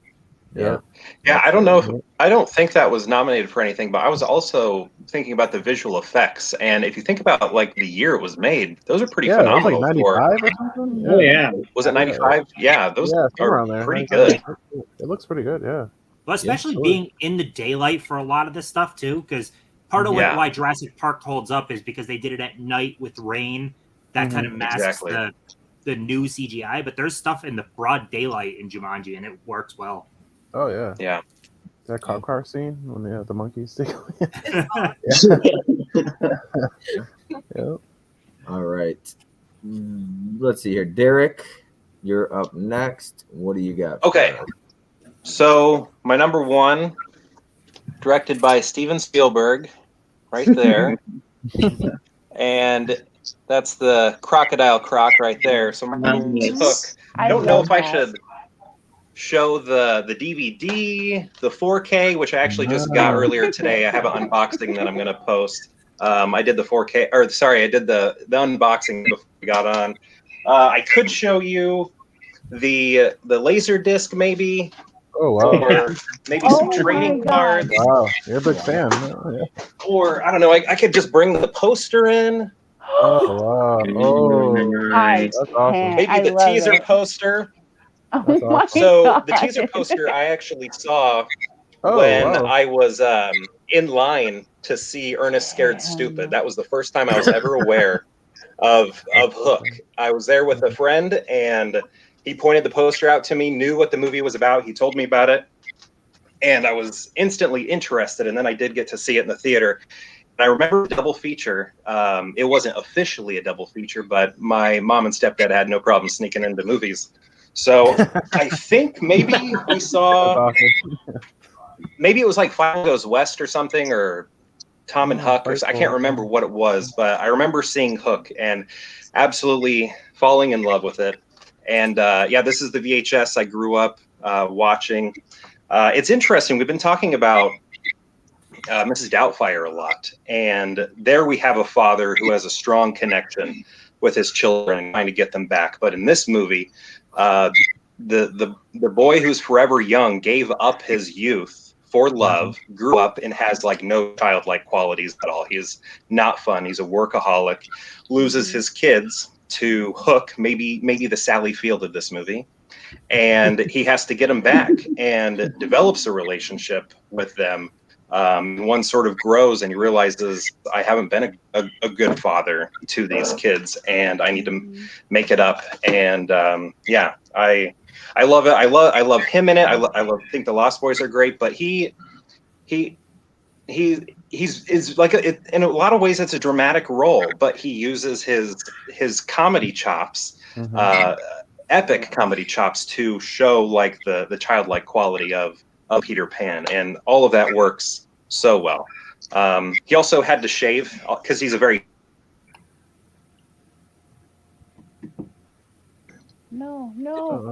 Yeah. Yeah, I don't know if I don't think that was nominated for anything, but I was also thinking about the visual effects. And if you think about like the year it was made, those are pretty phenomenal. It was like 95 or something. Oh yeah. Was it 95? Yeah, those somewhere are around there. pretty 95. good. It looks pretty good. Yeah. Well, especially totally. being in the daylight for a lot of this stuff too, because part of why Jurassic Park holds up is because they did it at night with rain. That kind of masks the new CGI, but there's stuff in the broad daylight in Jumanji, and it works well. Oh yeah. Yeah. That cop car scene when they have the monkeys stick. Yep. All right. Let's see here. Derek, you're up next. What do you got? Okay. So my number one, directed by Steven Spielberg, right there. And that's the Crocodile Croc right there. So my number one is Hook. I don't know if I should show the DVD, the 4K, which I actually just got earlier today. I have an unboxing that I'm going to post. I did the 4K, or sorry, I did the unboxing before we got on. I could show you the laser disc maybe. Oh wow! Or maybe some trading cards. Wow, you're a big fan. Yeah. Or I don't know. I could just bring the poster in. Oh wow! Oh, that's awesome. Maybe the teaser poster. That's awesome. So the teaser poster I actually saw when I was in line to see Ernest Scared Stupid. That was the first time I was ever aware of Hook. I was there with a friend, and he pointed the poster out to me, knew what the movie was about. He told me about it, and I was instantly interested. And then I did get to see it in the theater. And I remember the double feature. It wasn't officially a double feature, but my mom and stepdad had no problem sneaking into movies. So I think maybe we saw, maybe it was like Final Goes West or something, or Tom and Huck, or I can't remember what it was, but I remember seeing Hook and absolutely falling in love with it. And yeah, this is the VHS I grew up watching. It's interesting. We've been talking about Mrs. Doubtfire a lot, and there we have a father who has a strong connection with his children, trying to get them back. But in this movie, the boy who's forever young gave up his youth for love, grew up, and has like no childlike qualities at all. He's not fun. He's a workaholic, loses his kids to Hook, maybe the Sally Field of this movie, and he has to get them back and develops a relationship with them. One sort of grows and he realizes, I haven't been a good father to these kids, and I need to make it up. And yeah, I love it. I love him in it. I think the Lost Boys are great, but he's like in a lot of ways it's a dramatic role, but he uses his comedy chops, epic comedy chops, to show like the childlike quality of Peter Pan, and all of that works so well. He also had to shave because he's a very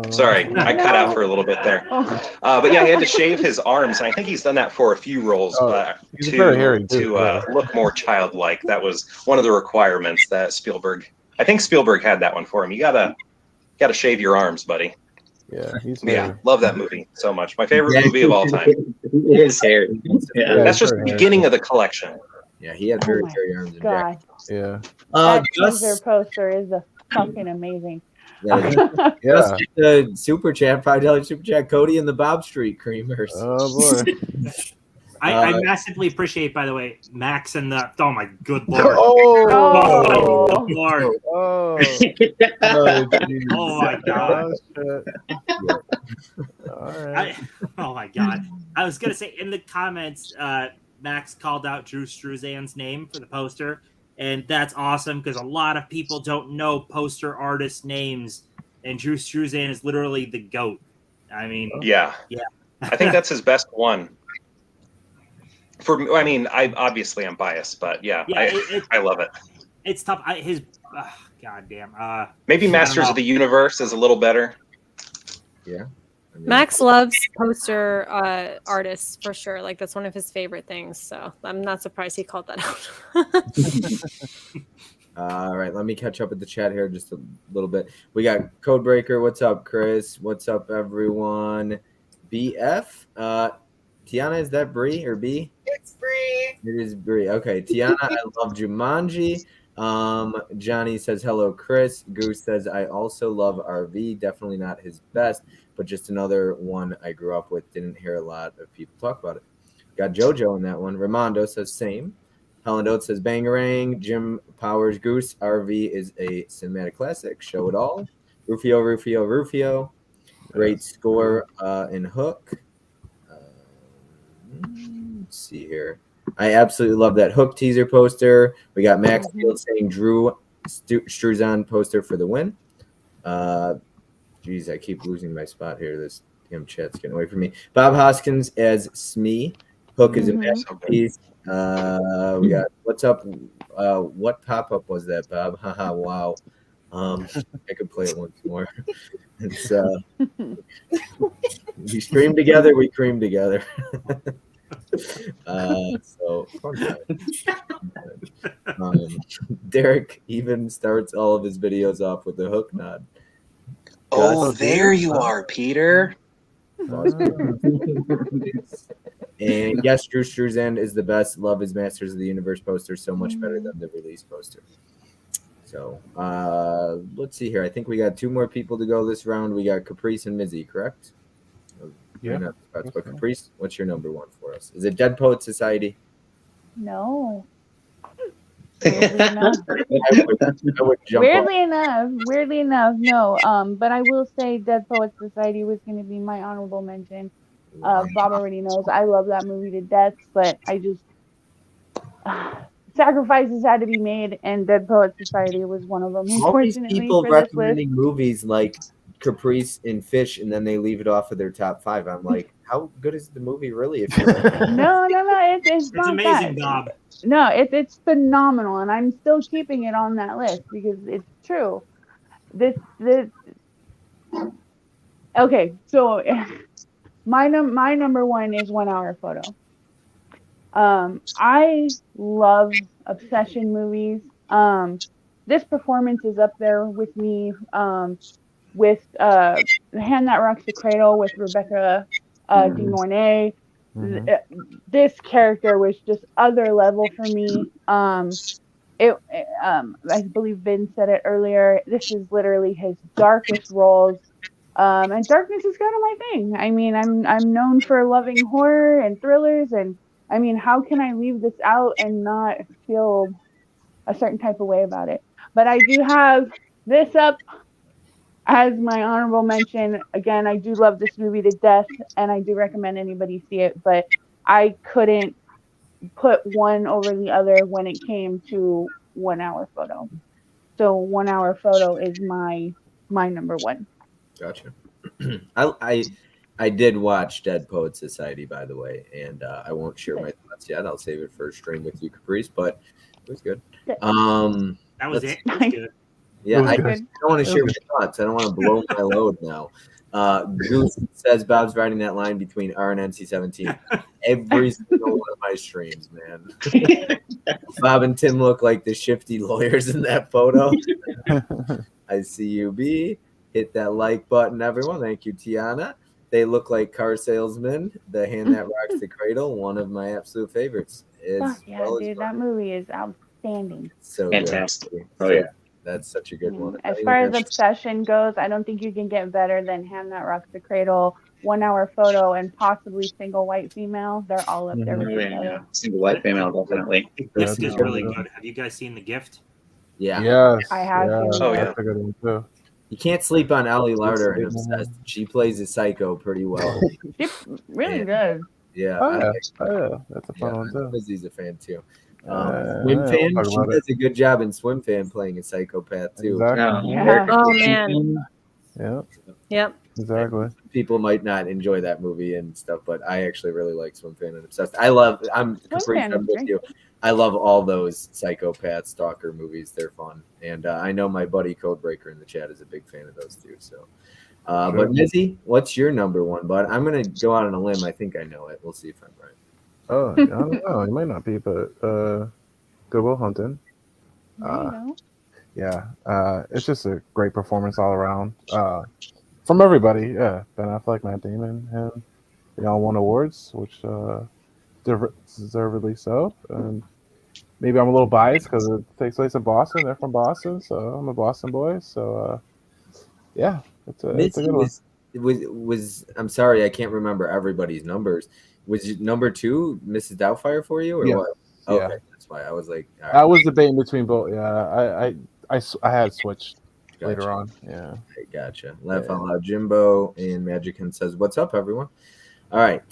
sorry, I cut out for a little bit there. But yeah, he had to shave his arms, and I think he's done that for a few roles, but to look more childlike. That was one of the requirements that I think Spielberg had that one for him. You gotta shave your arms, buddy. Yeah, he's Yeah, hairy. love that movie so much. My favorite Yeah. movie of all time. It is hairy. Yeah. That's just the very hairy. beginning of the collection. Yeah, he had Oh very my hairy arms and back. God, Yeah. that Gus, teaser poster is a fucking amazing. Gus Yeah. with the super chat, $5 super chat. Cody and the Bob Street Creamers. Oh boy. I massively appreciate, by the way, Max and the. Oh my good lord! Oh. Oh, my good lord! Oh. Oh my god! Oh, shit. All right. Oh my god! I was gonna say in the comments, Max called out Drew Struzan's name for the poster, and that's awesome because a lot of people don't know poster artist names, and Drew Struzan is literally the GOAT. I mean, Yeah. yeah. I think that's his best one. I mean, I'm biased, but yeah, I love it. It's tough. God damn. Maybe Masters of the Universe is a little better. Yeah. Max loves poster artists for sure. Like that's one of his favorite things. So I'm not surprised he called that out. All right, let me catch up with the chat here just a little bit. We got Codebreaker. What's up, Chris? What's up, everyone? BF. Tiana, is that Bree or B? It's Bree. It is Bree. Okay, Tiana, I love Jumanji. Johnny says hello, Chris. Goose says I also love RV. Definitely not his best, but just another one I grew up with. Didn't hear a lot of people talk about it. Got JoJo in that one. Ramondo says same. Helen Oates says Bangarang. Jim Powers Goose. RV is a cinematic classic. Show it all. Rufio. Great score in Hook. Let's see here. I absolutely love that Hook teaser poster. We got Max Field saying Drew Struzan poster for the win. Geez, I keep losing my spot here. This damn chat's getting away from me. Bob Hoskins as Smee. Hook is a masterpiece. We got what's up? What pop-up was that, Bob? Haha, wow. I could play it once more. It's we stream together, we cream together. So fun time. Derek even starts all of his videos off with the Hook nod. Oh, there you are, Peter. And yes, Drew Struzan is the best. Love his Masters of the Universe poster so much better than the release poster. So let's see here. I think we got two more people to go this round. We got Caprice and Mizzy, correct? Yeah. But Caprice, what's your number one for us? Is it Dead Poet Society? No. Weirdly enough, no. But I will say Dead Poets Society was going to be my honorable mention. Bob already knows I love that movie to death, but I just sacrifices had to be made, and Dead Poets Society was one of them. All these Unfortunately, people for this list. recommending movies like Caprice and Fish, and then they leave it off of their top 5. I'm like, how good is the movie really? If you're No, it's not amazing, that. Bob. No, it's phenomenal, and I'm still keeping it on that list because it's true. This okay, so my number one is 1 Hour Photo. I love obsession movies. This performance is up there with me. With The Hand That Rocks the Cradle with Rebecca De Mornay. This character was just other level for me. I believe Vin said it earlier. This is literally his darkest roles. And darkness is kind of my thing. I mean, I'm known for loving horror and thrillers, and I mean, how can I leave this out and not feel a certain type of way about it? But I do have this up as my honorable mention. Again, I do love this movie to death, and I do recommend anybody see it, but I couldn't put one over the other when it came to 1 Hour Photo. So 1 Hour Photo is my number one. Gotcha. I did watch Dead Poet Society, by the way, and I won't share my thoughts yet. I'll save it for a stream with you, Caprice, but it was good. That was it. That was good. Yeah, I don't want to share my thoughts. I don't want to blow my load now. Goose says Bob's writing that line between R and NC-17 every single one of my streams, man. Bob and Tim look like the shifty lawyers in that photo. I see you, B. Hit that like button, everyone. Thank you, Tiana. They look like car salesmen. The Hand That Rocks the Cradle, one of my absolute favorites. Fuck yeah, well as dude, fun. that movie is outstanding. So Fantastic. good. Oh, So yeah. that's such a good one. As far as Obsession goes, I don't think you can get better than Hand That Rocks the Cradle, 1 Hour Photo, and possibly Single White Female. They're all up there with Oh, each other. yeah. Single white female, definitely. The Yeah, Gift that's is a really good good. Have you guys seen The Gift? Yeah. Yes. I have yeah, seen Oh, that. yeah. That's a good one too. You can't sleep on Ellie Larder and Sleep on her. Obsessed. She plays a psycho pretty well. She's really And- good. Yeah. Oh I yeah, like her. oh yeah, that's a fun Yeah, one I know too. Lizzie's a fan too. Yeah, Swim we'll Fan, talk she about it. does a good job in Swim Fan playing a psychopath too. Exactly. Yeah. Oh man. Yeah, Yep. exactly. People might not enjoy that movie and stuff, but I actually really like Swim Fan and Obsessed. I'm complete Fan I'm is with great. you. I love all those psychopath stalker movies. They're fun, and I know my buddy Codebreaker in the chat is a big fan of those too. So, Sure. but Mizzy, what's your number one? Bud, I'm gonna go out on a limb. I think I know it. We'll see if I'm right. Oh, I don't know. You might not be, but Good Will Hunting. There you go. Yeah, it's just a great performance all around. From everybody. Yeah, Ben Affleck, Matt Damon, him. They all won awards, which deservedly so. And maybe I'm a little biased because it takes place in Boston. They're from Boston, so I'm a Boston boy. So yeah, it's a Missy good one. was I'm sorry, I can't remember everybody's numbers. Was it number 2 Mrs. Doubtfire for you or Yes. what? Yeah. Okay, that's why I was like, all right, I was debating between both. Yeah, I had switched later gotcha. on. Yeah. Okay, gotcha. Laugh out loud, Jimbo and Magickin says, "What's up, everyone?" All right,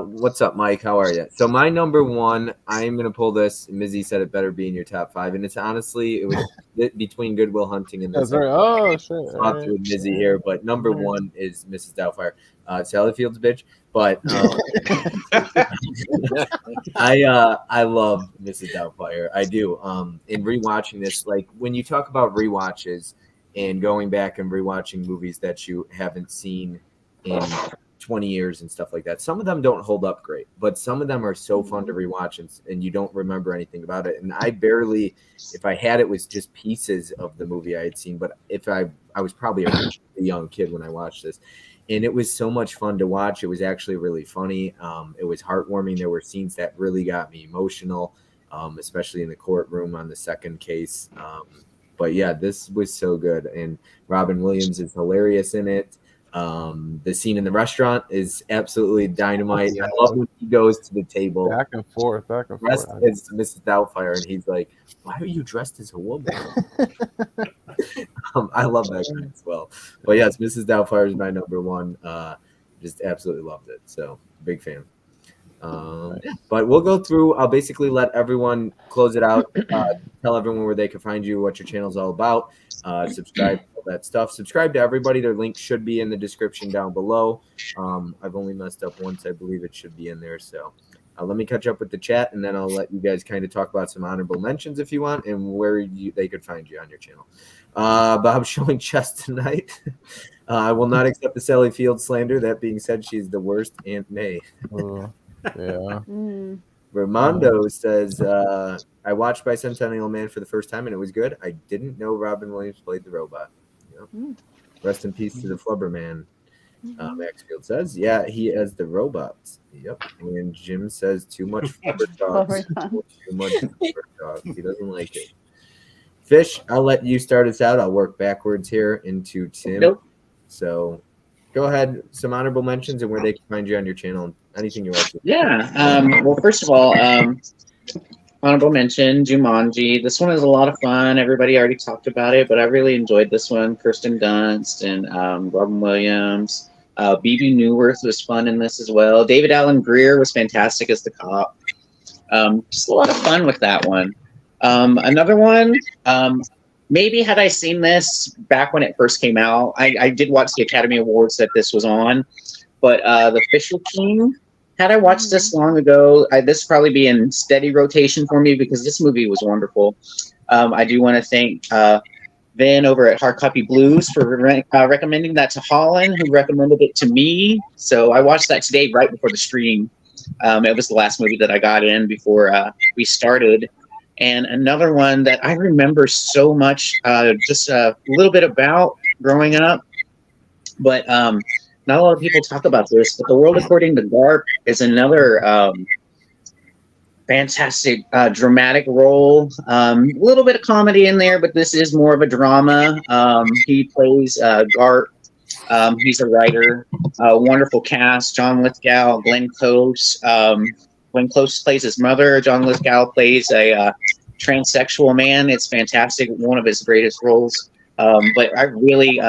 what's up, Mike? How are you? So my number one, I'm gonna pull this. Mizzy said it better be in your top 5, and it's honestly it was between Good Will Hunting and this. That's right. Oh shit. Not through Mizzy here, but number one is Mrs. Doubtfire. Sally Field's bitch, but I love Mrs. Doubtfire. I do. In rewatching this, like when you talk about rewatches and going back and rewatching movies that you haven't seen in 20 years and stuff like that, some of them don't hold up great, but some of them are so fun to rewatch and you don't remember anything about it. And I barely, if I had it was just pieces of the movie I had seen, but if I was probably a young kid when I watched this, and it was so much fun to watch. It was actually really funny. It was heartwarming. There were scenes that really got me emotional, especially in the courtroom on the second case. But yeah, this was so good. And Robin Williams is hilarious in it. The scene in the restaurant is absolutely dynamite. I love when he goes to the table. Back and forth. Dressed as Mrs. Doubtfire, and he's like, "Why are you dressed as a woman?" I love that guy as well. But yes, Mrs. Doubtfire is my number one. Just absolutely loved it. So big fan. But we'll go through. I'll basically let everyone close it out. Tell everyone where they can find you, what your channel's all about. Subscribe, all that stuff. Subscribe to everybody. Their link should be in the description down below. I've only messed up once. I believe it should be in there. So let me catch up with the chat, and then I'll let you guys kind of talk about some honorable mentions if you want, and where they could find you on your channel. Bob's showing chest tonight. I will not accept the Sally Field slander. That being said, she's the worst Aunt May. Yeah. Ramondo says, I watched Bicentennial Man for the first time and it was good. I didn't know Robin Williams played the robot. Yep. Rest in peace to the Flubber Man. Maxfield says, yeah, he has the robots. Yep. And Jim says, too much Flubber dogs. Too much Flubber dogs. He doesn't like it. Fish, I'll let you start us out. I'll work backwards here into Tim. Nope. So go ahead. Some honorable mentions and where they can find you on your channel. Anything you want to. Yeah. Well, first of all, honorable mention, Jumanji. This one is a lot of fun. Everybody already talked about it, but I really enjoyed this one. Kirsten Dunst and Robin Williams. BB Newworth was fun in this as well. David Alan Grier was fantastic as the cop. Just a lot of fun with that one. Another one, maybe had I seen this back when it first came out, I did watch the Academy Awards that this was on, but The Fisher King, had I watched this long ago, this would probably be in steady rotation for me because this movie was wonderful. I do want to thank Vin over at Hard Copy Blues for recommending that to Holland, who recommended it to me. So I watched that today right before the stream. It was the last movie that I got in before we started. And another one that I remember so much, just a little bit about, growing up, but not a lot of people talk about this. But The World According to Garp is another fantastic dramatic role. A little bit of comedy in there, but this is more of a drama. He plays Garp. He's a writer. Wonderful cast: John Lithgow, Glenn Close. Glenn Close plays his mother. John Lithgow plays a transsexual man. It's fantastic. One of his greatest roles. But I really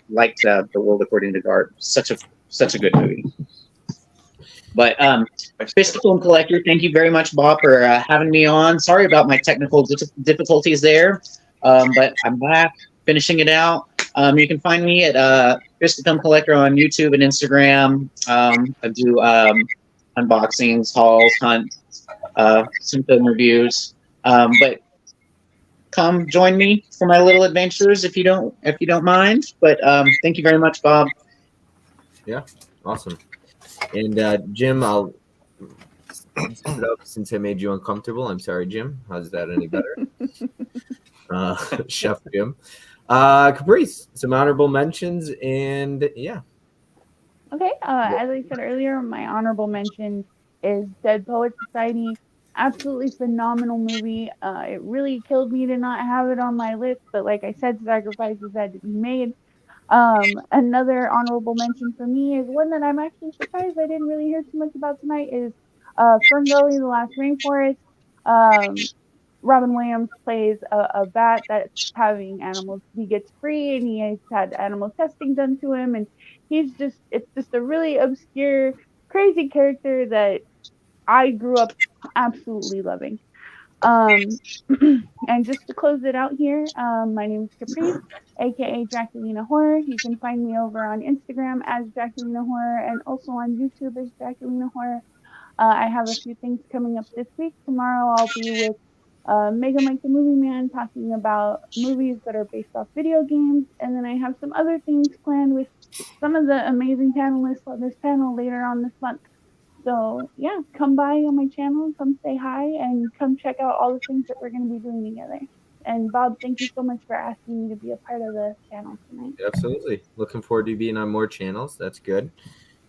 liked The World According to Garp. Such a good movie. But Fish the Film Collector, thank you very much, Bob, for having me on. Sorry about my technical difficulties there, but I'm back finishing it out. You can find me at Fish the Film Collector on YouTube and Instagram. I do unboxings, hauls, hunts, some film reviews. But come join me for my little adventures if you don't mind. But thank you very much, Bob. Yeah, awesome. And Jim, I'll set it up since I made you uncomfortable. I'm sorry, Jim. How's that any better? Chef Jim. Caprice, some honorable mentions, and yeah. Okay, as I said earlier, my honorable mention is Dead Poet Society. Absolutely phenomenal movie. It really killed me to not have it on my list, but like I said, sacrifices had to be made. Another honorable mention for me is one that I'm actually surprised I didn't really hear too much about tonight is Ferngully, The Last Rainforest. Robin Williams plays a bat that's having animals. He gets free and he has had animal testing done to him, and it's just a really obscure, crazy character that I grew up absolutely loving. And just to close it out here, my name is Caprice, aka Jacquelina Horror. You can find me over on Instagram as Jacquelina Horror and also on YouTube as Jacquelina Horror. I have a few things coming up this week. Tomorrow I'll be with Mega Mike the Movie Man talking about movies that are based off video games. And then I have some other things planned with some of the amazing panelists on this panel later on this month. So yeah, come by on my channel, come say hi, and come check out all the things that we're going to be doing together. And Bob, thank you so much for asking me to be a part of the channel tonight. Absolutely. Looking forward to being on more channels. That's good.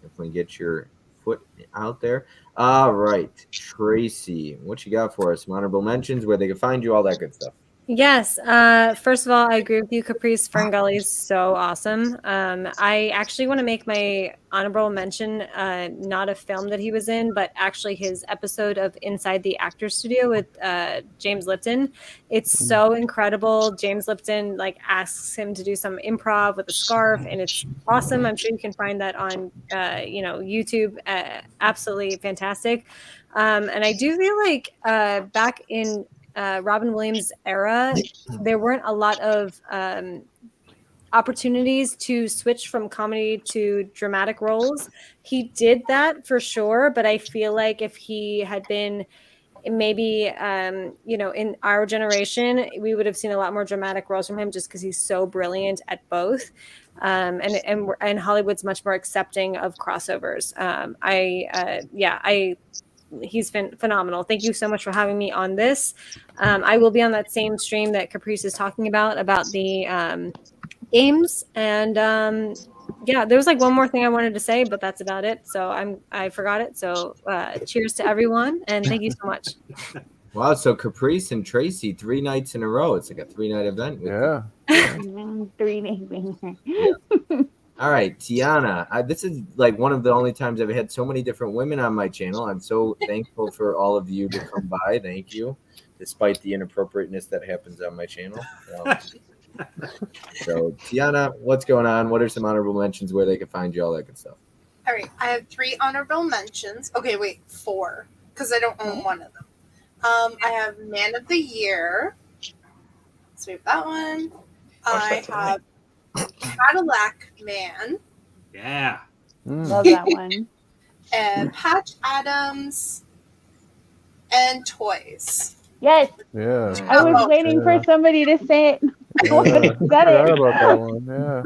Definitely get your foot out there. All right, Tracy, what you got for us? Some honorable mentions, where they can find you, all that good stuff. Yes. First of all, I agree with you. Caprice Ferngully is so awesome. I actually want to make my honorable mention not a film that he was in, but actually his episode of Inside the Actors Studio with James Lipton. It's so incredible. James Lipton asks him to do some improv with a scarf, and it's awesome. I'm sure you can find that on YouTube. Absolutely fantastic. And I do feel like back in Robin Williams' era, there weren't a lot of opportunities to switch from comedy to dramatic roles. He did that for sure, but I feel like if he had been maybe in our generation, we would have seen a lot more dramatic roles from him, just because he's so brilliant at both. And Hollywood's much more accepting of crossovers. He's been phenomenal. Thank you so much for having me on this. I will be on that same stream that Caprice is talking about the games. And there was one more thing I wanted to say, but that's about it. So I forgot it. So cheers to everyone, and thank you so much. Wow, so Caprice and Tracy 3 nights in a row. It's like a 3-night event. Yeah. 3 days. Yeah. All right, Tiana. This is one of the only times I've had so many different women on my channel. I'm so thankful for all of you to come by. Thank you, despite the inappropriateness that happens on my channel. So, Tiana, what's going on? What are some honorable mentions, where they can find you, all that good stuff? All right, I have 3 honorable mentions. Okay, wait, 4, because I don't own one of them. I have Man of the Year. Sweep that one. I have Cadillac Man. Yeah. Love that one. And Patch Adams and Toys. Yes. Yeah. I was waiting for somebody to say it. I would have said it. I forgot about that one. Yeah.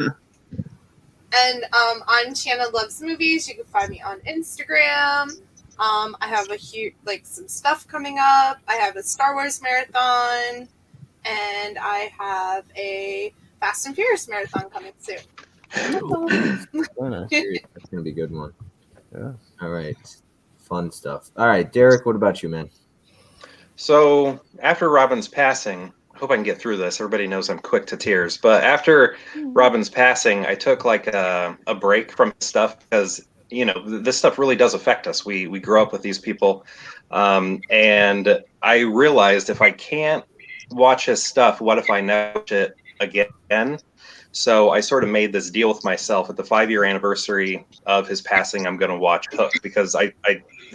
And on Tiana Loves Movies, you can find me on Instagram. I have a huge some stuff coming up. I have a Star Wars marathon, and I have a Fast and Furious marathon coming soon. Very nice. That's gonna be a good one. Yeah. All right, fun stuff. All right, Derek, what about you, man? So after Robin's passing, I hope I can get through this. Everybody knows I'm quick to tears, but after Robin's passing, I took like a break from stuff because this stuff really does affect us. We grow up with these people, and I realized if I can't watch his stuff, what if I never watch it again? So I sort of made this deal with myself at the 5-year anniversary of his passing. I'm going to watch Hook because I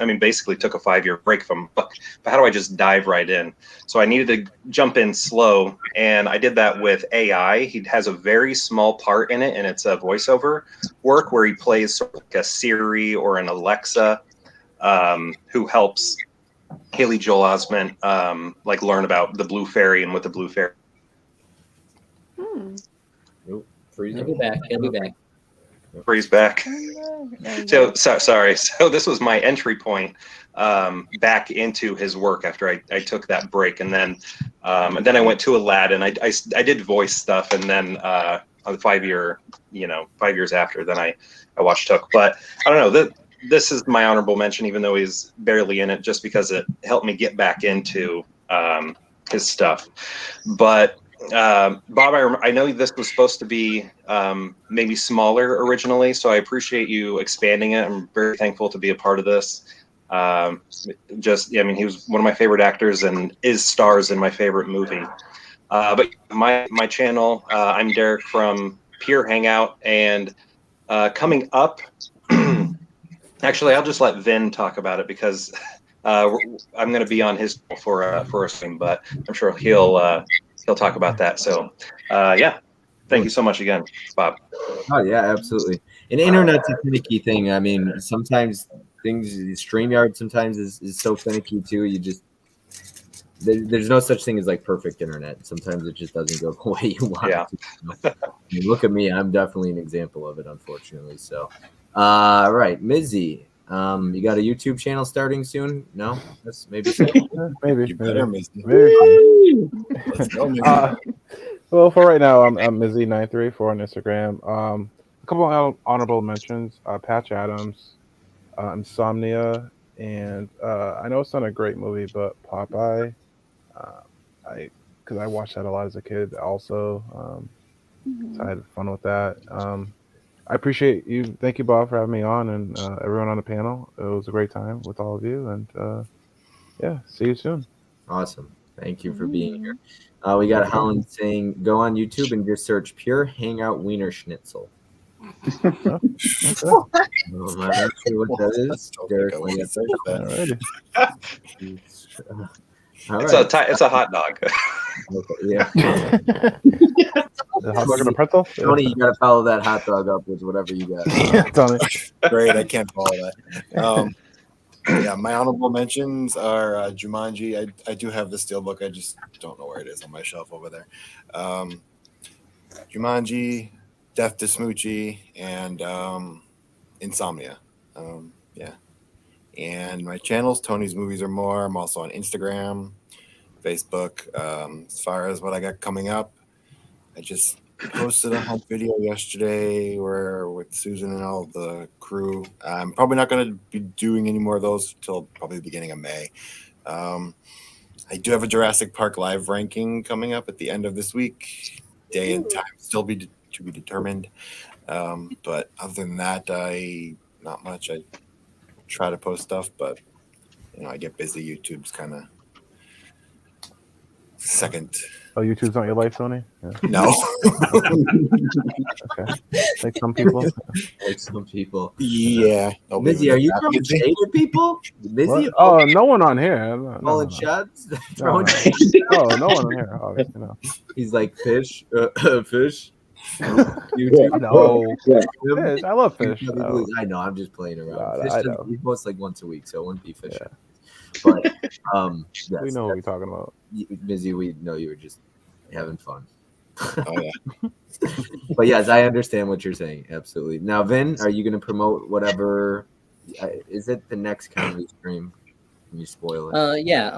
mean, basically took a 5-year break from Hook. But how do I just dive right in? So I needed to jump in slow, and I did that with AI. He has a very small part in it, and it's a voiceover work where he plays sort of like a Siri or an Alexa, who helps Haley Joel Osment like learn about the Blue Fairy and what the Blue Fairy. He'll be back. He'll be back. Freeze back. So sorry. So this was my entry point back into his work after I took that break, and then I went to Aladdin. I did voice stuff, and then on the 5 year, 5 years after, then I watched Hook. But I don't know. This is my honorable mention, even though he's barely in it, just because it helped me get back into his stuff. But Bob, I know this was supposed to be maybe smaller originally, so I appreciate you expanding it. I'm very thankful to be a part of this. I mean, he was one of my favorite actors and stars in my favorite movie. But my channel, I'm Derek from Pure Hangout, and coming up, actually, I'll just let Vin talk about it because I'm going to be on his for a stream, but I'm sure he'll talk about that. So, yeah, thank you so much again, Bob. Oh yeah, absolutely. And internet's a finicky thing. I mean, sometimes StreamYard sometimes is so finicky too. You just there's no such thing as like perfect internet. Sometimes it just doesn't go the way you want it to. I mean, look at me. I'm definitely an example of it, unfortunately. So, right, Mizzy. You got a YouTube channel starting soon? No, that's maybe so. Maybe. You better, Mizzy. Let's go, Mizzy. Well, for right now, I'm Mizzy934 on Instagram. A couple of honorable mentions: Patch Adams, Insomnia, and I know it's not a great movie, but Popeye. Because I watched that a lot as a kid, also. So I had fun with that. I appreciate you. Thank you, Bob, for having me on, and everyone on the panel. It was a great time with all of you, and yeah, see you soon. Awesome. Thank you for being here. We got Holland saying, go on YouTube and just search Pure Hangout Wiener Schnitzel. I'm not sure what that is. Derek, It's a hot dog. Okay, yeah. The hot dog and a pretzel? Tony, you got to follow that hot dog up with whatever you got. Yeah, Tony. Great, I can't follow that. Yeah, my honorable mentions are Jumanji. I do have the steelbook. I just don't know where it is on my shelf over there. Jumanji, Death to Smoochie, and Insomnia. Yeah. And my channels, Tony's Movies or More. I'm also on Instagram, Facebook. As far as what I got coming up, I just posted a hunt video yesterday with Susan and all the crew. I'm probably not going to be doing any more of those till probably the beginning of May. I do have a Jurassic Park live ranking coming up at the end of this week. Day and time still to be determined. But other than that, not much. I try to post stuff, but I get busy. YouTube's kind of second. Oh, YouTube's not your life, Tony? Yeah. No. Okay. Like some people. Like some people. Yeah. Mizzy, are you throwing shade at people? Mizzy? Oh, no one on here. Calling shots? No one on here. Obviously, no. He's like, fish. Fish. No. Fish. I love fish. I know. I'm just playing around. No, Fish he posts like once a week, so it wouldn't be fish. Yeah. But yes, we know what we're talking about. Mizzy, we know you were just having fun. Oh yeah. But yes, I understand what you're saying. Absolutely. Now, Vin, are you going to promote whatever? Is it the next comedy stream? Can you spoil it? Yeah.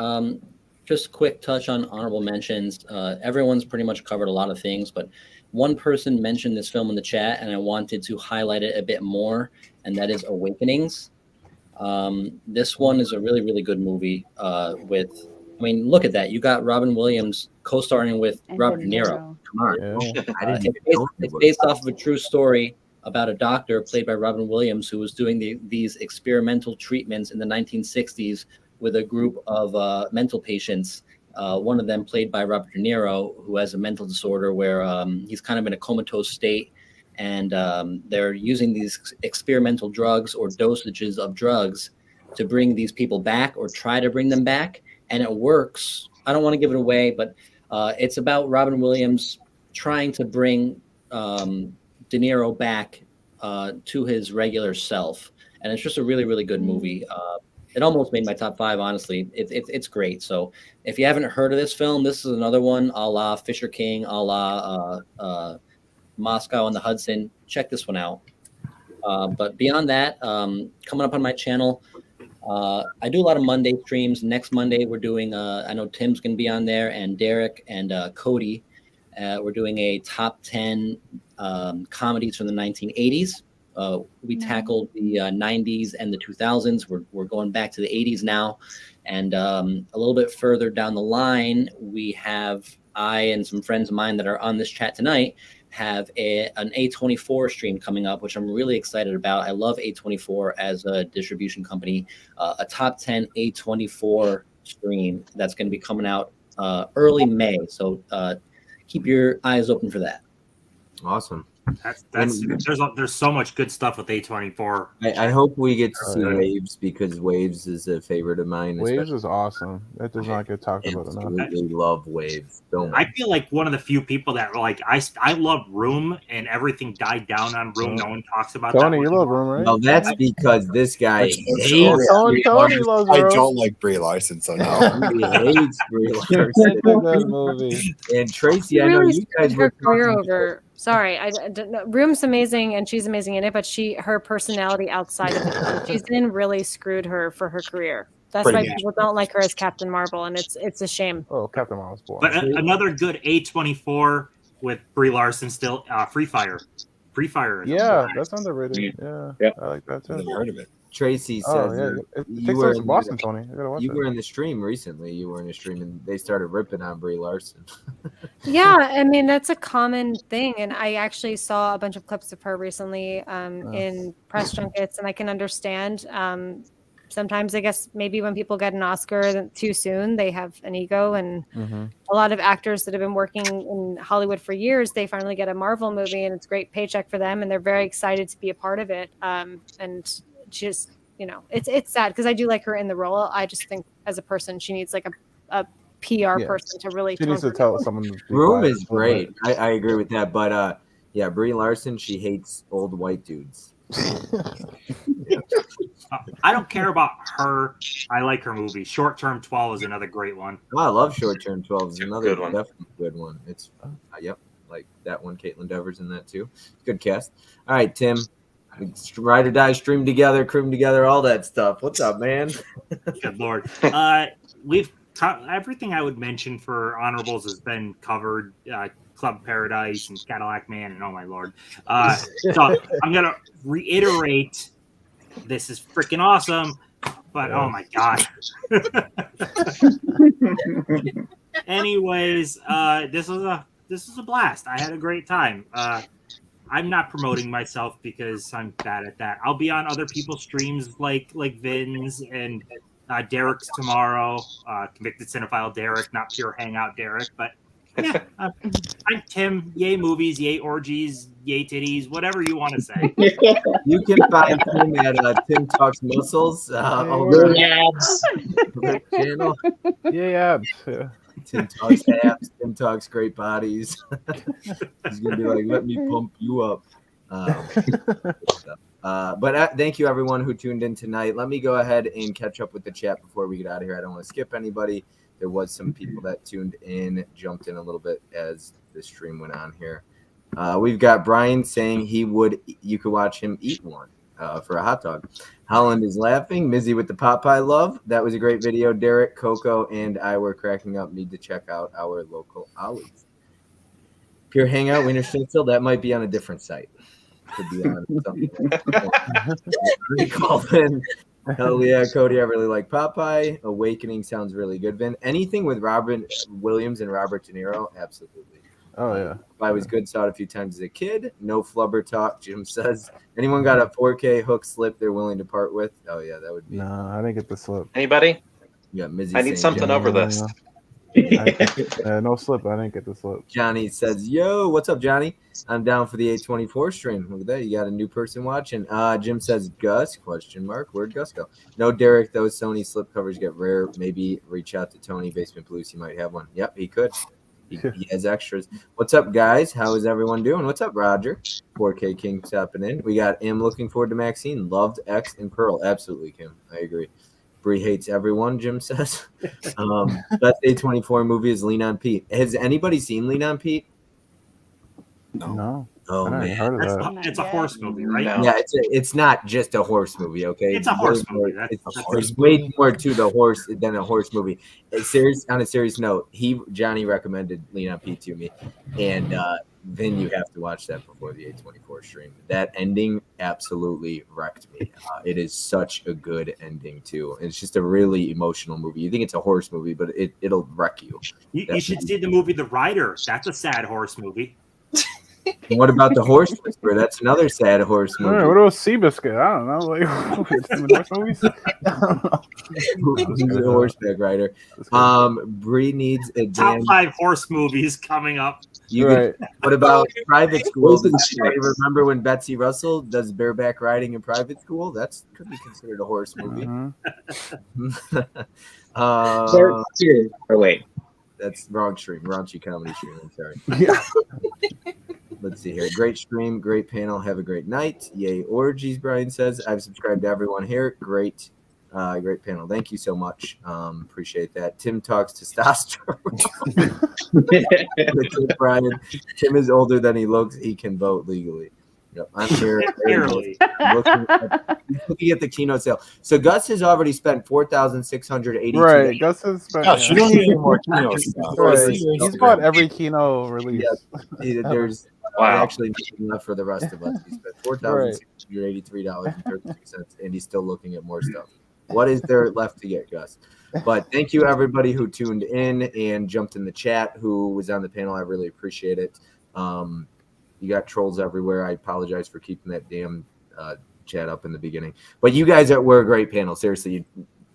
Just a quick touch on honorable mentions. Everyone's pretty much covered a lot of things, but one person mentioned this film in the chat, and I wanted to highlight it a bit more, and that is Awakenings. This one is a really, really good movie. Look at that. You got Robin Williams co-starring with And Robert De De Niro. Niro. Come on. Yeah. I didn't even know It's based off of a true story about a doctor played by Robin Williams who was doing these experimental treatments in the 1960s with a group of mental patients. One of them played by Robert De Niro, who has a mental disorder where he's kind of in a comatose state, and they're using these experimental drugs or dosages of drugs to bring these people back or try to bring them back, and it works. I don't want to give it away, but it's about Robin Williams trying to bring De Niro back to his regular self, and it's just a really, really good movie. It almost made my top 5, honestly. It's great. So if you haven't heard of this film, this is another one a la Fisher King, a la Moscow on the Hudson. Check this one out. But beyond that, coming up on my channel, I do a lot of Monday streams. Next Monday, we're doing, I know Tim's going to be on there, and Derek and Cody. We're doing a top 10 comedies from the 1980s. We tackled the 90s and the 2000s. We're going back to the 80s now. And a little bit further down the line, we have, I and some friends of mine that are on this chat tonight, have an A24 stream coming up, which I'm really excited about. I love A24 as a distribution company. A top 10 A24 stream that's going to be coming out early May. So keep your eyes open for that. Awesome. There's so much good stuff with A24. I hope we get to see Waves, because Waves is a favorite of mine. Waves is awesome. That does not get talked about enough. I absolutely love Waves. I feel like one of the few people that like I love Room, and everything died down on Room. No one talks about Tony, that. you love Room, right? Well, that's because this guy hates Tony loves I Room. don't like Brie Larson, so no. He hates Brie It's a Larson. good movie. And Tracy, She I know really you guys screwed were her career talking- over. Sorry, Room's amazing and she's amazing in it, but her personality outside of the film she's in really screwed her for her career. That's Pretty why much. people don't like her as Captain Marvel, and it's a shame. Oh, Captain Marvel's boring. But another good A24 with Brie Larson still, Free Fire. Free Fire. Is Yeah, that's underrated. Yeah, I like that too. Never heard of it. Tracy says Oh yeah, it you takes were us to Boston, Tony. I gotta watch you it. were in the stream recently. You were in a stream and they started ripping on Brie Larson. Yeah, I mean that's a common thing, and I actually saw a bunch of clips of her recently in press junkets, and I can understand. Sometimes I guess maybe when people get an Oscar too soon, they have an ego, and a lot of actors that have been working in Hollywood for years, they finally get a Marvel movie, and it's a great paycheck for them, and they're very excited to be a part of it. And just, it's sad because I do like her in the role. I just think as a person, she needs like a PR person to really. She needs to tell someone. Room is great. I agree with that, but yeah, Brie Larson, she hates old white dudes. I don't care about her. I like her movie. Short Term 12 is another great one. Oh, I love Short Term 12. It's another Good one. definitely good one. It's yep, like that one. Caitlin Dever's in that too. Good cast. All right, Tim. Ride or die, stream together, cream together, all that stuff. What's up, man? Good Lord. We've everything I would mention for honorables has been covered. Club Paradise and Cadillac Man, and oh my Lord. So I'm gonna reiterate, this is freaking awesome, but oh my God. Anyways, this was a blast. I had a great time. I'm not promoting myself because I'm bad at that. I'll be on other people's streams like Vin's and Derek's tomorrow. Convicted Cinephile Derek, not pure hangout Derek, but yeah, I'm Tim. Yay movies, yay orgies, yay titties, whatever you want to say. You can find Tim at Tim Talks Muscles over the channel. Yeah. Tim Talks Abs, Tim Talks Great Bodies. He's gonna be like, let me pump you up. But thank you everyone who tuned in tonight. Let me go ahead and catch up with the chat before we get out of here. I don't want to skip anybody. There was some people that tuned in, jumped in a little bit as the stream went on here. We've got Brian saying you could watch him eat one. for a hot dog. Holland is laughing. Mizzy with the pot pie love. That was a great video. Derek, Coco, and I were cracking up. Need to check out our local Ollie's. Pure Hangout, Wiener Schnitzel. That might be on a different site. Could be on something. Calvin. Hell yeah, Cody. I really like Popeye. Awakening sounds really good, Vin. Anything with Robin Williams and Robert De Niro, absolutely. Oh yeah. I was good, saw it a few times as a kid. No flubber talk, Jim says. Anyone got a 4K hook slip they're willing to part with? Oh yeah, that would be. No, I didn't get the slip. Anybody? Yeah, Mizzy I need saying something Johnny. over this. No slip. I didn't get the slip. Johnny says, "Yo, what's up, Johnny? I'm down for the 824 stream. Look at that, you got a new person watching." Jim says, "Gus?" ? Where'd Gus go? No, Derek. Those Sony slip covers get rare. Maybe reach out to Tony Basement Blues. He might have one. Yep, he could. He has extras. What's up, guys? How is everyone doing? What's up, Roger? 4K King stopping in. We got am looking forward to Maxine. Loved X and Pearl. Absolutely, Kim. I agree. Bree hates everyone, Jim says. Best A24 movie is Lean on Pete. Has anybody seen Lean on Pete? No. Oh, I never man. heard of that. It's a horse movie, right? No. Yeah, it's not just a horse movie, okay? It's a horse way more- movie. That's There's way more to the horse than a horse movie. On a serious note, Johnny recommended Lean on Pete to me, and then you have to watch that before the 824 stream. That ending absolutely wrecked me. It is such a good ending too. It's just a really emotional movie. You think it's a horse movie, but it'll wreck you. You should see the movie The Rider. That's a sad horse movie. And what about the Horse Whisperer? That's another sad horse All right, movie. what about Seabiscuit? I don't know. Like, horse movies? I don't know. Who's a horseback rider? Bree needs a Top damn. 5 horse movies coming up. You Right. What about private school? Does anybody remember when Betsy Russell does bareback riding in private school? That's could be considered a horse movie. Or wait. That's wrong stream, raunchy comedy stream. I'm sorry. Yeah. Let's see here. Great stream, great panel. Have a great night. Yay orgies, Brian says. I've subscribed to everyone here. Great panel. Thank you so much. Appreciate that. Tim talks testosterone. Brian, Tim is older than he looks. He can vote legally. Yep, I'm here. Barely. looking at the keynote sale. So Gus has already spent $4,682. Right. Gus has spent. Gosh, you don't need any more keynote stuff. Right. He's bought every Kino release. There's Wow. actually enough for the rest of us. He spent $4,683.33, and he's still looking at more stuff. What is there left to get, Gus? But thank you, everybody who tuned in and jumped in the chat, who was on the panel. I really appreciate it. You got trolls everywhere. I apologize for keeping that damn chat up in the beginning. But you guys were a great panel. Seriously,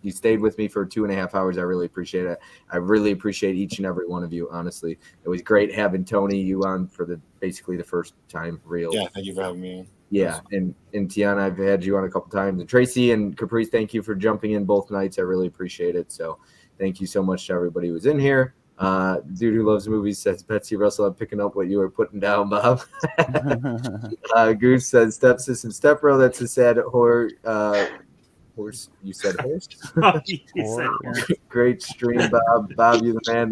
you stayed with me for 2.5 hours. I really appreciate it. I really appreciate each and every one of you, honestly. It was great having Tony, you on for basically the first time real. Yeah, thank you for having me. Yeah, and Tiana, I've had you on a couple times. And Tracy and Caprice, thank you for jumping in both nights. I really appreciate it. So thank you so much to everybody who was in here. Dude who loves movies says, Betsy Russell, I'm picking up what you were putting down, Bob. Goose says, stepsis and stepbro. That's a sad horse. You said horse? Great stream, Bob. Bob, you're the man.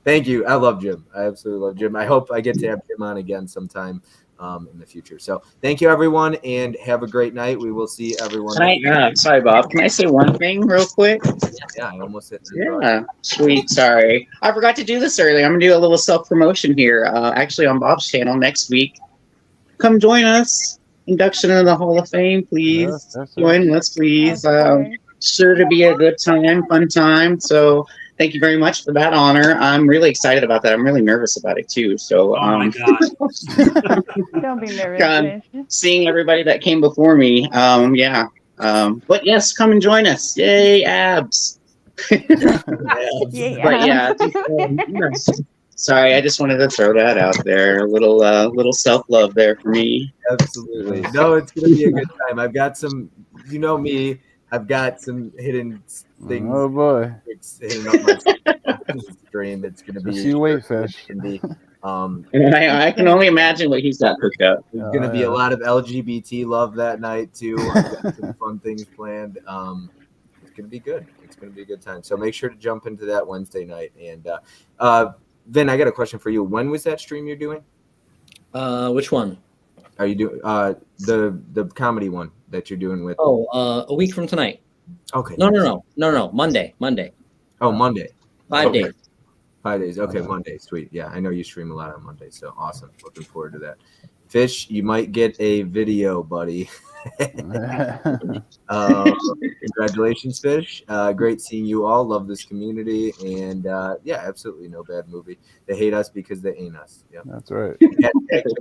Thank you. I love Jim. I absolutely love Jim. I hope I get to have Jim on again sometime in the future. So thank you, everyone, and have a great night. We will see everyone. Sorry, Bob. Can I say one thing real quick? Yeah, I almost hit. Yeah, sweet. Sorry. I forgot to do this earlier. I'm going to do a little self-promotion here. Actually, on Bob's channel next week. Come join us. Induction into the Hall of Fame, please. Join us, please. Sure to be a good time, fun time. So thank you very much for that honor. I'm really excited about that. I'm really nervous about it too. So oh my God. Don't be nervous. Seeing everybody that came before me. But yes, come and join us. Yay, abs. But yeah, sorry, I just wanted to throw that out there. A little self-love there for me. Absolutely. No, it's gonna be a good time. I've got some, you know me, I've got some hidden things. Oh boy. It's hitting up my stream. It's gonna be You wait, fish. I can only imagine what he's got hooked up. There's gonna be a lot of LGBT love that night too. I've got some fun things planned. It's gonna be good. It's gonna be a good time. So make sure to jump into that Wednesday night. And Vin, I got a question for you. When was that stream you're doing? Which one? Are you doing the comedy one? that you're doing with? Oh, a week from tonight. Okay. No, nice. no. Monday. Oh, Monday. 5 Okay. days. 5 days. Okay, Monday. Sweet. Yeah, I know you stream a lot on Monday, so awesome. Looking forward to that. Fish, you might get a video, buddy. Congratulations, Fish. Great seeing you all. Love this community, and yeah, absolutely no bad movie. They hate us because they ain't us. Yeah, That's right.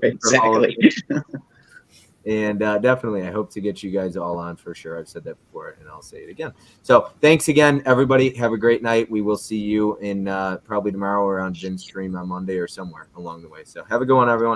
Exactly. And definitely, I hope to get you guys all on for sure. I've said that before, and I'll say it again. So thanks again, everybody. Have a great night. We will see you in probably tomorrow or on Vin's stream on Monday or somewhere along the way. So have a good one, everyone.